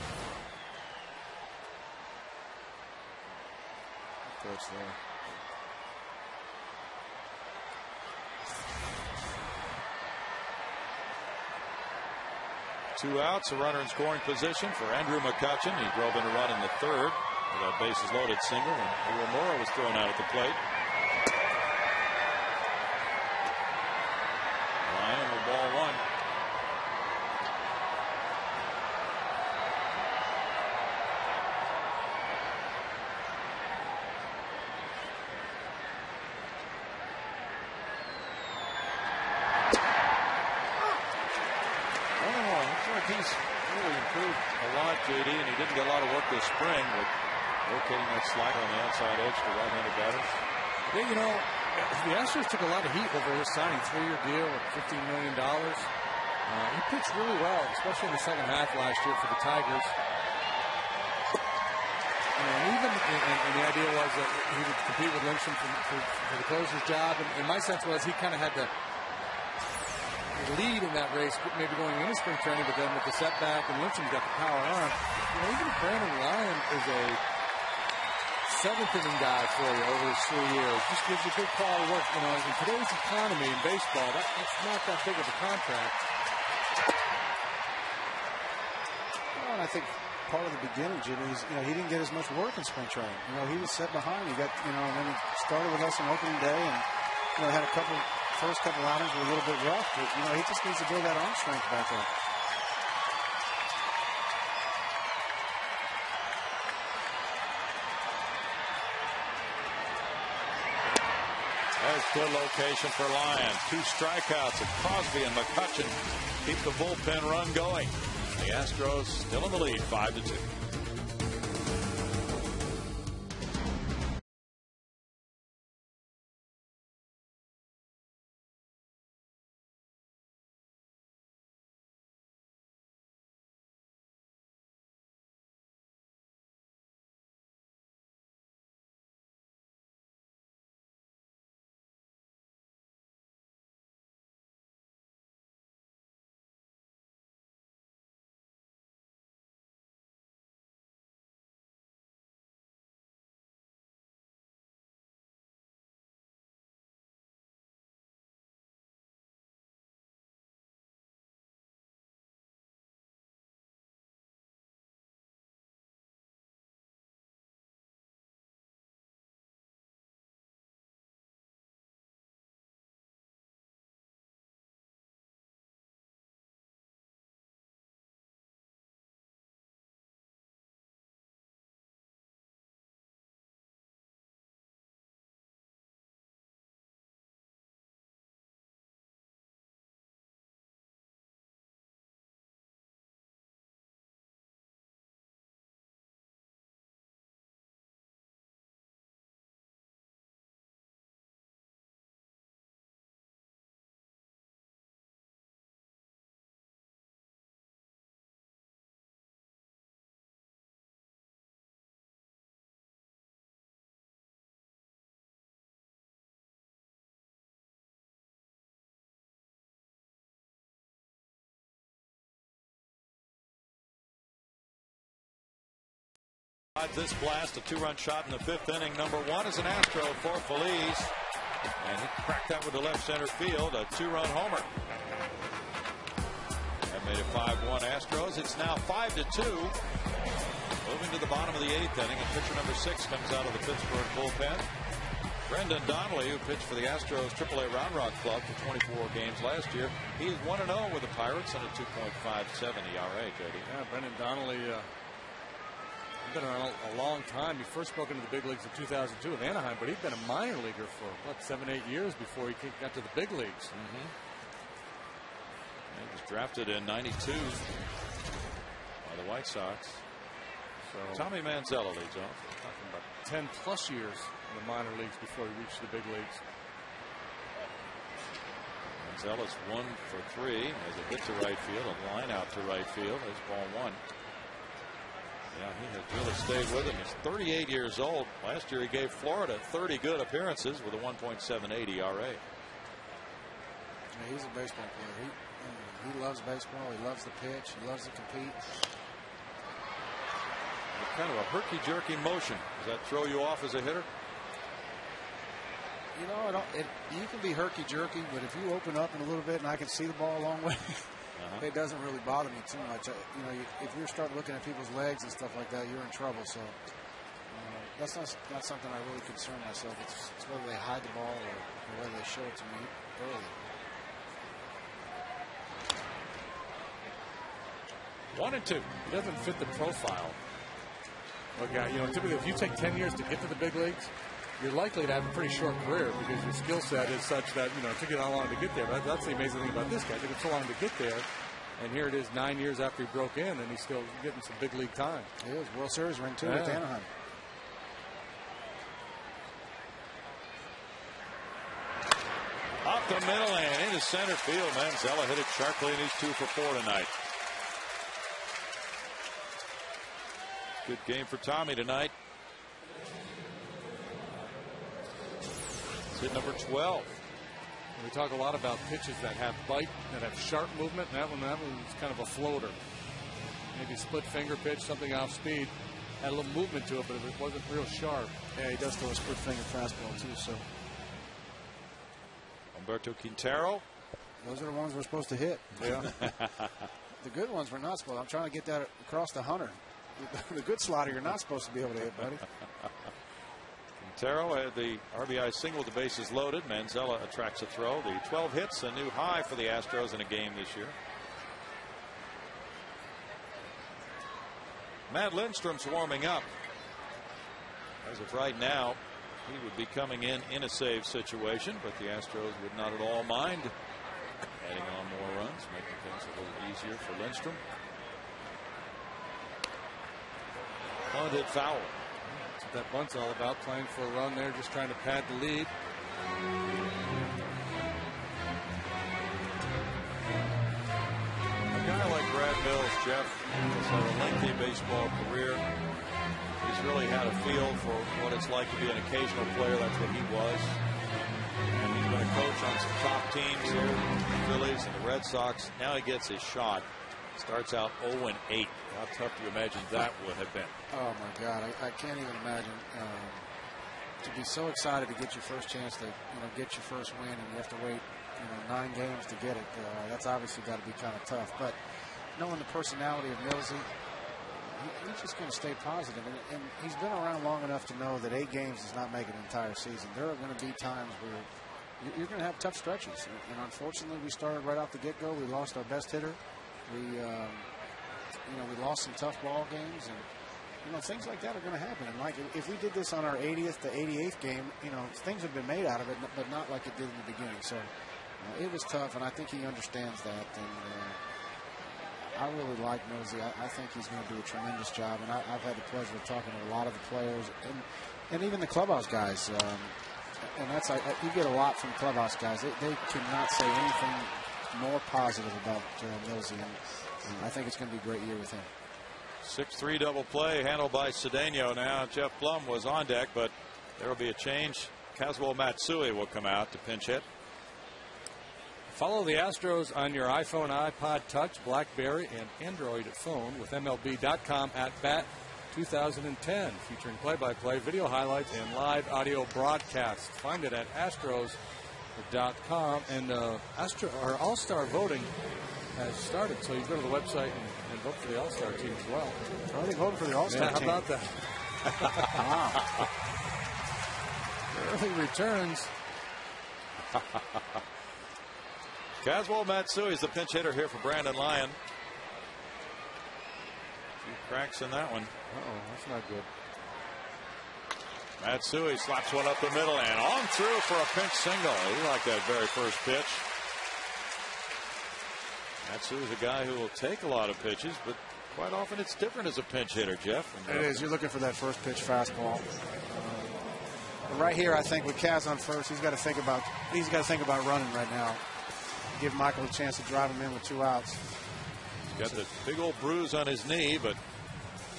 Coach there. Two outs, a runner in scoring position for Andrew McCutcheon. He drove in a run in the 3rd. With a bases loaded single, and Iwamura was thrown out at the plate. Lyon with ball 1. Looks like he's really improved a lot, JD, and he didn't get a lot of work this spring, but locating that slider on the outside edge to right-handed batters. Yeah, you know, the Astros took a lot of heat over his signing, 3-year deal at $15 million. He pitched really well, especially in the second half last year for the Tigers. And the idea was that he would compete with Lindstrom for the closer's job. And my sense was he kind of had the lead in that race, maybe going into spring training, but then with the setback and Lindstrom's got the power arm. You know, even Brandon Lyon is a 7th inning guy for you over his 3 years. Just gives you good quality work. You know, in today's economy in baseball, that's not that big of a contract. Well, and I think part of the beginning, Jimmy, is, you know, he didn't get as much work in spring training. You know, he was set behind. He got, you know, and then he started with us on opening day, and you know, had a first couple outings were a little bit rough, but you know, he just needs to build that arm strength back up. Nice good location for Lyon. 2 strikeouts, and Crosby and McCutcheon keep the bullpen run going. The Astros still in the lead, 5-2. This blast, a 2-run shot in the 5th inning. Number 1 is an Astro for Feliz, and he cracked that with the left center field, a 2-run homer. That made it 5-1 Astros. It's now 5-2. Moving to the bottom of the 8th inning, and pitcher number 6 comes out of the Pittsburgh bullpen. Brendan Donnelly, who pitched for the Astros AAA Round Rock Club for 24 games last year, he is 1-0 with the Pirates and a 2.57 ERA, JD. Yeah, Brendan Donnelly been around a long time. He first broke into the big leagues in 2002 with Anaheim, but he'd been a minor leaguer for, what, 7-8 years before he got to the big leagues. He was drafted in '92 by the White Sox. So Tommy Manzella leads off. Talking about 10+ years in the minor leagues before he reached the big leagues. Manzella's 1 for 3 as a hit to right field, a line out to right field. There's ball 1. Yeah, he has really stayed with him. He's 38 years old. Last year he gave Florida 30 good appearances with a 1.78 ERA. Yeah, he's a baseball player. He loves baseball. He loves the pitch. He loves to compete. Kind of a herky-jerky motion. Does that throw you off as a hitter? You know, you can be herky-jerky, but if you open up in a little bit and I can see the ball a long way, it doesn't really bother me too much. You know, if you start looking at people's legs and stuff like that, you're in trouble. So that's not something I really concern myself. It's whether they hide the ball or whether they show it to me early. 1-2. He doesn't fit the profile. Okay, you know, typically if you take 10 years to get to the big leagues, you're likely to have a pretty short career because your skill set is such that, you know, it took you that long to get there. But that's the amazing thing about this guy. It took him so long to get there. And here it is 9 years after he broke in, and he's still getting some big league time. He is. World Series ring, too, with Anaheim. Up the middle and into center field. Manzella hit it sharply, and he's 2 for 4 tonight. Good game for Tommy tonight. It's hit number 12. We talk a lot about pitches that have bite, that have sharp movement. That one's kind of a floater. Maybe split finger pitch, something off speed. Had a little movement to it, but it wasn't real sharp. Yeah, he does throw a split finger fastball too. So Humberto Quintero. Those are the ones we're supposed to hit. Yeah. The good ones we're not supposed. I'm trying to get that across the Hunter. The good slider you're not supposed to be able to hit, buddy. Quintero had the RBI single with the bases loaded. Manzella attracts a throw. The 12 hits, a new high for the Astros in a game this year. Matt Lindstrom's warming up. As of right now, he would be coming in a save situation, but the Astros would not at all mind adding on more runs, making things a little easier for Lindstrom. Bunted foul. That's what that bunt's all about, playing for a run there, just trying to pad the lead. A guy like Brad Mills, Jeff, has had a lengthy baseball career. He's really had a feel for what it's like to be an occasional player. That's what he was. And he's been a coach on some top teams here, the Phillies and the Red Sox. Now he gets his shot. Starts out 0-8. How tough do you imagine that would have been? Oh my God, I can't even imagine. To be so excited to get your first chance to get your first win, and you have to wait 9 games to get it. That's obviously got to be kind of tough. But knowing the personality of Millsy, he's just going to stay positive. And he's been around long enough to know that 8 games does not make an entire season. There are going to be times where you're going to have tough stretches. And unfortunately, we started right off the get-go. We lost our best hitter. We lost some tough ball games, and things like that are going to happen. And Mike, if we did this on our 80th to 88th game, things have been made out of it, but not like it did in the beginning. So it was tough, and I think he understands that. And I really like Nosey. I think he's going to do a tremendous job, and I've had the pleasure of talking to a lot of the players and even the clubhouse guys. And that's you get a lot from clubhouse guys. They cannot say anything more positive about Millsy, and I think it's going to be a great year with him. 6-3 double play handled by Cedeno. Now Jeff Blum was on deck, but there will be a change. Kazuo Matsui will come out to pinch hit. Follow the Astros on your iPhone, iPod Touch, BlackBerry, and Android phone with MLB.com at Bat 2010, featuring play-by-play, video highlights, and live audio broadcasts. Find it at Astros.com, and our All-Star voting has started, so you go to the website and vote for the All-Star team as well. Are they voting for the All-Star team? How about that? Wow. Early returns. Kazuo Matsui is the pinch hitter here for Brandon Lyon. Few cracks in that one. Uh-oh, that's not good. Matsui slaps one up the middle and on through for a pinch single. He liked that very first pitch. Matsui is a guy who will take a lot of pitches, but quite often it's different as a pinch hitter, Jeff. It is. You're looking for that first pitch fastball. Right here, I think with Kaz on first, he's got to think about running right now. Give Michael a chance to drive him in with 2 outs. He's got the big old bruise on his knee, but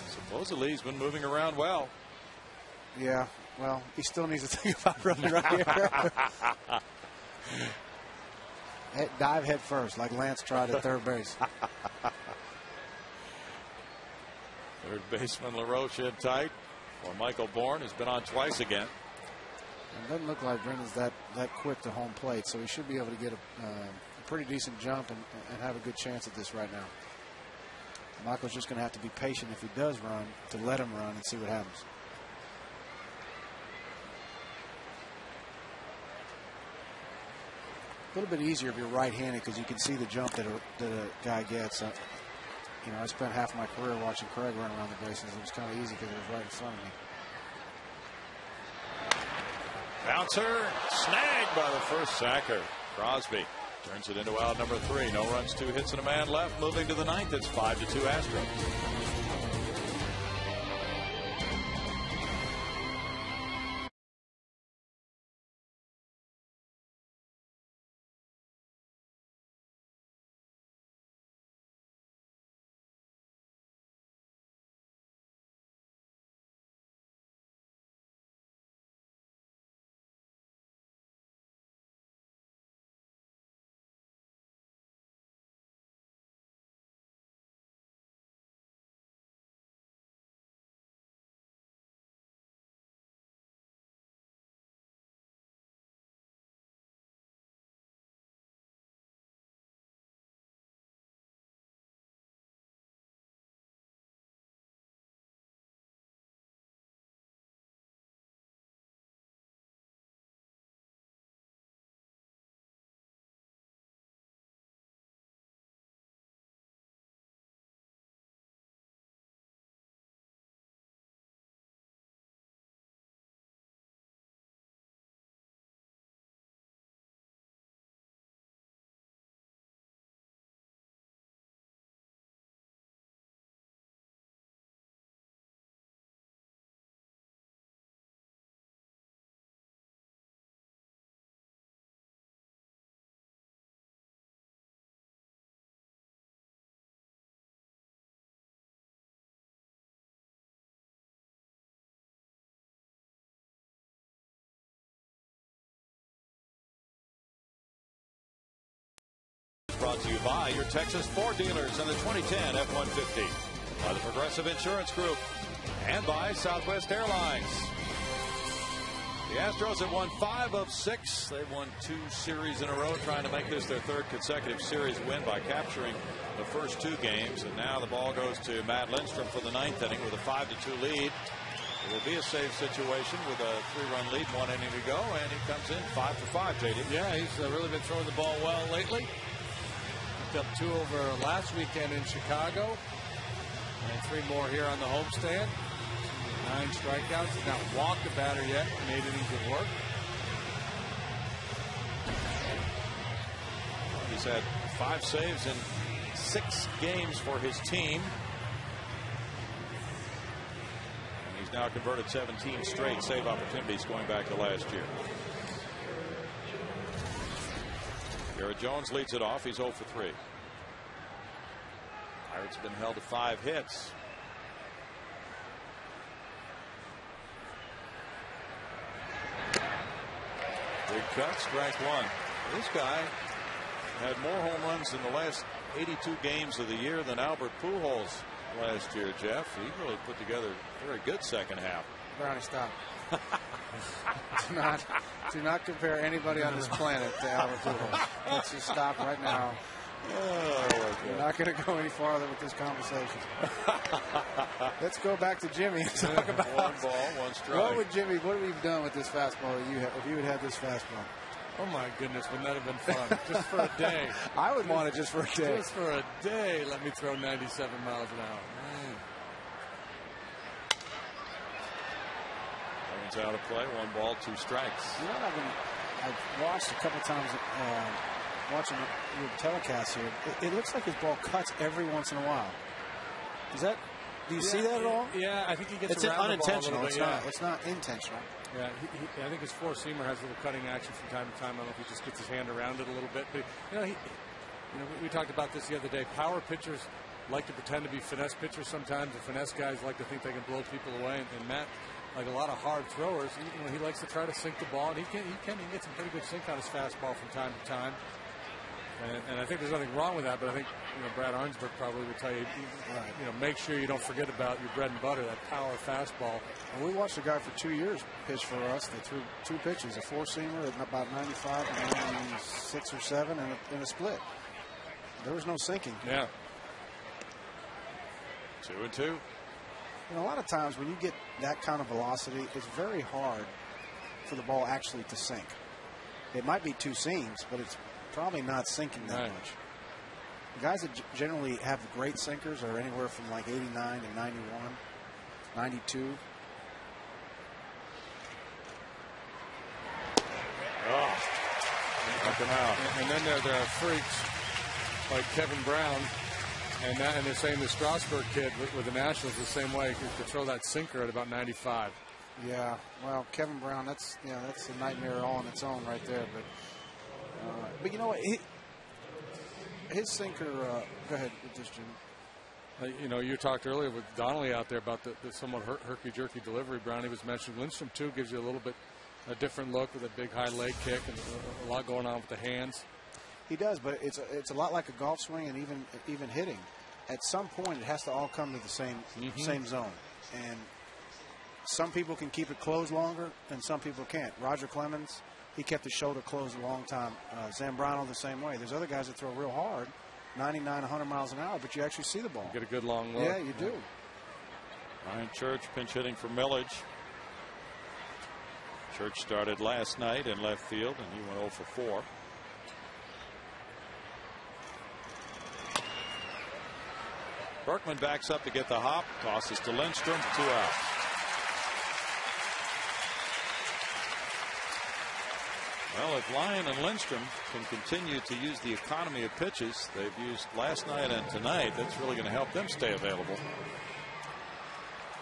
supposedly he's been moving around well. Yeah, well, he still needs to think about running right here. Dive head first, like Lance tried at third base. Third baseman LaRoche in tight. Or Michael Bourne has been on twice again. It doesn't look like Brendan's that quick to home plate, so he should be able to get a pretty decent jump and have a good chance at this right now. Michael's just going to have to be patient if he does run, to let him run and see what happens. A little bit easier if you're right-handed because you can see the jump that a guy gets. I spent half my career watching Craig run around the bases. It was kind of easy because it was right in front of me. Bouncer snagged by the first sacker. Crosby turns it into out number 3. No runs, 2 hits, and a man left. Moving to the 9th. It's 5-2 Astros. brought to you by your Texas Ford dealers and the 2010 F-150, by the Progressive Insurance Group, and by Southwest Airlines. The Astros have won 5 of 6. They've won 2 series in a row, trying to make this their 3rd consecutive series win by capturing the first 2 games. And now the ball goes to Matt Lindstrom for the 9th inning with a 5-2 lead. It will be a save situation with a 3-run lead, 1 inning to go, and he comes in 5 for 5, JD. Yeah, he's really been throwing the ball well lately. Picked up 2 over last weekend in Chicago, and 3 more here on the homestand. 9 strikeouts. He's not walked a batter yet. 8 innings of work. He's had 5 saves in 6 games for his team. And he's now converted 17 straight save opportunities going back to last year. Garrett Jones leads it off. He's 0 for 3. Pirates have been held to 5 hits. Big cut, strike 1. This guy had more home runs in the last 82 games of the year than Albert Pujols last year, Jeff. He really put together a very good second half. Brownie, stop. do not compare anybody on this planet to Albert Pujols. Let's just stop right now. We're not going to go any farther with this conversation. Let's go back to Jimmy and talk about 1 ball, 1 strike. What have you done with this fastball that you have, if you had had this fastball? Oh my goodness, wouldn't that have been fun? Just for a day. I would want it just for a day. Just for a day, let me throw 97 miles an hour. Owen's out of play, 1 ball, 2 strikes. You know what I've watched a couple times watching your telecast here. It looks like his ball cuts every once in a while. Do you see that at all? Yeah, I think he gets it's around unintentional. The ball a little bit, It's not intentional. Yeah, I think his 4-seamer has a little cutting action from time to time. I don't know if he just gets his hand around it a little bit. But we talked about this the other day. Power pitchers like to pretend to be finesse pitchers sometimes. The finesse guys like to think they can blow people away. And Matt, like a lot of hard throwers, he likes to try to sink the ball. And he gets some pretty good sink on his fastball from time to time. And I think there's nothing wrong with that, but I think Brad Arnsberg probably would tell you, make sure you don't forget about your bread and butter, that power fastball. And we watched a guy for 2 years pitch for us. They threw 2 pitches, a 4-seamer at about 95 and 96 or 7, and a split. There was no sinking. Yeah. 2-2. A lot of times when you get that kind of velocity, it's very hard for the ball actually to sink. It might be 2 seams, but it's probably not sinking that much. The guys that generally have great sinkers are anywhere from like 89 to 91, 92. Knock him out. And then there are freaks like Kevin Brown, and they're saying the Strasburg kid with the Nationals the same way, could throw that sinker at about 95. Yeah, well, Kevin Brown, that's a nightmare all on its own right there. But you know what? His sinker. Go ahead with this, Jimmy. You talked earlier with Donnelly out there about the somewhat herky-jerky delivery. Brownie was mentioning. Lindstrom, too, gives you a little bit a different look with a big high leg kick and a lot going on with the hands. He does, but it's a lot like a golf swing and even hitting. At some point, it has to all come to the same zone. And some people can keep it closed longer, and some people can't. Roger Clemens, he kept his shoulder closed a long time. Zambrano the same way. There's other guys that throw real hard, 99, 100 miles an hour, but you actually see the ball. You get a good long look. Yeah, you do. Ryan Church pinch hitting for Millage. Church started last night in left field, and he went 0 for 4. Berkman backs up to get the hop, tosses to Lindstrom, 2 outs. Well, if Lyon and Lindstrom can continue to use the economy of pitches they've used last night and tonight, that's really going to help them stay available.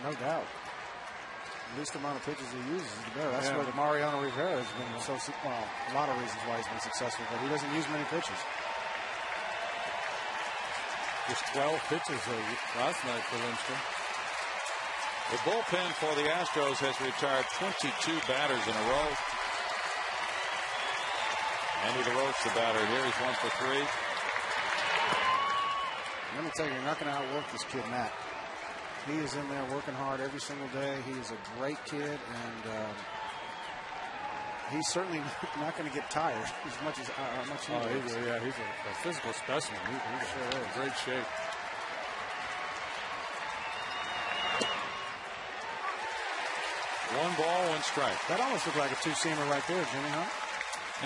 No doubt. The least amount of pitches he uses, the better. That's where the Mariano Rivera has been a lot of reasons why he's been successful, but he doesn't use many pitches. Just 12 pitches last night for Lindstrom. The bullpen for the Astros has retired 22 batters in a row. Andy LaRoche, the batter here, he's 1 for 3. let me tell you, you're not going to outwork this kid, Matt. He is in there working hard every single day. He is a great kid, and he's certainly not going to get tired as much as he is. Yeah, he's a physical specimen. He's sure in great shape. One ball, one strike. That almost looked like a two-seamer right there, Jimmy, huh?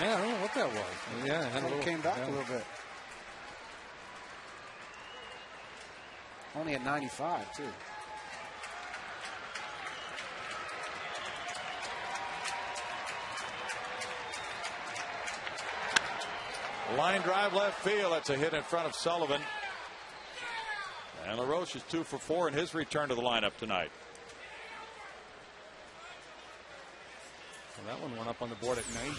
Yeah, I don't know what that was. Yeah, it came back a little bit. Only at 95, too. Line drive left field. That's a hit in front of Sullivan. And LaRoche is 2 for 4 in his return to the lineup tonight. Well, that one went up on the board at 99.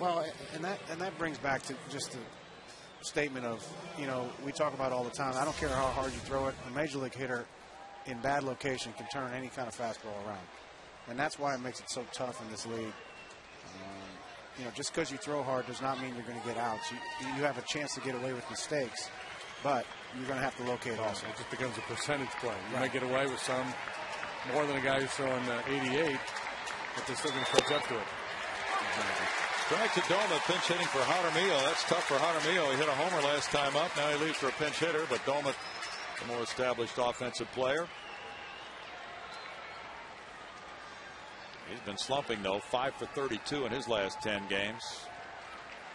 Well, and that brings back to just the statement of, we talk about all the time. I don't care how hard you throw it. A major league hitter in bad location can turn any kind of fastball around. And that's why it makes it so tough in this league. Just because you throw hard does not mean you're going to get outs. You have a chance to get away with mistakes, but you're going to have to locate also. It just becomes a percentage play. You might get away with some more than a guy who's throwing 88, but they're still going to catch up to it. Exactly. Strike to Doma, pinch hitting for Jaramillo. That's tough for Jaramillo. He hit a homer last time up. Now he leaves for a pinch hitter, but Doma, the more established offensive player. He's been slumping, though. 5 for 32 in his last 10 games.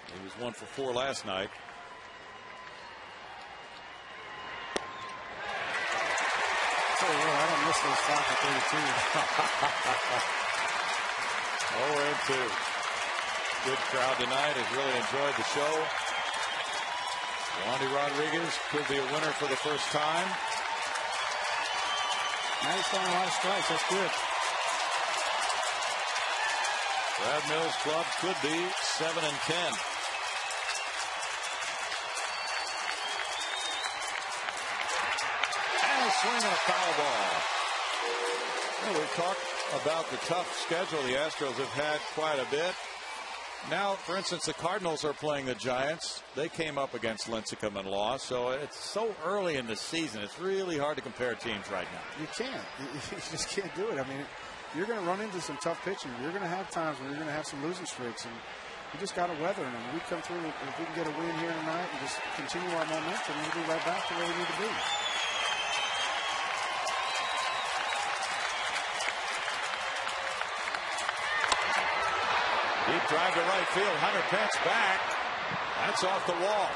He was 1 for 4 last night. I don't miss those 5 for 32. 0-2. Good crowd tonight. Has really enjoyed the show. Wandy Rodriguez could be a winner for the first time. Now he's throwing a lot of strikes. That's good. Brad Mills' club could be 7 and 10. And a swing and a foul ball. Well, we've talked about the tough schedule the Astros have had quite a bit. Now, for instance, the Cardinals are playing the Giants. They came up against Lincecum and lost, so it's so early in the season. It's really hard to compare teams right now. You can't. You just can't do it. I mean, you're going to run into some tough pitching. You're going to have times when you're going to have some losing streaks, and you just got to weather them. We come through, if we can get a win here tonight and just continue our momentum, we'll be right back to where we need to be. Deep drive to right field. Hunter Pence back. That's off the wall.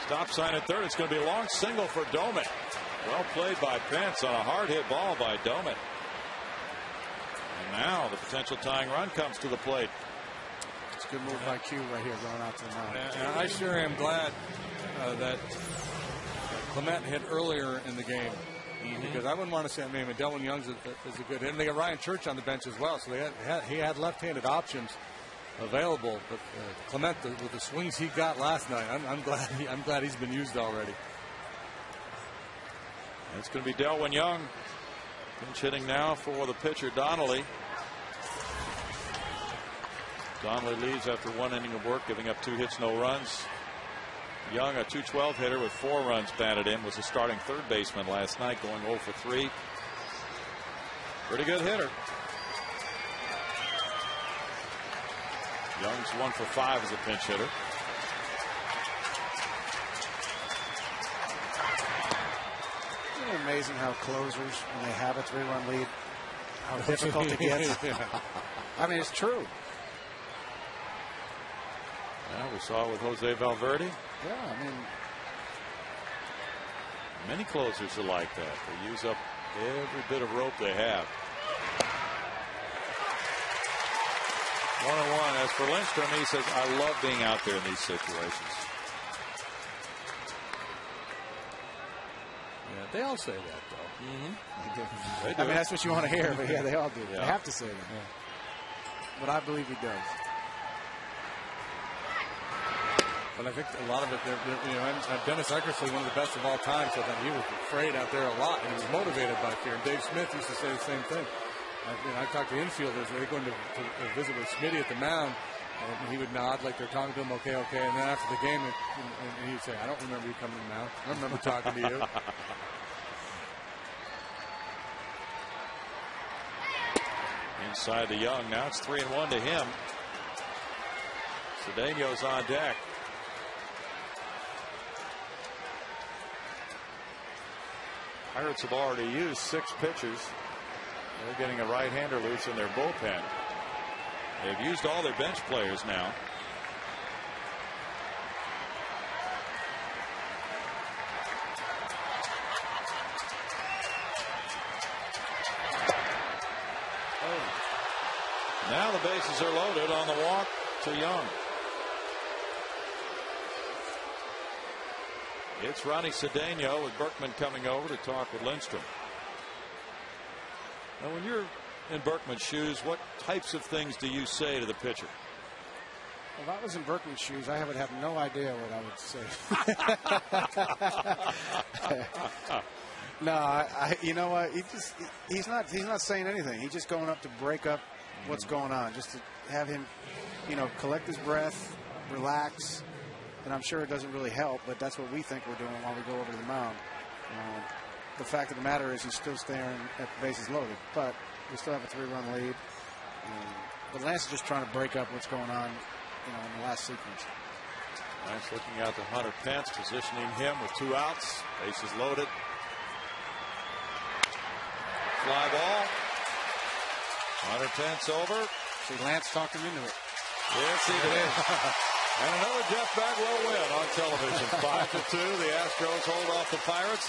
Stop sign at third. It's going to be a long single for Domet. Well played by Pence on a hard hit ball by Domet. And now the potential tying run comes to the plate. It's a good move by Q right here going out to the mound. And I sure am glad that Clement hit earlier in the game. Because I wouldn't want to say, Delwin Young's is a good hit. And they got Ryan Church on the bench as well. So he had left-handed options available. But Clement, with the swings he got last night, I'm glad he's been used already. It's going to be Delwin Young pinch hitting now for the pitcher Donnelly. Donnelly leaves after 1 inning of work, giving up 2 hits, no runs. Young, a .212 hitter with 4 runs batted in, was a starting third baseman last night, going 0 for 3. Pretty good hitter. Young's 1 for 5 as a pinch hitter. Isn't it amazing how closers, when they have a 3-run lead, how difficult it gets? I mean, it's true. Yeah, we saw it with Jose Valverde. Yeah, I mean, many closers are like that. They use up every bit of rope they have. 1-1. As for Lindstrom, he says, I love being out there in these situations. Yeah, they all say that, though. I mean, that's what you want to hear, but yeah, they all do. Yeah. They have to say that. Yeah. But I believe he does. But I think a lot of it, Dennis Eckersley, one of the best of all time, said that he was afraid out there a lot, and he was motivated by fear. And Dave Smith used to say the same thing. I talked to infielders. They go to visit with Smitty at the mound, And he would nod like they're talking to him, okay. And then after the game, and he'd say, I don't remember you coming in now. I don't remember talking to you. Inside to Young. Now it's 3-1 to him. Cedeno's on deck. Pirates have already used 6 pitchers. They're getting a right-hander loose in their bullpen. They've used all their bench players now. Now the bases are loaded on the walk to Young. It's Ronnie Cedeno with Berkman coming over to talk with Lindstrom. Now, when you're in Berkman's shoes, what types of things do you say to the pitcher? If I was in Berkman's shoes, I would have no idea what I would say. No, you know what? He's not saying anything. He's just going up to break up what's going on, just to have him, collect his breath, relax. And I'm sure it doesn't really help, but that's what we think we're doing while we go over to the mound. The fact of the matter is he's still staring at the bases loaded, but we still have a 3-run lead. But Lance is just trying to break up what's going on, in the last sequence. Nice looking out to Hunter Pence, positioning him with 2 outs. Bases loaded. Fly ball. Hunter Pence over. See, Lance talked him into it. Yes, he did. And another Jeff Bagwell win on television. 5-2. The Astros hold off the Pirates.